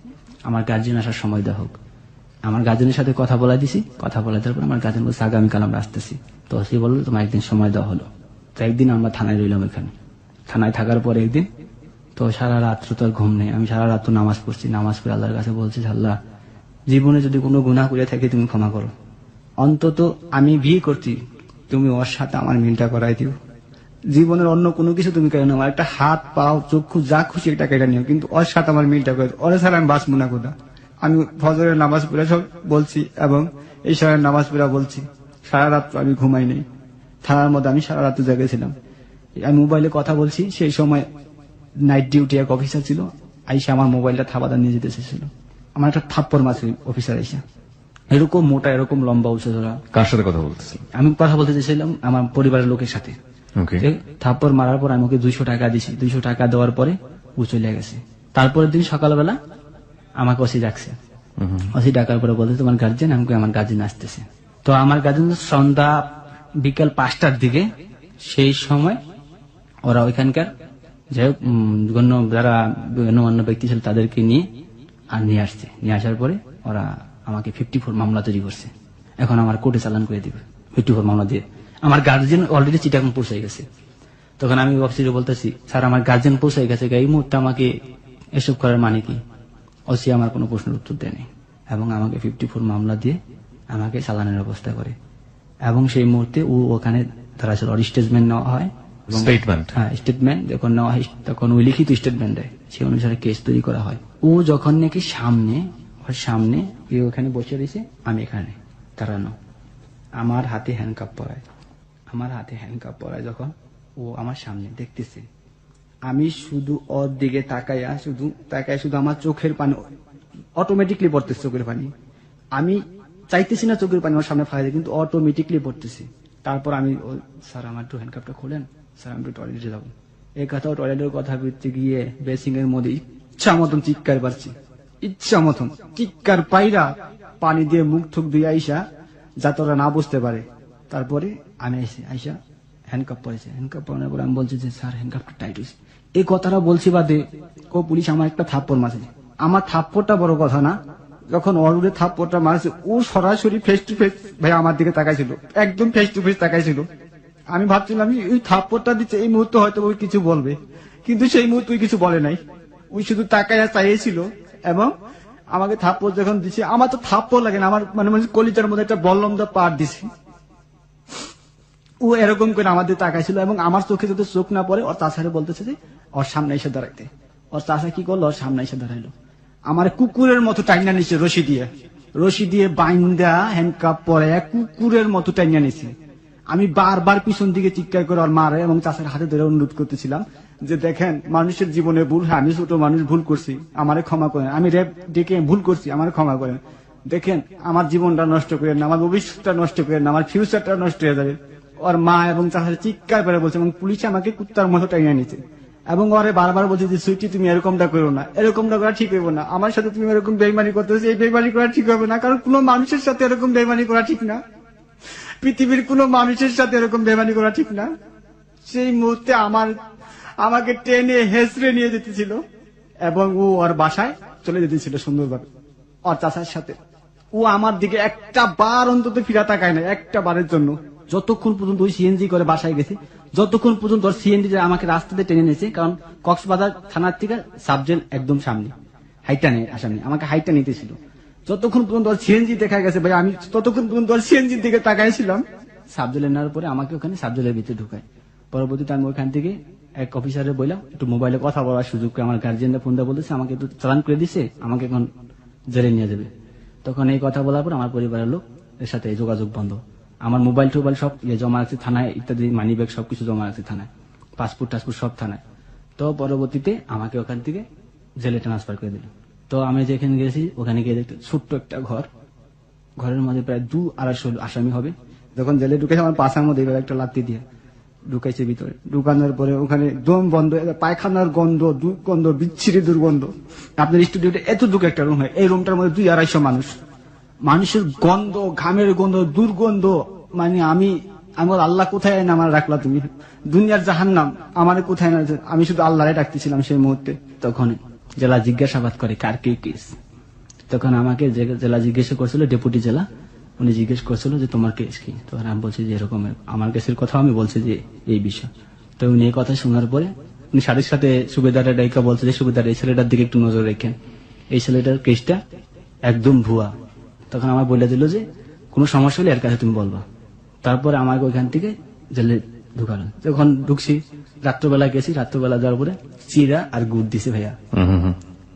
আমার গার্জিয়ান আসার সময় দেওয়া হোক। আমার গার্জিয়ানের সাথে কথা বলা দিছি, কথা বলা দেওয়ার পর আমার গার্জিয়ান বলছে আগামীকাল আমরা আসতেছি। তো সে বললো তোমার 1 দিন সময় দেওয়া হলো। তো একদিন আমরা থানায় রইলাম। এখানে থানায় থাকার পর একদিন তো সারা রাত্র তো আর ঘুম নেই, আমি সারা রাত্র নামাজ পড়ছি, নামাজ পড়ে আল্লাহর কাছে বলছি আল্লাহ জীবনে যদি কোনো গুনাহ করে থাকি তুমি ক্ষমা করো, অন্তত আমি বিয়ে করছি তুমি ওর সাথে আমার মিলটা করাই দিও, জীবনের অন্য কোনো কিছু তুমি কেন আমার একটা হাত পাও চক্ষু যা খুশি একটা কেটে নিও, কিন্তু ওর সাথে আমার মিলটা করে, ওর ছাড়া আমি বাঁচবো না কোথা। আমি ফজরের নামাজ পড়ে সব বলছি এবং এই সময়ের নামাজ পড়া বলছি, সারা রাত্র আমি ঘুমাই নেই। থানার মধ্যে আমি সারা রাত্র জেগেছিলাম, আমি মোবাইলে কথা বলছি। সেই সময় নাইট ডিউটি এক অফিসার ছিল, আইসা আমার মোবাইলটা থাবাদা নিয়ে যেতে এসেছিল। আমার একটা থাপ্পড় মারছে অফিসার আইসা, এরকম মোটা এরকম লম্বা উঁচু ধরা। কার সাথে কথা বলতেছি? আমি কথা বলতে চেয়েছিলাম আমার পরিবারের লোকের সাথে। ওকে। থাপ্পড় মারার পর আমি ওকে 200 টাকা দিছি। 200 টাকা দেওয়ার পরে ও চলে গেছে। তারপরের দিন সকালবেলা আমাকে ওসি ডাকছে। ওসি ডাকার পরে বলতে তোমার গার্জেন, আমাকে আমার গার্জেন আসতেছে। তো আমার গার্জেন সন্ধ্যা বিকাল 5টার দিকে, সেই সময় ওরা ওইখানকার যাই হোক যারা গণ্যমান্য ব্যক্তি ছিল তাদেরকে নিয়ে আসছে। নিয়ে আসার পরে ওরা আমাকে 54 মামলা তৈরি করছে। এখন আমার কোর্টে চালান করে দিবে 54 মামলা দিয়ে। আমার গার্জেন অলরেডি চিটাগাং পৌঁছে গেছে। তখন আমি অফিসে বলতেছি, স্যার আমার গার্জেন পৌঁছে গেছে, এই মুহূর্তে আমাকে এসব করার মানে কি? ওসি আমার কোনো প্রশ্নের উত্তর দেয়নি এবং আমাকে 54 মামলা দিয়ে আমাকে চালানের ব্যবস্থা করে। এবং সেই মুহূর্তে ও ওখানে ধরা ছিল, ওর স্টেটমেন্ট নেওয়া হয়। স্টেটমেন্ট? হ্যাঁ, স্টেটমেন্ট যখন নেওয়া হয় তখন ওই লিখিত স্টেটমেন্ট দেয়, সেই অনুসারে কেস তৈরি করা হয়। ও যখন নাকি ওর সামনে ওখানে বসে রয়েছে, আমি এখানে দাঁড়ানো, আমার হাতে হ্যান্ডকাপ পরায় যখন ও আমার সামনে দেখতেছে, আমি শুধু ওর দিকে তাকাইয়া শুধু আমার চোখের পানি অটোমেটিকলি পড়তেছে। চোখের পানি আমি চাইতেছি না চোখের পানি ওর সামনে ফাঁকা, কিন্তু অটোমেটিকলি পড়তেছে। তারপর আমি, স্যার আমার একটু হ্যান্ডকাপটা খোলেন, স্যার আমি একটু টয়লেটে যাবো। এই কথা টয়লেটের কথা বলতে গিয়ে বেসিং এর মধ্যে ইচ্ছা মতন চিৎকার পাচ্ছি, ইচ্ছা মতন চিৎকার পাইরা পানি দিয়ে মুখ থুক দিয়ে আইসা, যাতে ওরা না বুঝতে পারে। তারপরে আমি আইসা হ্যান্ডকাপ পরেছে। হ্যান্ডকাপ পরানোর পর আমি বলছি যে স্যার হ্যান্ডকাপটা টাইট হয়েছে। এই কথাটা বলছি বাদে পুলিশ আমার একটা থাপ্পড় মারছে। আমার থাপ্পড়টা বড় কথা না, যখন অরুড়ে থাপ্পড়টা মারছে ও সরাসরি ফেস টু ফেস ভাই আমার দিকে তাকাইছিল, একদম ফেস টু ফেস তাকাইছিল। আমি ভাবছিলাম ওই থাপ্পড়টা দিচ্ছে এই মুহূর্তে হয়তো ওই কিছু বলবে, কিন্তু সেই মুহূর্তে ওই কিছু বলে নাই। ওই শুধু তাকাইয়া চাইছিল এবং আমাকে থাপ্পড় যখন দিচ্ছে, আমার তো থাপ্পড় লাগে না, আমার মানে কলিজার মধ্যে একটা বল্লম দা পার দিছে। ও এরকম করে আমাদের তাকাইছিল এবং আমার চোখে যদি চোখ না পড়ে ওর চাষারে বলতেছে যে ওর সামনে এসে দাঁড়াইতে। ওর চাষা কি করলো, ওর সামনে এসে দাঁড়াইলো, আমার কুকুরের মতো টাইনা নিচ্ছে, রশি দিয়ে বাইন্দা হ্যান্ডকাপ পরে কুকুরের মতো টাইনা নিচ্ছে। আমি বারবার পিছন দিকে চিৎকার করে ওর মারে এবং চাষার হাতে ধরে অনুরোধ করতেছিলাম যে দেখেন মানুষের জীবনে ভুল, হ্যাঁ আমি ছোট মানুষ, ভুল করছি, আমারে ক্ষমা করেন, আমি রেপ ডেকে ভুল করছি, আমারে ক্ষমা করেন, দেখেন আমার জীবনটা নষ্ট করেন না, আমার ভবিষ্যৎটা নষ্ট করেন না, আমার ফিউচারটা নষ্ট হয়ে যাবে। ওর মা এবং চাষার চিৎকার করে বলছে এবং পুলিশ আমাকে কুত্তার মতো টাইনা নিচ্ছে এবং ওরে বারবার বলছে যে সুইটি তুমি এরকমটা করো না, এরকমটা করা ঠিক হবে না, আমার সাথে তুমি এরকম বেইমানি করতেছো, এই বেইমানি করা ঠিক হবে না, কারণ কোনো মানুষের সাথে এরকম বেইমানি করা ঠিক না, পৃথিবীর কোনো মানুষের সাথে এরকম বেইমানি করা ঠিক না। সেই মুহূর্তে আমাকে টেনে হেসড়ে নিয়ে যেতেছিল এবং ও ওর বাসায় চলে যেতেছিল সুন্দরভাবে ওর চাচার সাথে। ও আমার দিকে একটা বার অন্তত ফিরা তাকায় না, একটা বারের জন্য। যতক্ষণ পর্যন্ত ওই সিএনজি করে বাসায় গেছে, যতক্ষণ পর্যন্ত ওর সিএনজি আমাকে রাস্তাতে টেনে নিয়েছে, কারণ কক্সবাজার থানার থেকে সাবজেল একদম সামনে, হাইটা নেই আসামনে, আমাকে হাইটা নিতেছিল। যতক্ষণ পর্যন্ত ওর সিএনজি দেখা গেছে ভাই, আমি ততক্ষণ পর্যন্ত ওর সিএনজির দিকে তাকাইছিলাম। সাবজেলে নেওয়ার পরে আমাকে ওখানে সাবজেলের ভিতরে ঢুকায়। পরবর্তীতে আমি ওখান থেকে এক অফিসারে বললাম একটু মোবাইলে কথা বলার সুযোগ, আমার গার্জিয়ানরা ফোন দিয়ে বলতেছে আমাকে একটু চালান করে দিছে, আমাকে এখন জেলে নিয়ে যাবে। তখন এই কথা বলার পর আমার পরিবারের লোক এর সাথে যোগাযোগ বন্ধ। আমার মোবাইল টোবাইল সব জমা রাখছে থানায়, ইত্যাদি মানি ব্যাগ সবকিছু জমা রাখছে থানায়, পাসপোর্ট টাসপোর্ট সব থানায়। তো পরবর্তীতে আমাকে ওখান থেকে জেলে ট্রান্সফার করে দিল। তো আমি যেখানে গেছি ওখানে গিয়ে দেখতে ছোট্ট একটা ঘরের মধ্যে প্রায় 200-250 আসামি হবে। যখন জেলে ঢুকেছে আমার পাশার মধ্যে একটা লাত্তি দিয়ে ঢুকাইছে ভিতরে। ঢুকানোর পরে ওখানে দম বন্ধ, পায়খানার গন্ধ, দুর্গন্ধ, বিচ্ছিরি দুর্গন্ধ। আপনার স্টুডিওতে এতটুকু একটা রুম হয়, এই রুমটার মধ্যে 200-250 মানুষের গন্ধ, ঘামের গন্ধ, দুর্গন্ধ। মানে আমি আল্লাহ কোথায় না আমার রাখলা তুমি, দুনিয়ার জাহান্নাম আমার কোথায় না, আমি শুধু আল্লাহরে ডাকতেছিলাম সেই মুহূর্তে। তখন জেলা জিজ্ঞাসাবাদ করে কার কি কেস। তখন আমাকে জেলা জিজ্ঞাসা করছিল, ডেপুটি জেলা, উনি জিজ্ঞেস করছিল যে তোমার কেস কি। তখন আমি বলছি যে এরকম আমার কেসের কথা আমি বলছি যে এই বিষয়। তো উনি এই কথা শোনার পরে উনি সাথে সাথে সুবেদারের ডাইকা বলছে যে সুবেদার এই ছেলেটার দিকে একটু নজর রেখেন, এই ছেলেটার কেসটা একদম ভুয়া। তখন আমার বলে দিল যে কোনো সমস্যা হলে এর কাছে তুমি বলবা। তারপরে আমাকে ওইখান থেকে জেলে ঢুকালো। যখন ঢুকছি রাত্রবেলা গেছি, রাত্রবেলা যাওয়ার পরে চিরা আর গুড় দিছে ভাইয়া।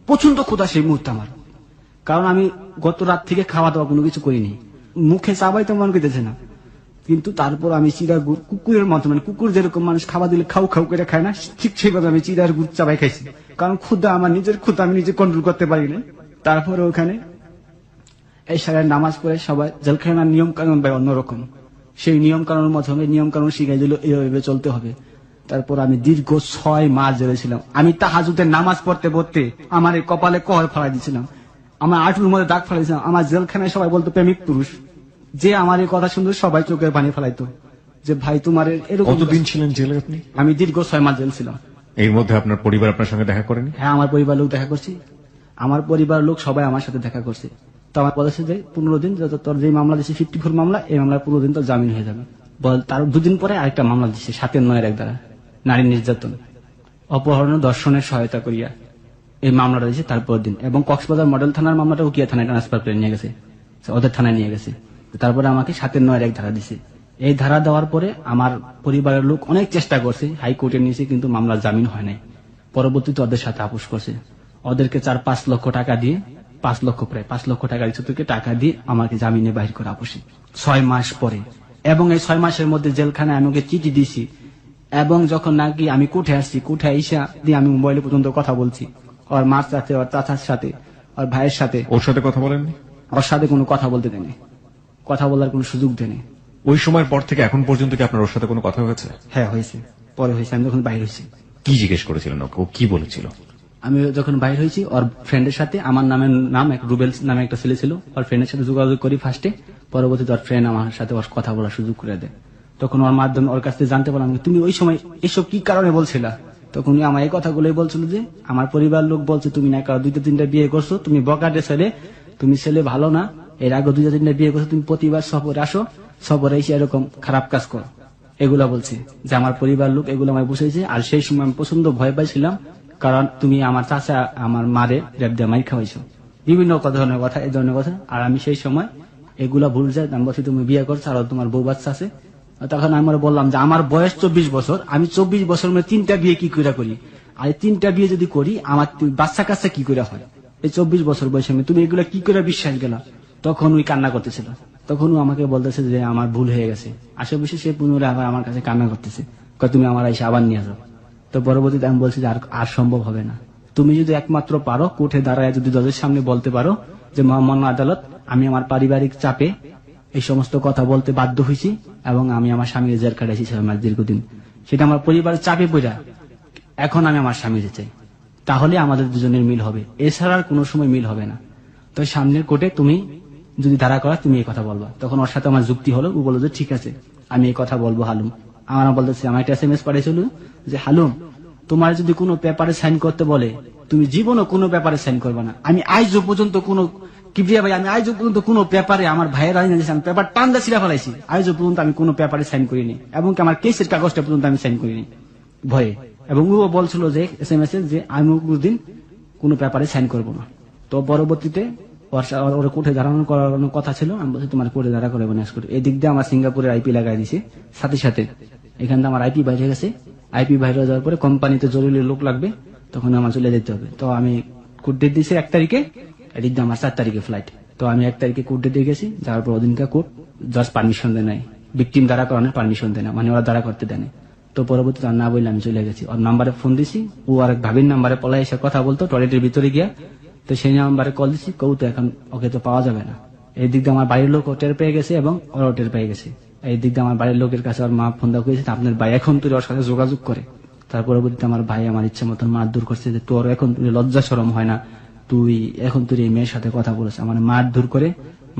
প্রচন্ড ক্ষুধা সেই মুহূর্তে আমার, কারণ আমি গত রাত থেকে খাওয়া দাওয়া কোনো কিছু করিনি, মুখে চাবাই তো মন করতেছে না। কিন্তু তারপর আমি চিরা গুড় কুকুরের মতো, মানে কুকুর যেরকম মানুষ খাওয়া দিলে খাও খাও করে খায় না, ঠিক সেইভাবে আমি চিরার গুড় চাবাই খাইছি, কারণ ক্ষুধা আমার নিজের ক্ষুধা আমি নিজে কন্ট্রোল করতে পারি না। তারপরে ওখানে এই সারায় নামাজ পড়ে সবাই, জেলখানার নিয়ম কানুন ভাই অন্যরকম। সেই নিয়ম কানুনের মাধ্যমে নিয়ম কানুন শিখাই দিল, এইভাবে চলতে হবে। তারপর আমি দীর্ঘ 6 মাস জেলে ছিলাম। আমি তাহাজ্জুদের নামাজ পড়তে পড়তে আমার এই কপালে কহর ফেলাই দিয়েছিলাম, আমার আঁটুর মধ্যে দাগ ফেলাইছিলাম। আমার জেলখানায় সবাই বলতো প্রেমিক পুরুষ। যে আমার এই কথা শুনতো সবাই চোখের পানি ফেলাইতো, যে ভাই তোমার এরকম। কতদিন ছিলেন জেলে আপনি? আমি দীর্ঘ 6 মাস জেল ছিলাম। এর মধ্যে আপনার পরিবার আপনার সঙ্গে দেখা করেনি? হ্যাঁ, আমার পরিবার লোক দেখা করছি, আমার পরিবার লোক সবাই আমার সাথে দেখা করছে। তো আমার বলেছে যে 15 দিন, তোর যে মামলা দিচ্ছে 54 মামলা, এই মামলার 15 দিন তোর জামিন হয়ে যাবে। বল, তার 2 দিন পরে আরেকটা মামলা দিচ্ছে 7-9 দ্বারা, নারী নির্যাতন, অপহরণ, দর্শনের সহায়তা করিয়া, এই মামলাটা দিচ্ছে তারপর দিন। এবং কক্সবাজার মডেল থানার মামলাটা উকিয়া থানায় ট্রান্সফার করে নিয়ে গেছে, ওদের থানায় নিয়ে গেছে। তারপরে আমাকে 7-9 ধারা দিছে। এই ধারা দেওয়ার পরে আমার পরিবারের লোক অনেক চেষ্টা করছে, হাইকোর্টে নিয়েছে, কিন্তু মামলার জামিন হয় নাই। পরবর্তীতে ওদের সাথে আপোষ করছে, ওদেরকে 4-5 লক্ষ টাকা দিয়ে, 5 লক্ষ প্রায় 5 লক্ষ টাকা টাকা দিয়ে আমাকে জামিনে বাহির করে আপোষে 6 মাস পরে। এবং এই 6 মাসের মধ্যে জেলখানায় আমি ওকে চিঠি দিছি, এবং যখন নাকি আমি কোর্টে আসছি, কোর্টে আইসা দিয়ে আমি মোবাইলে পর্যন্ত কথা বলছি, ওর মার সাথে, ওর চাচার সাথে, ওর ভাইয়ের সাথে। ওর সাথে কথা বলেননি? ওর সাথে কোনো কথা বলতে দেয়নি, কথা বলার কোনো সুযোগ দেয়নি। ওই সময়ের পর থেকে এখন পর্যন্ত কি আপনার ওর সাথে কোনো কথা হয়েছে? হ্যাঁ, হয়েছে, পরে হয়েছে। আমি যখন বাইরে হয়েছি। কি জিজ্ঞেস করেছিলেন ওকে? ও কি বলেছিল? আমি যখন বাইরে হয়েছি, ওর ফ্রেন্ডের সাথে, আমার নাম এক রুবেল নামে একটা ছেলে ছিল, ওর ফ্রেন্ডের সাথে যোগাযোগ করি ফার্স্টে। পরবর্তীতে ওর ফ্রেন্ড আমার সাথে ওর কথা বলার সুযোগ করে দেয়। তখন ওর মাধ্যমে ওর কাছ থেকে জানতে পারলাম তুমি ওই সময় এসব কি কারণে বলছিলা। তখন আমার এই কথাগুলোই বলছিল যে আমার পরিবার লোক বলছে তুমি না 2-3টা বিয়ে করছো, তুমি বকাটে ছেলে, তুমি ছেলে ভালো না, এর আগে 2-3টা বিয়ে করছো, তুমি প্রতিবার সফরে আসো, সফরে এসে এরকম খারাপ কাজ করো, এগুলা বলছে। যে আমার পরিবার লোক এগুলো আমায় বুঝাইছে। আর সেই সময় আমি প্রচন্ড ভয় পাইছিলাম, কারণ তুমি আমার চাচা আমার মারে রেপ দিয়ে মাইর খাওয়াইছো, বিভিন্ন ধরনের কথা, এই ধরনের কথা। আর আমি সেই সময় এগুলা ভুল যায়, আমি বলছি তুমি বিয়ে করছো আর তোমার বউ বাচ্চা আছে। তখন আমি বললাম যে আমার বয়স 24 বছর, আমি 24 বছর মধ্যে 3টা বিয়ে কি করে করি, আর 3টা বিয়ে যদি করি আমার বাচ্চা কাচ্চা কি করে হয়, এই 24 বছর বয়সে তুমি এগুলা কি করে বিশ্বাস গেলা। তখন ওই কান্না করতেছিল, তখন ও আমাকে বলতেছে যে আমার ভুল হয়ে গেছে। আশেপাশে সে পুনরায় আবার আমার কাছে কান্না করতেছে, তুমি আমার এসে আবার নিয়ে যাও। তো পরবর্তীতে আমি বলছি যে আর সম্ভব হবে না, তুমি যদি একমাত্র পারো কোর্টে দাঁড়ায় যদি জজের সামনে বলতে পারো যে মহামান্য আদালত, আমি আমার পারিবারিক চাপে এই সমস্ত কথা বলতে বাধ্য হয়েছি, এবং আমি আমার স্বামীকে জেল কাটাইছি 6 মাস দীর্ঘদিন, সেটা আমার পরিবারের চাপে পড়া, এখন আমি আমার স্বামীকে চাই, তাহলে আমাদের দুজনের মিল হবে, এছাড়া আর কোনো সময় মিল হবে না। তো সামনের কোর্টে তুমি যদি ধারা করা তুমি এই কথা বলবা। তখন ওর সাথে আমার যুক্তি হলো, ও বললো যে ঠিক আছে আমি এই কথা বলবো হালুম। আমার বলতেছে, আমার একটা SMS পাঠিয়েছিল যে হালুম তোমার যদি কোনো পেপারে সাইন করতে বলে তুমি জীবনও কোনো পেপারে সাইন করবে না। আমি আজও পর্যন্ত কোনো কিবরিয়া ভাই, আমি আজও পর্যন্ত কোনো পেপারে, আমার ভাইয়ের আইন আমি পেপার টান্দা ছিঁড়া ফেলাইছি, আজও পর্যন্ত আমি কোনো পেপারে সাইন করিনি, এবং আমার কেসের কাগজটা পর্যন্ত আমি সাইন করিনি ভয়ে। এবং ও বলছিল যে SMS যে আমি কোনদিন কোনো পেপারে সাইন করবো না। তো পরবর্তীতে ওর কোর্টে দাঁড়ানো করানোর কথা ছিল, আমি বলছি তোমার কোর্টে দাঁড়া করে বনাস করে। এই দিক দিয়ে আমার সিঙ্গাপুরের IP লাগাই দিছে, সাথে সাথে এখান থেকে আমার IP বাইরে গেছে। IP বাইরে যাওয়ার পরে কোম্পানিতে জরুরি লোক লাগবে, তখন আমার চলে যেতে হবে। তো আমি কোর্ট ডেট দিয়েছি 1 তারিখে, এদিক দিয়ে আমার 4 তারিখে ফ্লাইট। তো আমি 1 তারিখে কোর্ট ডেট দিয়ে গেছি, যাওয়ার পর ওদিনকার কোর্ট জাস্ট পারমিশন দেয় নাই, ভিকটিম দাঁড়া করানোর পারমিশন দেয় না, মানে ওরা দাঁড়া করতে দেয় না। তো পরবর্তীতে না বললে আমি চলে গেছি, ওর নাম্বারে ফোন দিছি, ও আরেক ভাবির নাম্বারে পলাই এসে কথা বলতো টয়লেটের ভিতরে গিয়া। তো সেই নাম্বারে কল দিছি, কৌ তো এখন ওকে তো পাওয়া যাবে না। এই দিক দিয়ে আমার বাড়ির লোক টের পেয়ে গেছে এবং ওরাও টের পেয়ে গেছে। এই দিক দিয়ে আমার বাড়ির লোকের কাছে ওর মা ফোন দেওয়া হয়েছে, আপনার ভাই এখন তুই ওর সাথে যোগাযোগ করে। তার পরবর্তীতে আমার ভাই আমার ইচ্ছা মতন মারধর করছে, যে তোর এখন তুই লজ্জা শরম হয় না, তুই এখন তুই এই মেয়ের সাথে কথা বলেছে, মানে মারধর করে,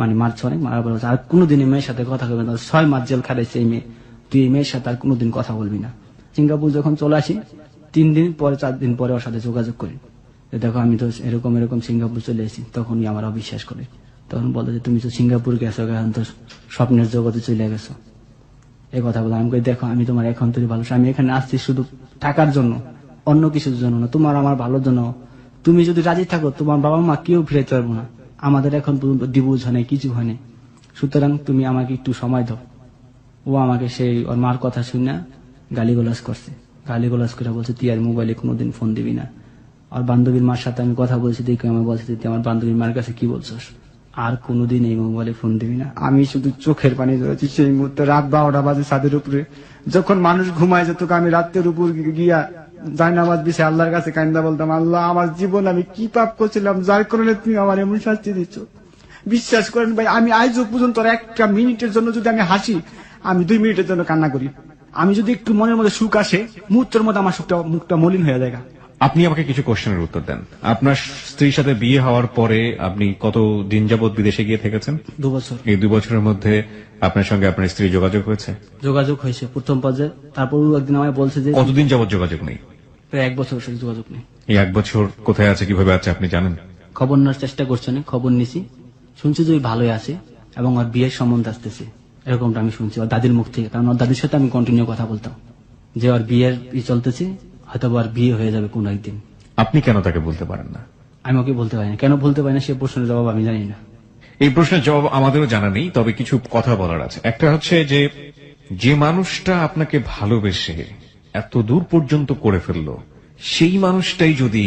মানে মারছে অনেক, মারা বলেছে আর কোনোদিন এই মেয়ের সাথে কথা বলবে না। 6 মাস জেল খাটাইছে এই মেয়ে, তুই এই মেয়ের সাথে আর কোনোদিন কথা বলবি না। সিঙ্গাপুর যখন চলে আসি 3 দিন পরে 4 দিন পরে ওর সাথে যোগাযোগ করি, দেখো আমি তো এরকম সিঙ্গাপুর চলে এসেছি। তখনই আমার অবিশ্বাস করে, তখন বলে যে তুমি তো সিঙ্গাপুর গেছো, এখন তো স্বপ্নের জগতে চলে গেছো, এই কথা বলে। আমি দেখো আমি তোমার এখন তুই ভালো, আমি এখানে আসছি শুধু টাকার জন্য, অন্য কিছুর জন্য না, তোমার আমার ভালোর জন্য। তুমি যদি রাজি থাকো তোমার বাবা মা কেউ ফিরে পারবো না, আমাদের এখন পর্যন্ত ডিভোর্স হয় নাই, কিছু হয় নাই, সুতরাং তুমি আমাকে একটু সময় দাও। ও আমাকে সেই ওর মার কথা শুনে গালিগোলাজ করছে, গালিগোলাজ করে বলছে তুই আর মোবাইলে কোনোদিন ফোন দিবি না। আর বান্ধবীর মার সাথে আমি কথা বলছি, দেখে আমার বলছে তুই আমার বান্ধবীর মার কাছে কি বলছস, আর কোনোদিন এই মোবাইলে ফোন দিবি না। আমি শুধু চোখের পানি ধরেছি সেই মুহূর্তে। রাত 12টা বাজে, ছাদের উপরে যখন মানুষ ঘুমায় যেত, আমি রাতের উপর গিয়া জায়নামাজ বিছে আল্লাহর কাছে কান্দা বলতাম, আল্লাহ আমার জীবন আমি কি পাপ করছিলাম যার কারণে তুমি আমার এমন শাস্তি দিচ্ছ। বিশ্বাস করেন ভাই, আমি আজও পর্যন্ত 1 মিনিটের জন্য যদি আমি হাসি, আমি 2 মিনিটের জন্য কান্না করি। আমি যদি একটু মনের মধ্যে সুখ আসে, মুহূর্তের মধ্যে আমার মুখটা মলিন হয়ে যায়। আপনি আমাকে কিছু কোশ্চেনের উত্তর দেন। আপনার স্ত্রীর সাথে বিয়ে হওয়ার পরে আপনি কত দিন যাবত বিদেশে গিয়ে থেকেছেন? 2 বছর এই 2 বছরের মধ্যে আপনার সঙ্গে আপনার স্ত্রী যোগাযোগ হয়েছে? যোগাযোগ হয়েছে প্রথম পর্যায়ে, তারপর একদিন আমায় বলছে যে কতদিন যাবত যোগাযোগ নেই? প্রায় 1 বছর সাথে যোগাযোগ নেই। এই 1 বছর কোথায় আছে, কিভাবে আছে আপনি জানেন? খবর নেওয়ার চেষ্টা করছে না, খবর নিছি, শুনছি যে ওই ভালোই আছে এবং ওর বিয়ের সম্বন্ধ আসতেছে, এরকমটা আমি শুনছি ওর দাদির মুখ থেকে। কারণ ওর দাদির সাথে আমি কন্টিনিউ কথা বলতাম যে ওর বিয়ের চলতেছে, হয়তো ওর বিয়ে হয়ে যাবে কোন একদিন। আপনি কেন তাকে বলতে পারেন না? আমি ওকে বলতে পারি না। কেন বলতে পারি না সে প্রশ্নের জবাব আমি জানি না। এই প্রশ্নের জবাব আমাদেরও জানা নেই, তবে কিছু কথা বলার আছে। একটা হচ্ছে যে মানুষটা আপনাকে ভালোবেসে এত দূর পর্যন্ত করে ফেললো, সেই মানুষটাই যদি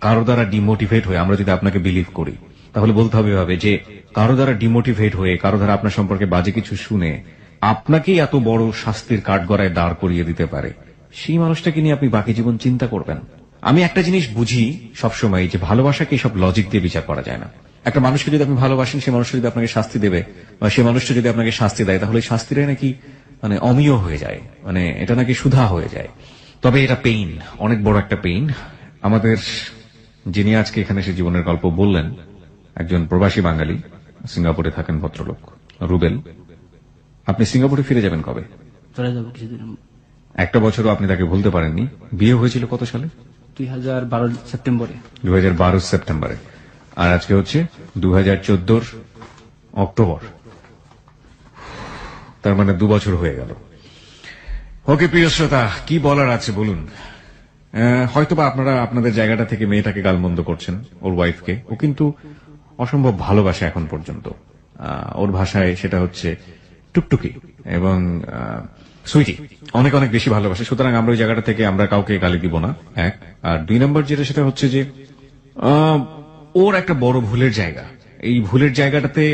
কারো দ্বারা ডিমোটিভেট হয়ে, আমরা যদি আপনাকে বিলিভ করি, তাহলে বলতে হবে এভাবে যে কারো দ্বারা ডিমোটিভেট হয়ে, কারো দ্বারা আপনার সম্পর্কে বাজে কিছু শুনে আপনাকেই এত বড় শাস্তির কাঠগড়ায় দাঁড় করিয়ে দিতে পারে, সেই মানুষটাকে নিয়ে আপনি বাকি জীবন চিন্তা করবেন? আমি একটা জিনিস বুঝি সবসময়, যে ভালোবাসাকে সব লজিক দিয়ে বিচার করা যায় না। একটা মানুষকে যদি আপনি ভালোবাসেন, সেই মানুষটা যদি আপনাকে শাস্তি দেবে, বা সেই মানুষটা যদি আপনাকে শাস্তি দেয়, তাহলে এই শাস্তিটাই নাকি অমীয় হয়ে যায়, এটা নাকি সুধা হয়ে যায়। তবে এটা পেইন, অনেক বড় একটা পেইন। আমাদের যিনি আজকে এখানে সে জীবনের গল্প বললেন, একজন প্রবাসী বাঙালি, সিঙ্গাপুরে থাকেন ভদ্রলোক, রুবেল। আপনি সিঙ্গাপুরে ফিরে যাবেন কবে? চলে যাবো কিছুদিন। 1 বছরও আপনি তাকে ভুলতে পারেননি। বিয়ে হয়েছিল কত সালে? 2012 সেপ্টেম্বরে। 2012 সেপ্টেম্বরে। আর আজকে হচ্ছে 2014 অক্টোবর। তার মানে 2 বছর হয়ে গেল। ওকে প্রিয় শ্রোতা, কি বলার আছে বলুন? হয়তোবা আপনারা আপনাদের জায়গাটা থেকে মেয়েটাকে গালমন্দ করছেন, ওর ওয়াইফকে। ও কিন্তু অসম্ভব ভালোবাসে এখন পর্যন্ত। ওর ভাষায় সেটা হচ্ছে টুকটুকি এবং সুইটি, অনেক অনেক বেশি ভালোবাসে। সুতরাং আমরা ওই জায়গাটা থেকে আমরা কাউকে গালি দিব না, 1। আর 2 নম্বর যেটা, সেটা হচ্ছে যে ওর একটা বড় ভুলের জায়গা। এই ভুলের জায়গাটাতে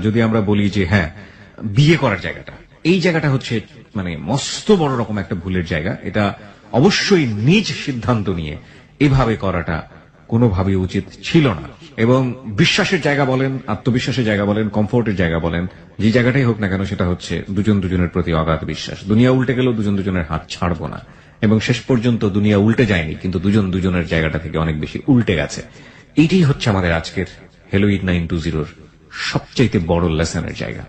যদি আমরা বলি যে হ্যাঁ, বিয়ে করার জায়গাটা, এই জায়গাটা হচ্ছে মস্ত বড় রকম একটা ভুলের জায়গা। এটা অবশ্যই নিজ সিদ্ধান্ত নিয়ে এভাবে করাটা কোনোভাবেই উচিত ছিল না। এবং বিশ্বাসের জায়গা বলেন, আত্মবিশ্বাসের জায়গা বলেন, কমফোর্টের জায়গা বলেন, যে জায়গাটাই হোক না কেন, সেটা হচ্ছে দুজন দুজনের প্রতি অগাধ বিশ্বাস। দুনিয়া উল্টে গেলেও দুজন দুজনের হাত ছাড়বো না। এবং শেষ পর্যন্ত দুনিয়া উল্টে যায়নি, কিন্তু দুজন দুজনের জায়গাটা থেকে অনেক বেশি উল্টে গেছে। এইটাই হচ্ছে আমাদের আজকের হ্যালো 8920 সবচাইতে বড় লেসনের জায়গা।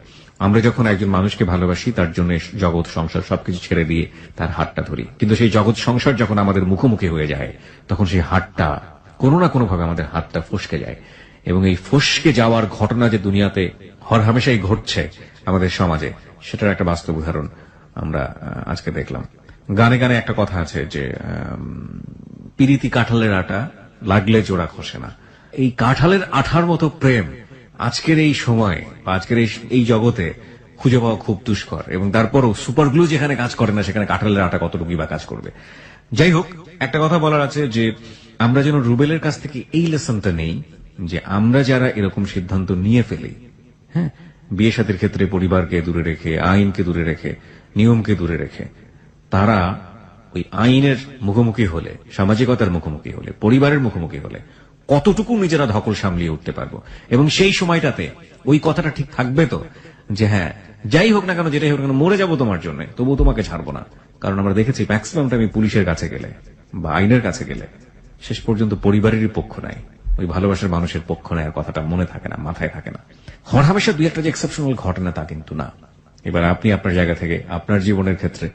আমরা যখন একজন মানুষকে ভালোবাসি, তার জন্য জগৎ সংসার সবকিছু ছেড়ে দিয়ে তার হাতটা ধরি, কিন্তু সেই জগৎ সংসার যখন আমাদের মুখোমুখি হয়ে যায়, তখন সেই হাতটা কোনো না কোনোভাবে আমাদের হাতটা ফসকে যায়। এবং এই ফসকে যাওয়ার ঘটনা যে দুনিয়াতে হরহামেশাই ঘটছে আমাদের সমাজে, সেটার একটা বাস্তব উদাহরণ আমরা আজকে দেখলাম। গানে গানে একটা কথা আছে যে পিরিতি কাঁঠালের আটা, লাগলে জোড়া খসে না। এই কাঁঠালের আঠার মতো প্রেম আজকের এই সময় বা আজকের এই জগতে খুঁজে পাওয়া খুব দুষ্কর। এবং তারপরও সুপার গ্লু যেখানে কাজ করে না, সেখানে কাঁঠালের আটা কতটুকুই বা কাজ করবে। যাই হোক, একটা কথা বলার আছে যে আমরা যেন রুবেলের কাছ থেকে এই লেসনটা নেই, যে আমরা যারা এরকম সিদ্ধান্ত নিয়ে ফেলি, হ্যাঁ, বিয়ে শাদীর ক্ষেত্রে পরিবারকে দূরে রেখে, আইনকে দূরে রেখে, নিয়মকে দূরে রেখে, তারা ওই আইনের মুখোমুখি হলে, সামাজিকতার মুখোমুখি হলে, পরিবারের মুখোমুখি হলে কতটুকু নিজেরা ধকল সামলিয়ে উঠতে পারবো। এবং সেই সময়টাতে ওই কথাটা ঠিক থাকবে তো, যে হ্যাঁ, যাই হোক না কেন, যেটাই হোক না কেন, মরে যাবো তোমার জন্য, তবুও তোমাকে ছাড়বো না। কারণ আমরা দেখেছি ম্যাক্সিমাম টাইম পুলিশের কাছে গেলে বা আইনের কাছে গেলে শেষ পর্যন্ত পরিবারেরই পক্ষ নেয়, ওই ভালোবাসার মানুষের পক্ষ নেয়, কথাটা মনে থাকে না, মাথায় থাকে না। হরহামেশা 2-1টা যে এক্সেপশনাল ঘটনা তা কিন্তু না। এবার আপনি আপনার জায়গা থেকে আপনার জীবনের ক্ষেত্রে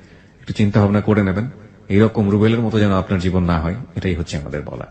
একটু চিন্তা ভাবনা করে নেবেন, এইরকম রুবেলের মতো যেন আপনার জীবন না হয়, এটাই হচ্ছে আমাদের বলা।